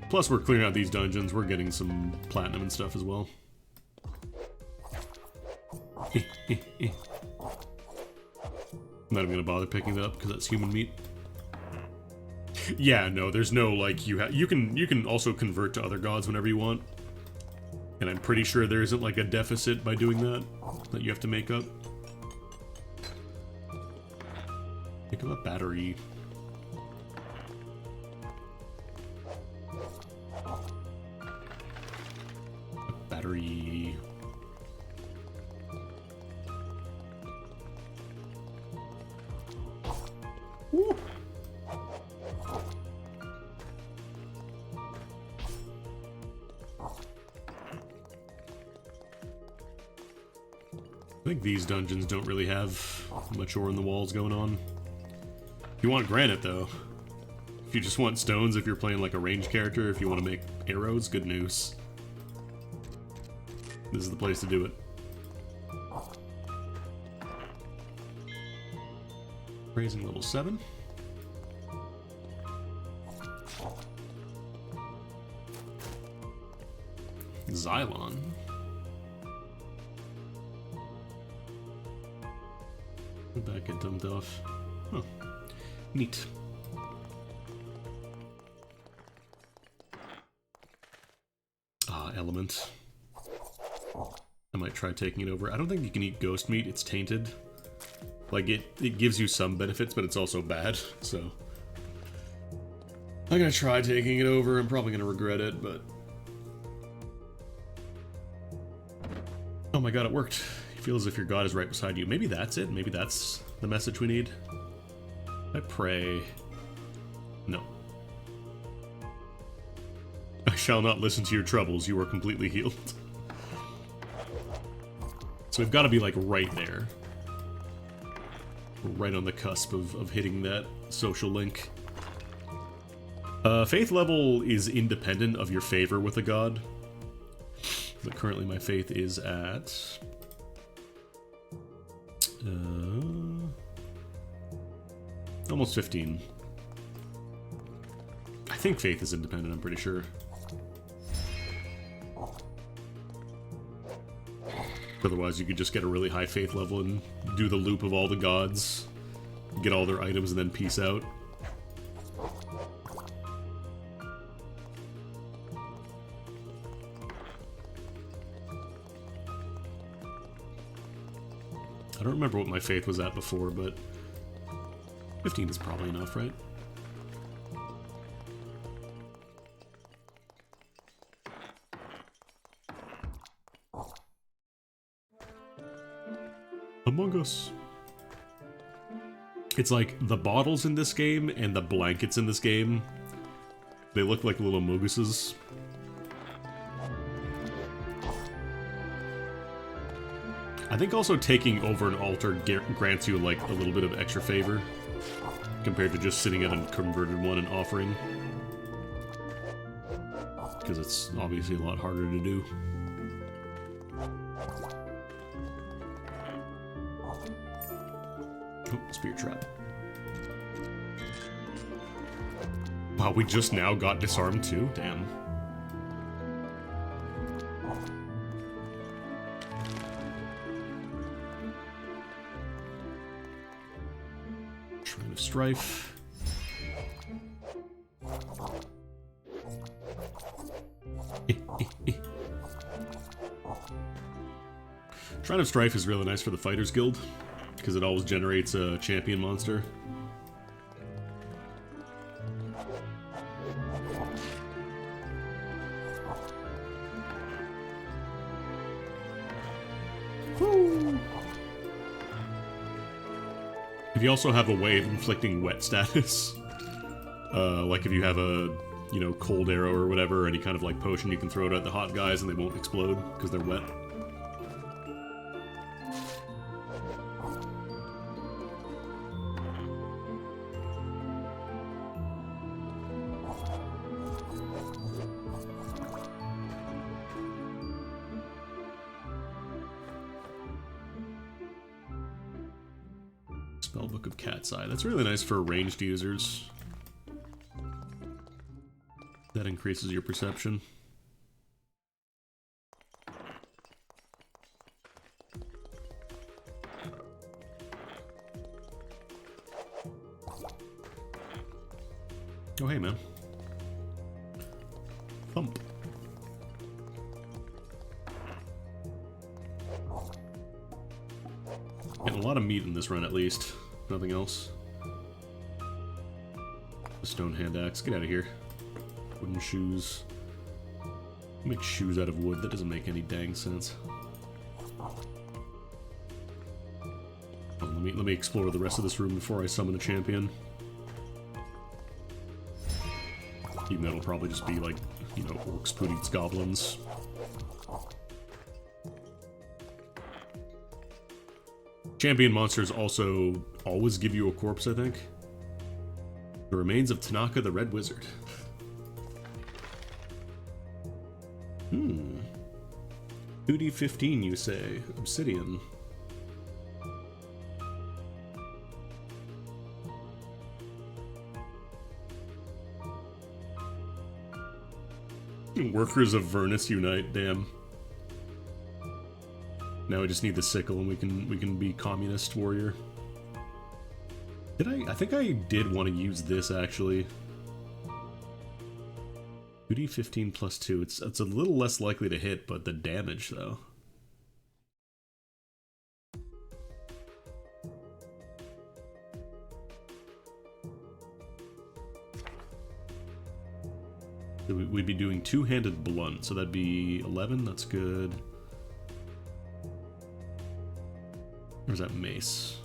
Plus, we're clearing out these dungeons. We're getting some platinum and stuff as well. Not even gonna bother picking it up because that's human meat. Yeah, no, there's no like you can also convert to other gods whenever you want, and I'm pretty sure there isn't like a deficit by doing that you have to make up. Pick up a battery. Battery. Woo. I think these dungeons don't really have much ore in the walls going on. If you want granite, though. If you just want stones, if you're playing like a ranged character, if you want to make arrows, good news. This is the place to do it. Raising level 7. Xylon. Did that get dumped off? Huh. Neat. Element. I might try taking it over. I don't think you can eat ghost meat. It's tainted. Like, it gives you some benefits, but it's also bad, so... I'm gonna try taking it over. I'm probably gonna regret it, but... Oh my god, it worked. You feel as if your god is right beside you. Maybe that's it. Maybe that's the message we need. I pray... No. I shall not listen to your troubles. You are completely healed. So we've got to be, like, right there. We're right on the cusp of hitting that social link. Faith level is independent of your favor with a god. But currently my faith is at... almost 15. I think faith is independent, I'm pretty sure. Otherwise, you could just get a really high faith level and do the loop of all the gods, get all their items, and then peace out. I don't remember what my faith was at before, but 15 is probably enough, right? Among Us. It's like the bottles in this game and the blankets in this game, they look like little Moguses. I think also taking over an altar grants you like a little bit of extra favor compared to just sitting at a converted one and offering. Because it's obviously a lot harder to do. Oh, spear trap. Wow, we just now got disarmed too? Damn. Shrine of Strife. Shrine of Strife is really nice for the Fighters Guild, because it always generates a champion monster. Woo. If you also have a way of inflicting wet status, like if you have a, you know, cold arrow or whatever, any kind of like potion, you can throw it at the hot guys and they won't explode because they're wet. Spellbook of Cat's Eye. That's really nice for ranged users. That increases your perception. Oh, hey, man. Thump. Getting a lot of meat in this run, at least. Nothing else. The stone hand axe. Get out of here. Wooden shoes. Make shoes out of wood. That doesn't make any dang sense. Oh, let me explore the rest of this room before I summon a champion. Even though it'll probably just be like, you know, orcs, pooties, goblins. Champion monsters also always give you a corpse, I think. The remains of Tanaka the Red Wizard. 2d15, you say? Obsidian. Workers of Vernus unite, damn. Now we just need the sickle and we can be communist warrior. I think I did want to use this actually. 2d15 plus 2. It's a little less likely to hit, but the damage though. We'd be doing two-handed blunt, so that'd be 11. That's good. Or is that mace?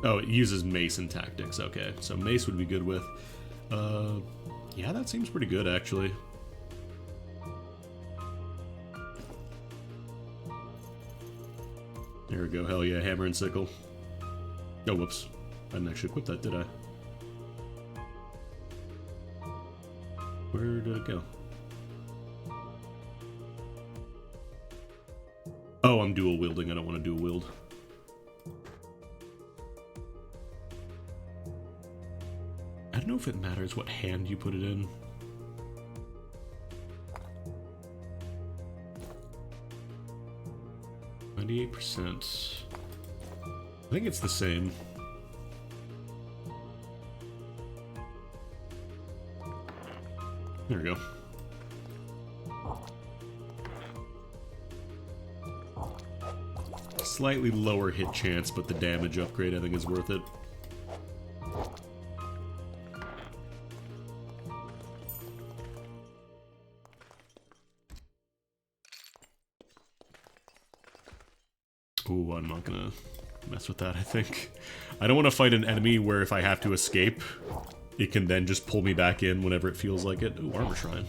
Oh, it uses mace and tactics. Okay, so mace would be good with. Yeah, that seems pretty good, actually. There we go. Hell yeah, hammer and sickle. Oh, whoops. I didn't actually equip that, did I? Where did it go? Oh, I'm dual wielding. I don't want to dual wield. I don't know if it matters what hand you put it in. 38%. I think it's the same. There we go. Slightly lower hit chance, but the damage upgrade I think is worth it. Ooh, I'm not gonna mess with that, I think. I don't want to fight an enemy where if I have to escape, it can then just pull me back in whenever it feels like it. Ooh, Armor Shrine.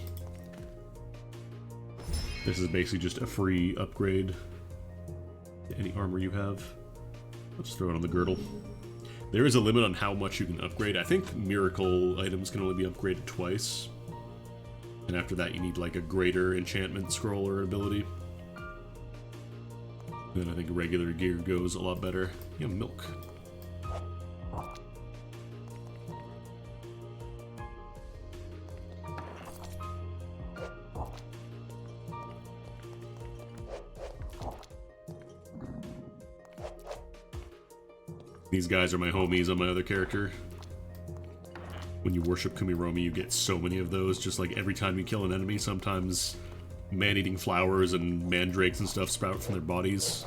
This is basically just a free upgrade to any armor you have. Let's throw it on the girdle. There is a limit on how much you can upgrade. I think miracle items can only be upgraded twice. And after that you need like a greater enchantment scroll or ability. And then I think regular gear goes a lot better. Yeah, milk. These guys are my homies on my other character. When you worship Kumiromi, you get so many of those. Just like every time you kill an enemy, sometimes man-eating flowers and mandrakes and stuff sprout from their bodies.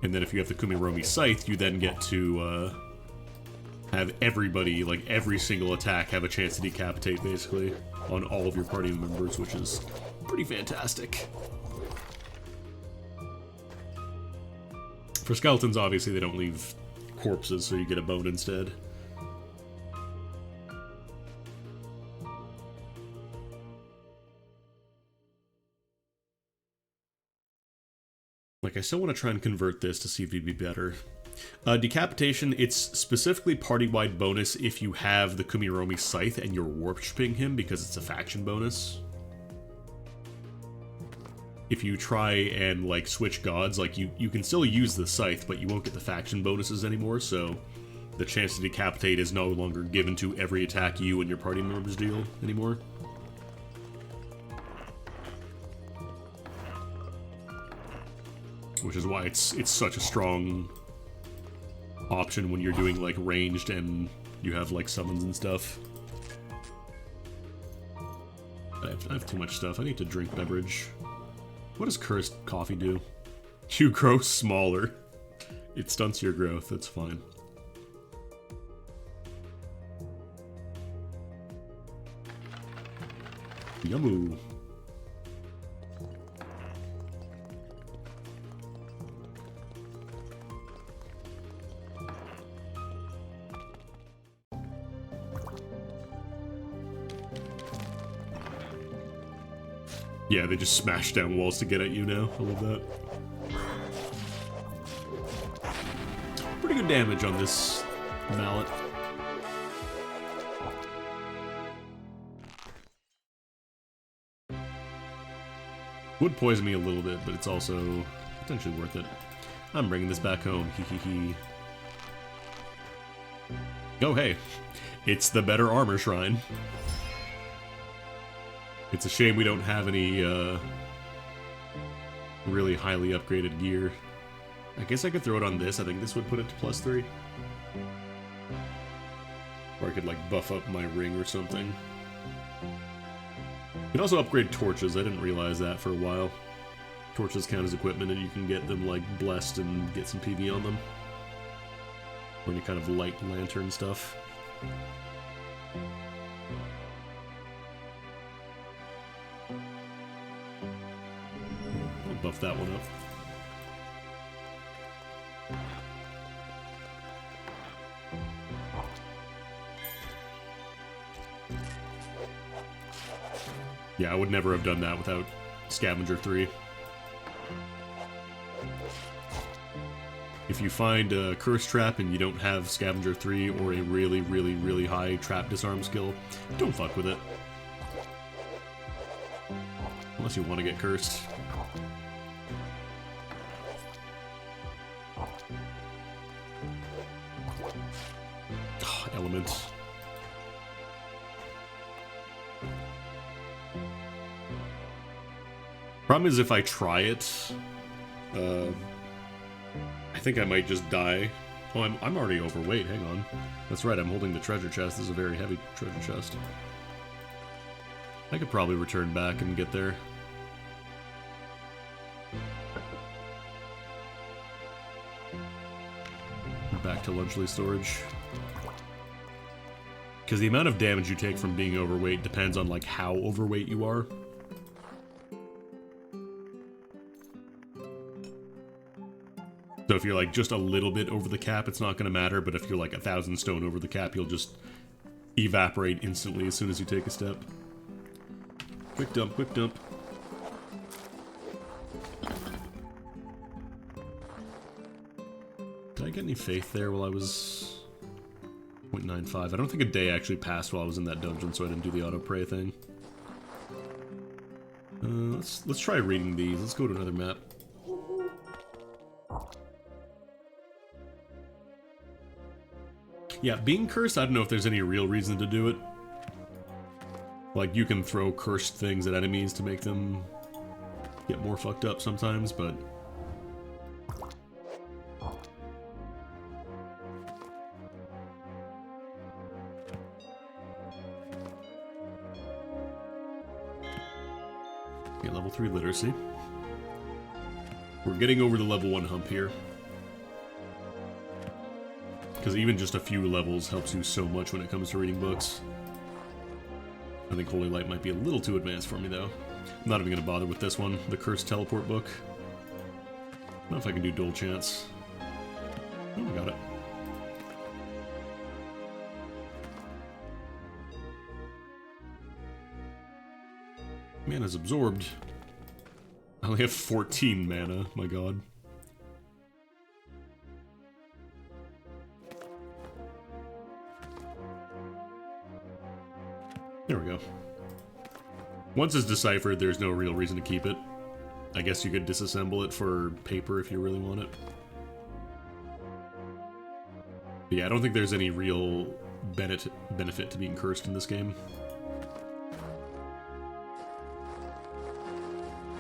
And then if you have the Kumiromi Scythe, you then get to have everybody, like every single attack, have a chance to decapitate, basically, on all of your party members, which is pretty fantastic. For skeletons, obviously, they don't leave corpses, so you get a bone instead. Like, I still want to try and convert this to see if it'd be better. Decapitation, it's specifically party-wide bonus if you have the Kumiromi Scythe and you're worshiping him, because it's a faction bonus. If you try and, like, switch gods, like, you can still use the Scythe, but you won't get the faction bonuses anymore, so the chance to decapitate is no longer given to every attack you and your party members deal anymore. Which is why it's such a strong option when you're doing, like, ranged and you have, like, summons and stuff. I have too much stuff. I need to drink beverage. What does cursed coffee do? You grow smaller. It stunts your growth, that's fine. Yummoo. Yeah, they just smash down walls to get at you now. I love that. Pretty good damage on this mallet. Would poison me a little bit, but it's also potentially worth it. I'm bringing this back home. Hee hee hee. Oh, hey. It's the better armor shrine. It's a shame we don't have any, really highly upgraded gear. I guess I could throw it on this. I think this would put it to +3. Or I could, like, buff up my ring or something. You can also upgrade torches. I didn't realize that for a while. Torches count as equipment, and you can get them, like, blessed and get some PV on them. Or any kind of light lantern stuff. Buff that one up. Yeah, I would never have done that without Scavenger 3. If you find a Curse Trap and you don't have Scavenger 3 or a really, really, really high Trap Disarm skill, don't fuck with it. Unless you want to get cursed. Elements. Problem is if I try it, I think I might just die. Oh, I'm already overweight. Hang on. That's right, I'm holding the treasure chest. This is a very heavy treasure chest. I could probably return back and get there. Back to Lunchley storage. Because the amount of damage you take from being overweight depends on, like, how overweight you are. So if you're, like, just a little bit over the cap, it's not going to matter, but if you're, like, 1,000 stone over the cap, you'll just evaporate instantly as soon as you take a step. Quick dump, quick dump. Did I get any faith there while I was... 0.95? I don't think a day actually passed while I was in that dungeon, so I didn't do the auto-pray thing. Let's try reading these. Let's go to another map. Yeah, being cursed, I don't know if there's any real reason to do it. Like, you can throw cursed things at enemies to make them get more fucked up sometimes, but... Yeah, level 3 literacy. We're getting over the level 1 hump here. Because even just a few levels helps you so much when it comes to reading books. I think Holy Light might be a little too advanced for me, though. I'm not even going to bother with this one, the Cursed Teleport book. I don't know if I can do Dual Chance. Oh, I got it. Mana's absorbed. I only have 14 mana, my god. There we go. Once it's deciphered, there's no real reason to keep it. I guess you could disassemble it for paper if you really want it. But yeah, I don't think there's any real benefit to being cursed in this game.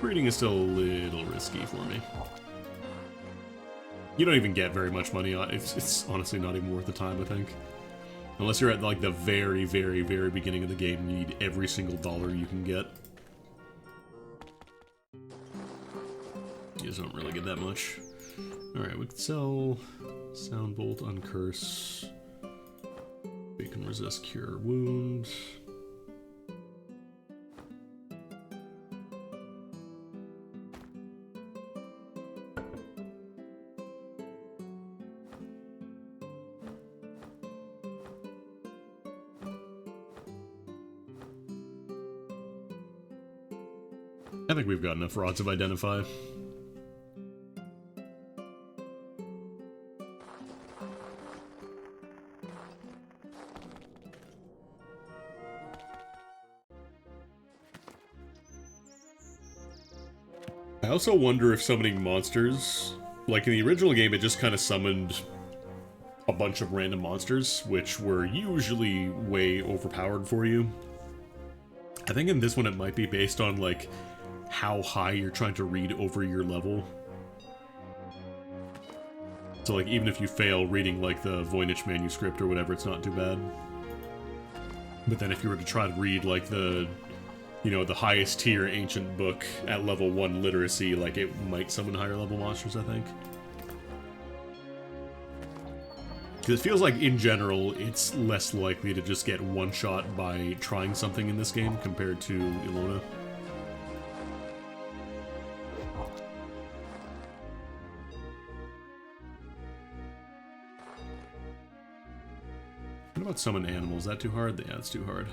Reading is still a little risky for me. You don't even get very much money on it. It's honestly not even worth the time, I think. Unless you're at, like, the very, very, very beginning of the game, you need every single dollar you can get. You just don't really get that much. Alright, we can sell Soundbolt, Uncurse. We can resist Cure Wound. I think we've got enough rods of Identify. I also wonder if summoning monsters, like in the original game, it just kind of summoned a bunch of random monsters, which were usually way overpowered for you. I think in this one it might be based on, like, how high you're trying to read over your level. So, like, even if you fail reading, like, the Voynich manuscript or whatever, it's not too bad. But then if you were to try to read, like, the, you know, the highest tier ancient book at level 1 literacy, like, it might summon higher level monsters, I think. Because it feels like, in general, it's less likely to just get one-shot by trying something in this game compared to Ilona. What about summon animals? Is that too hard? Yeah, it's too hard.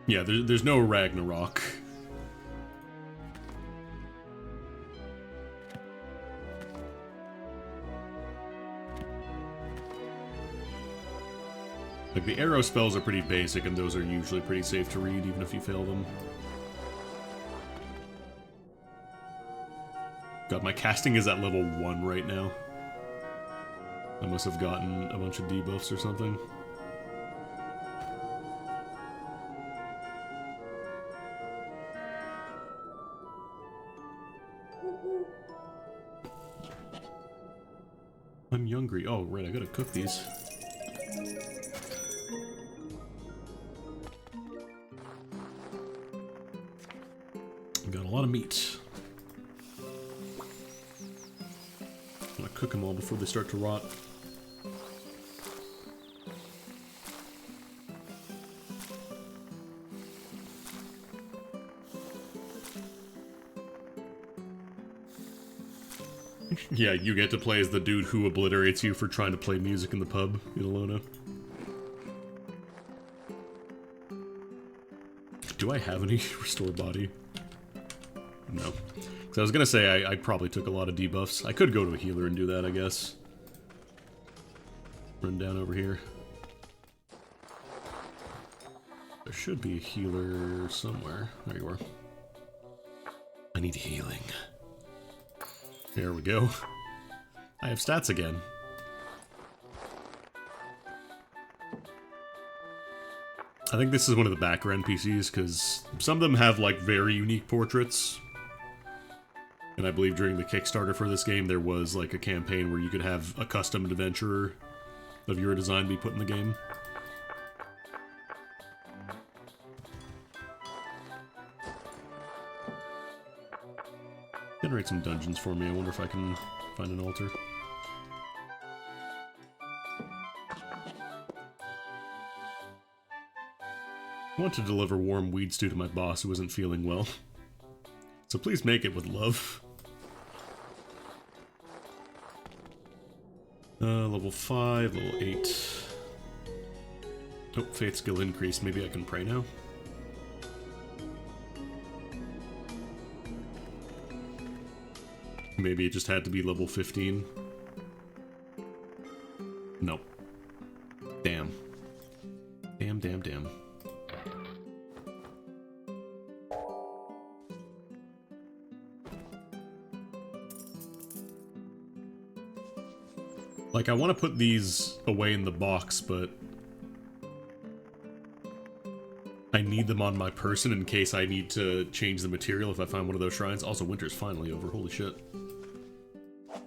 Yeah, there's no Ragnarok. Like, the arrow spells are pretty basic, and those are usually pretty safe to read, even if you fail them. God, my casting is at level 1 right now. I must have gotten a bunch of debuffs or something. I'm hungry. Oh, right, I gotta cook these. Got a lot of meat. I'm gonna cook them all before they start to rot. Yeah, you get to play as the dude who obliterates you for trying to play music in the pub in Alona. Do I have any restore body? No. Because I was gonna say I probably took a lot of debuffs. I could go to a healer and do that, I guess. Run down over here. There should be a healer somewhere. There you are. I need healing. There we go. I have stats again. I think this is one of the backer NPCs, because some of them have, like, very unique portraits. And I believe during the Kickstarter for this game, there was, like, a campaign where you could have a custom adventurer of your design be put in the game. Generate some dungeons for me. I wonder if I can find an altar. I want to deliver warm weed stew to my boss who isn't feeling well. So please make it with love. Level 5, level 8. Oh, faith skill increased. Maybe I can pray now? Maybe it just had to be level 15. Nope. Damn. Damn, damn, damn. Like, I want to put these away in the box, but I need them on my person in case I need to change the material if I find one of those shrines. Also, winter's finally over. Holy shit.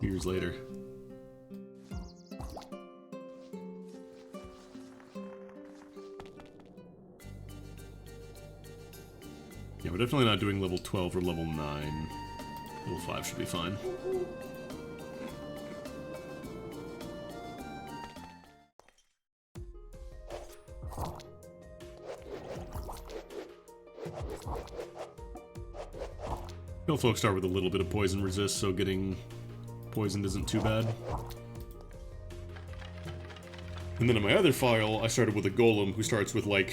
Years later. Yeah, we're definitely not doing level 12 or level 9. Level 5 should be fine. Hill folk start with a little bit of poison resist, so getting poisoned isn't too bad. And then in my other file, I started with a golem who starts with, like,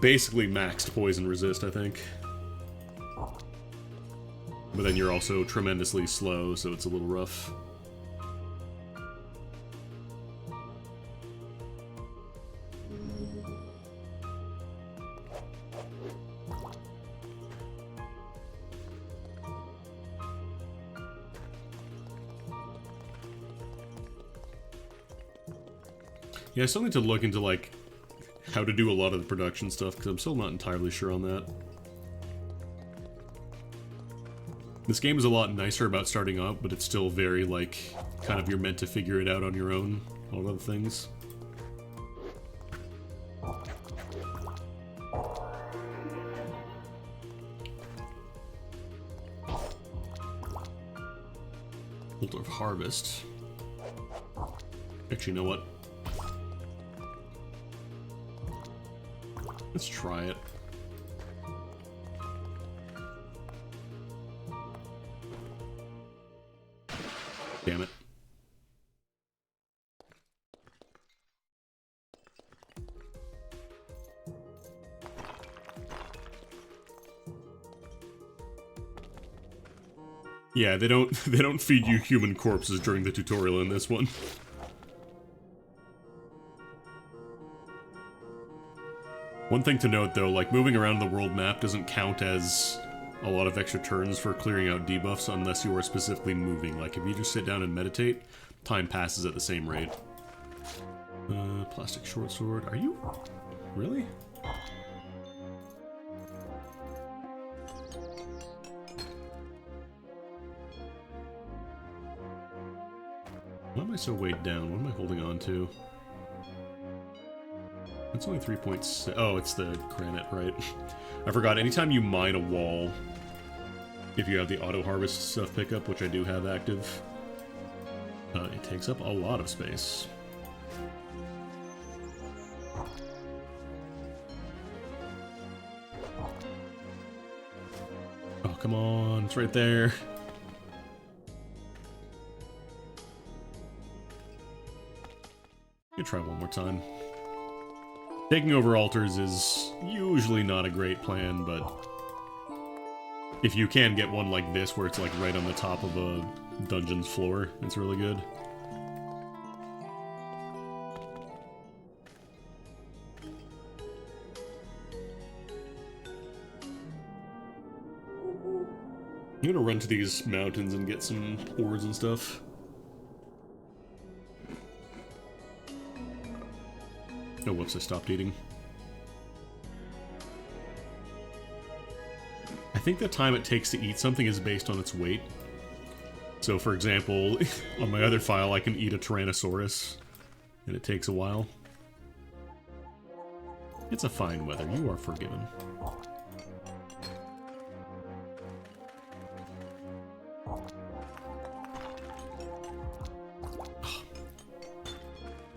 basically maxed poison resist, I think. But then you're also tremendously slow, so it's a little rough. Yeah, I still need to look into, like, how to do a lot of the production stuff, because I'm still not entirely sure on that. This game is a lot nicer about starting out, but it's still very, like, kind of you're meant to figure it out on your own, all other things. Altar of Harvest. Actually, you know what? Let's try it. Damn it. Yeah, they don't feed you human corpses during the tutorial in this one. One thing to note though, like moving around the world map doesn't count as a lot of extra turns for clearing out debuffs unless you are specifically moving. Like if you just sit down and meditate, time passes at the same rate. Plastic short sword. Are you? Really? Why am I so weighed down? What am I holding on to? It's only 3.6. Oh, it's the granite, right? I forgot, anytime you mine a wall, if you have the auto-harvest stuff pickup, which I do have active, it takes up a lot of space. Oh, come on, it's right there. Try one more time. Taking over altars is usually not a great plan, but if you can get one like this, where it's like right on the top of a dungeon's floor, it's really good. I'm gonna run to these mountains and get some ores and stuff. Oh, whoops, I stopped eating. I think the time it takes to eat something is based on its weight. So, for example, on my other file, I can eat a Tyrannosaurus, and it takes a while. It's a fine weather. You are forgiven.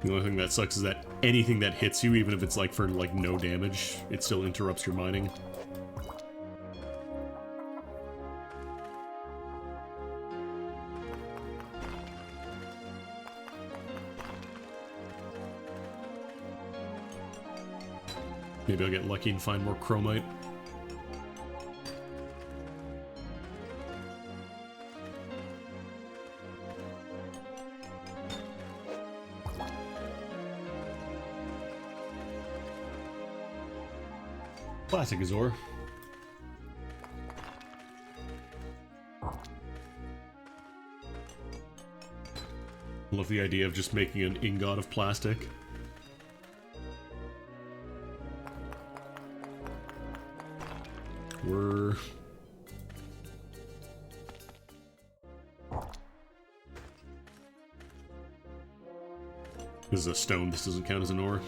The only thing that sucks is that anything that hits you, even if it's like for like no damage, it still interrupts your mining. Maybe I'll get lucky and find more chromite. Classic Azor. Love the idea of just making an ingot of plastic. This is a stone, this doesn't count as an ore.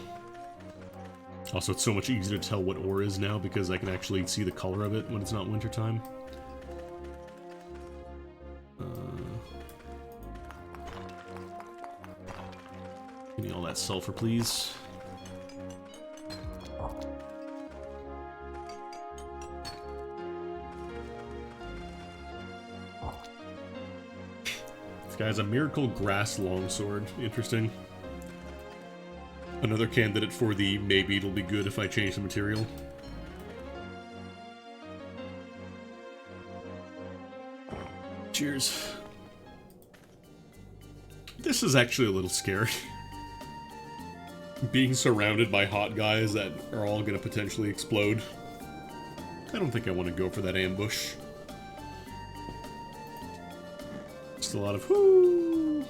Also, it's so much easier to tell what ore is now because I can actually see the color of it when it's not wintertime. Give me all that sulfur, please. This guy has a Miracle Grass Longsword. Interesting. Another candidate for the maybe it'll be good if I change the material. Cheers. This is actually a little scary. Being surrounded by hot guys that are all gonna potentially explode. I don't think I want to go for that ambush. Just a lot of whoo.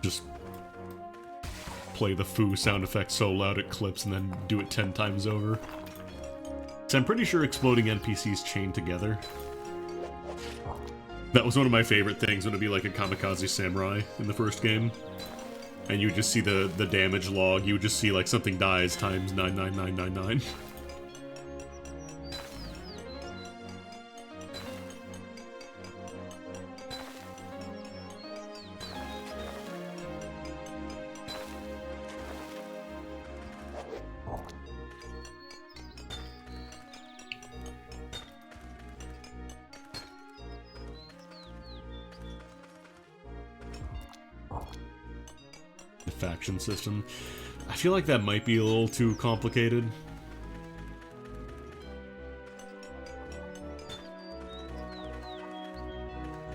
Just play the foo sound effect so loud it clips and then do it 10 times over. So I'm pretty sure exploding NPCs chain together. That was one of my favorite things, when it'd be like a Kamikaze Samurai in the first game. And you would just see the damage log, you would just see like something dies times 99999. Faction system. I feel like that might be a little too complicated.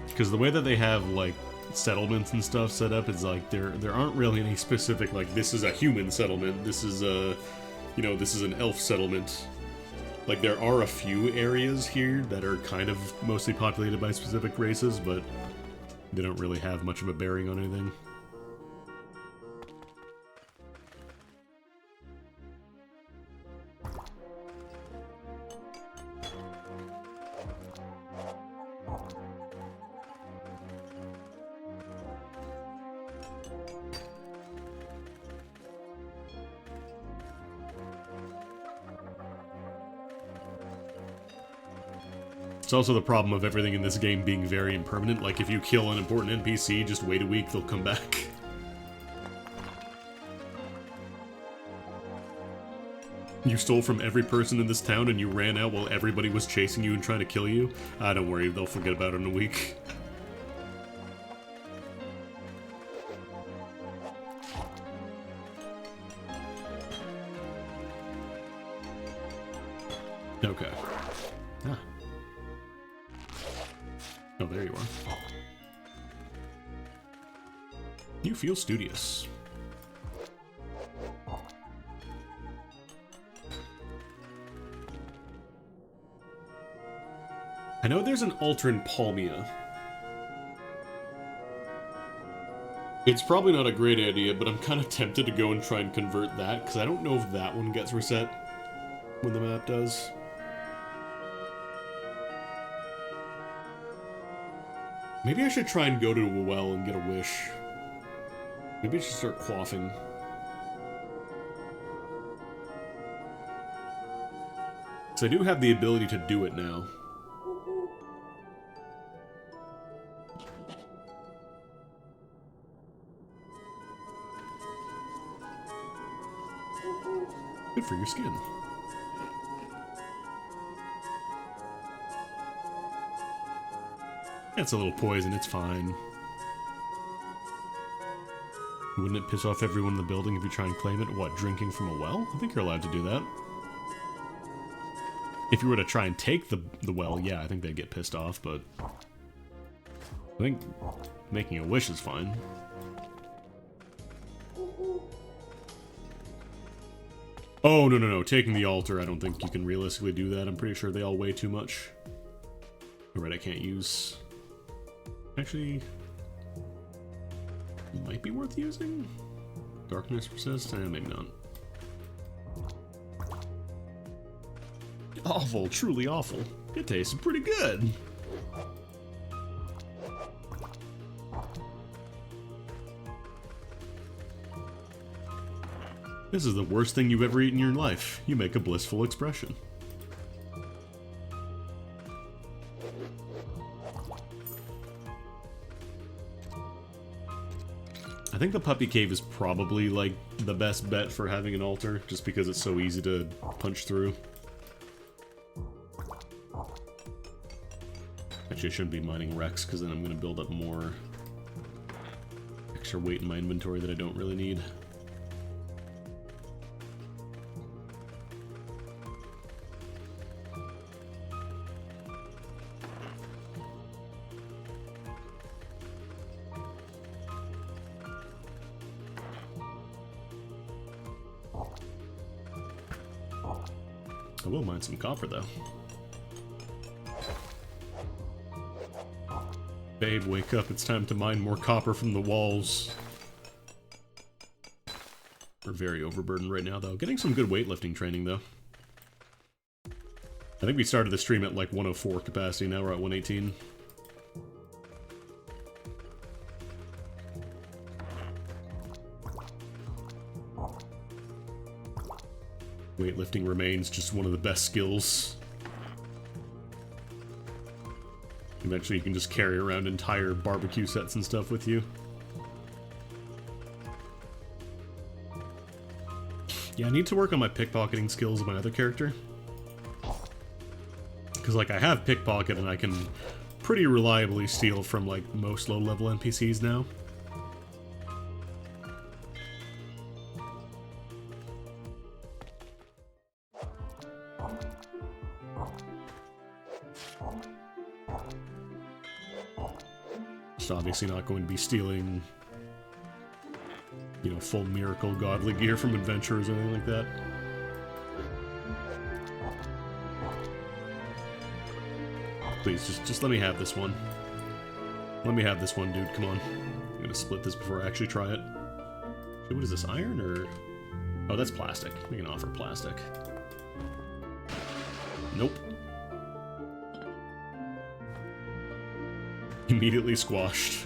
Because the way that they have, like, settlements and stuff set up is like, there aren't really any specific, like, this is a human settlement, this is a, you know, this is an elf settlement. Like, there are a few areas here that are kind of mostly populated by specific races, but They don't really have much of a bearing on anything. It's also the problem of everything in this game being very impermanent. Like, if you kill an important NPC, just wait a week, they'll come back. You stole from every person in this town and you ran out while everybody was chasing you and trying to kill you? Ah, don't worry, they'll forget about it in a week. Okay. Ah. Oh, there you are. You feel studious. I know there's an altar in Palmia. It's probably not a great idea, but I'm kind of tempted to go and try and convert that, because I don't know if that one gets reset when the map does. Maybe I should try and go to a well and get a wish. Maybe I should start quaffing. Because I do have the ability to do it now. Good for your skin. It's a little poison, it's fine. Wouldn't it piss off everyone in the building if you try and claim it? What, drinking from a well? I think you're allowed to do that. If you were to try and take the well, yeah, I think they'd get pissed off, but... I think making a wish is fine. Oh, no. Taking the altar, I don't think you can realistically do that. I'm pretty sure they all weigh too much. Alright, I can't use... Actually... Might be worth using? Darkness persist? Maybe not. Awful, truly awful. It tasted pretty good. This is the worst thing you've ever eaten in your life. You make a blissful expression. I think the Puppy Cave is probably, like, the best bet for having an altar, just because it's so easy to punch through. Actually, I shouldn't be mining Rex, because then I'm going to build up more extra weight in my inventory that I don't really need. I will mine some copper, though. Babe, wake up. It's time to mine more copper from the walls. We're very overburdened right now, though. Getting some good weightlifting training, though. I think we started the stream at, like, 104 capacity. Now we're at 118. Weightlifting remains just one of the best skills. Eventually you can just carry around entire barbecue sets and stuff with you. Yeah, I need to work on my pickpocketing skills of my other character. Because, like, I have pickpocket and I can pretty reliably steal from, like, most low-level NPCs now. Just obviously not going to be stealing, you know, full miracle godly gear from adventurers or anything like that. Please, just let me have this one. Let me have this one, dude. Come on. I'm gonna split this before I actually try it. So what is this, iron or... Oh, that's plastic. We can offer plastic. Nope. Immediately squashed.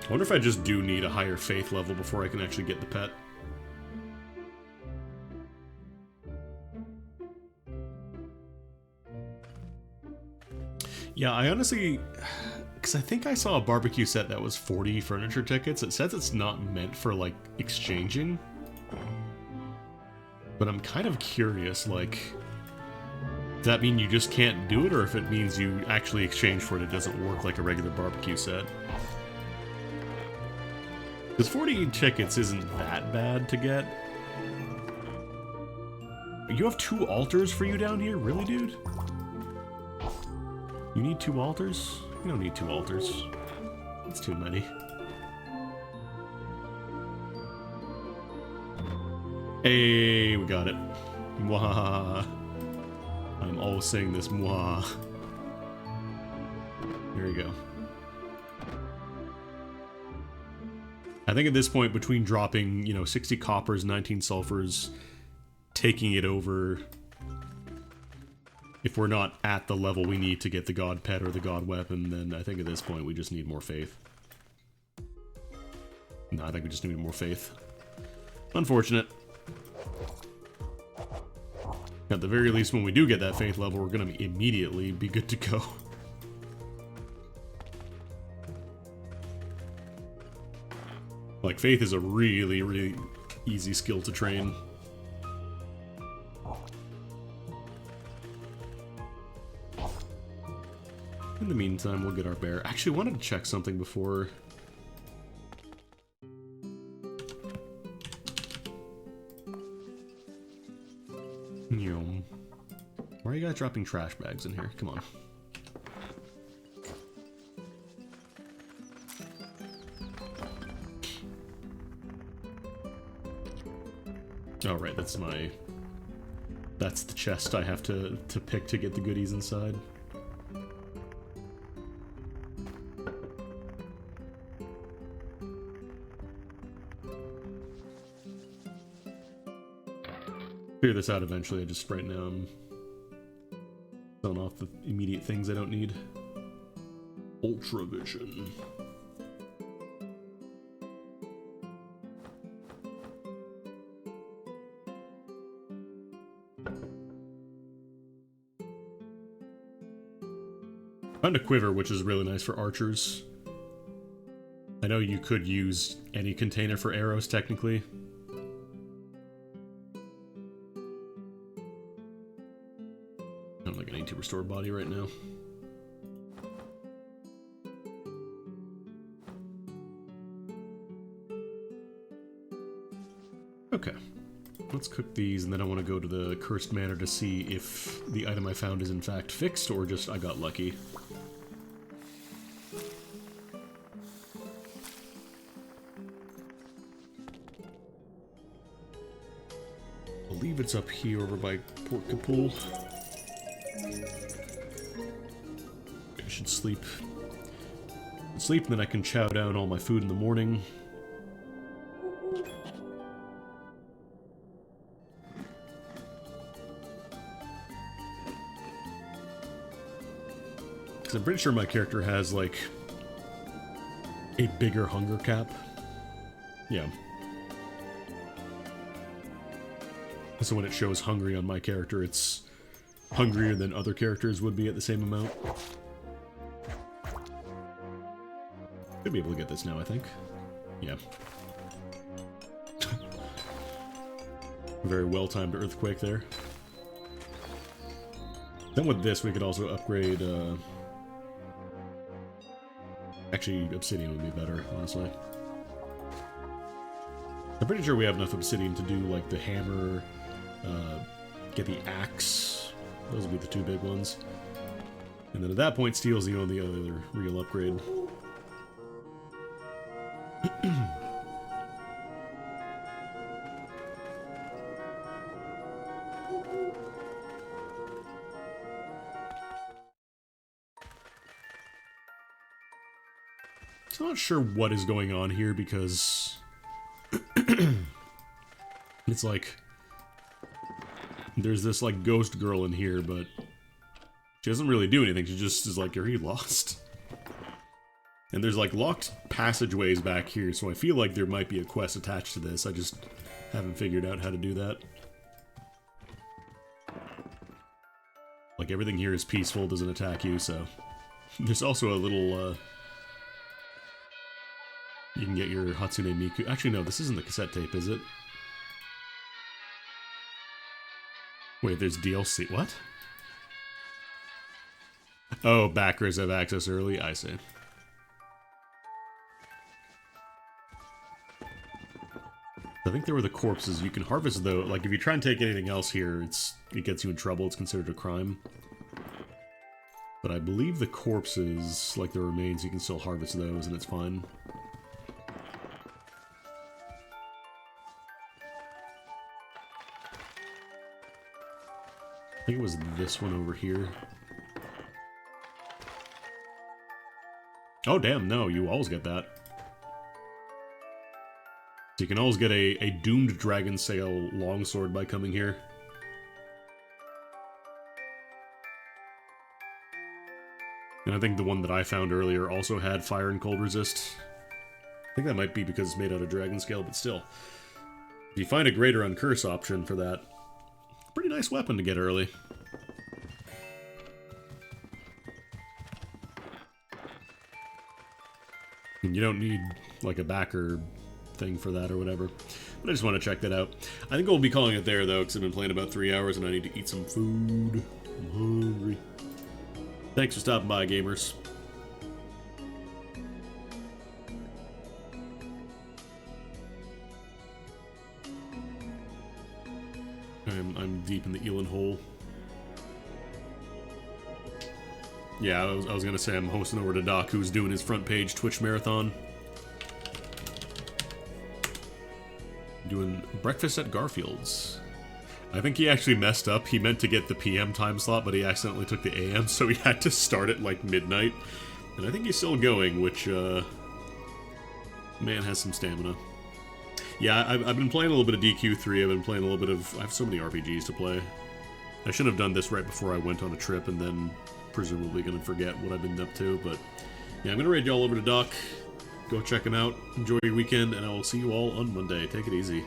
I wonder if I just do need a higher faith level before I can actually get the pet. Yeah, I honestly... Because I think I saw a barbecue set that was 40 furniture tickets. It says it's not meant for, like, exchanging. But I'm kind of curious, like... Does that mean you just can't do it, or if it means you actually exchange for it, it doesn't work like a regular barbecue set? Because 40 tickets isn't that bad to get. You have 2 altars for you down here? Really, dude? You need 2 altars? You don't need 2 altars. That's too many. Hey, we got it. Mwah. I'm always saying this, mwah. There you go. I think at this point, between dropping, you know, 60 coppers, 19 sulfurs, taking it over, if we're not at the level we need to get the god pet or the god weapon, then I think at this point we just need more faith. No, I think we just need more faith. Unfortunate. At the very least, when we do get that faith level, we're going to immediately be good to go. Like, faith is a really, really easy skill to train. In the meantime, we'll get our bear. Actually, I wanted to check something before... Why are you guys dropping trash bags in here? Come on. Oh, right, that's my... That's the chest I have to pick to get the goodies inside. Figure this out eventually. I just, right now, I'm selling off the immediate things I don't need. Ultra Vision. Found a quiver, which is really nice for archers. I know you could use any container for arrows, technically. I don't think I need to restore body right now. Okay. Let's cook these, and then I want to go to the Cursed Manor to see if the item I found is in fact fixed, or just I got lucky. I believe it's up here over by Port Kapul. I should sleep. Sleep, and then I can chow down all my food in the morning. Because I'm pretty sure my character has, like, a bigger hunger cap. Yeah. So when it shows hungry on my character, it's hungrier than other characters would be at the same amount. Should be able to get this now, I think. Yeah. Very well-timed earthquake there. Then with this, we could also upgrade, Actually, obsidian would be better, honestly. I'm pretty sure we have enough obsidian to do, like, the hammer, get the axe. Those would be the 2 big ones. And then at that point, steel's the only other real upgrade. So I'm not sure what is going on here because it's like there's this like ghost girl in here, but she doesn't really do anything. She just is like, are you lost? And there's like locked passageways back here, so I feel like there might be a quest attached to this. I just haven't figured out how to do that. Like everything here is peaceful, doesn't attack you, so there's also a little you can get your Hatsune Miku. Actually, no, this isn't the cassette tape, is it? Wait, there's DLC. What? Oh, backers have access early? I see. I think there were the corpses. You can harvest, though. Like, if you try and take anything else here, it gets you in trouble. It's considered a crime. But I believe the corpses, like the remains, you can still harvest those, and it's fine. I think it was this one over here. Oh, damn, no, you always get that. So you can always get a Doomed Dragon Sail longsword by coming here. And I think the one that I found earlier also had fire and cold resist. I think that might be because it's made out of dragon scale, but still. If you find a greater uncurse option for that, pretty nice weapon to get early. And you don't need, like, a backer thing for that or whatever. But I just want to check that out. I think we'll be calling it there, though, because I've been playing about 3 hours and I need to eat some food. I'm hungry. Thanks for stopping by, gamers. I'm deep in the Elon hole. Yeah, I was gonna say I'm hosting over to Doc, who's doing his front page Twitch marathon. Doing breakfast at Garfield's. I think he actually messed up. He meant to get the PM time slot, but he accidentally took the AM, so he had to start at like midnight. And I think he's still going, which, man has some stamina. Yeah, I've been playing a little bit of DQ3, I've been playing a little bit of... I have so many RPGs to play. I should have done this right before I went on a trip, and then presumably gonna forget what I've been up to, but... Yeah, I'm gonna raid y'all over to Doc. Go check him out, enjoy your weekend, and I will see you all on Monday. Take it easy.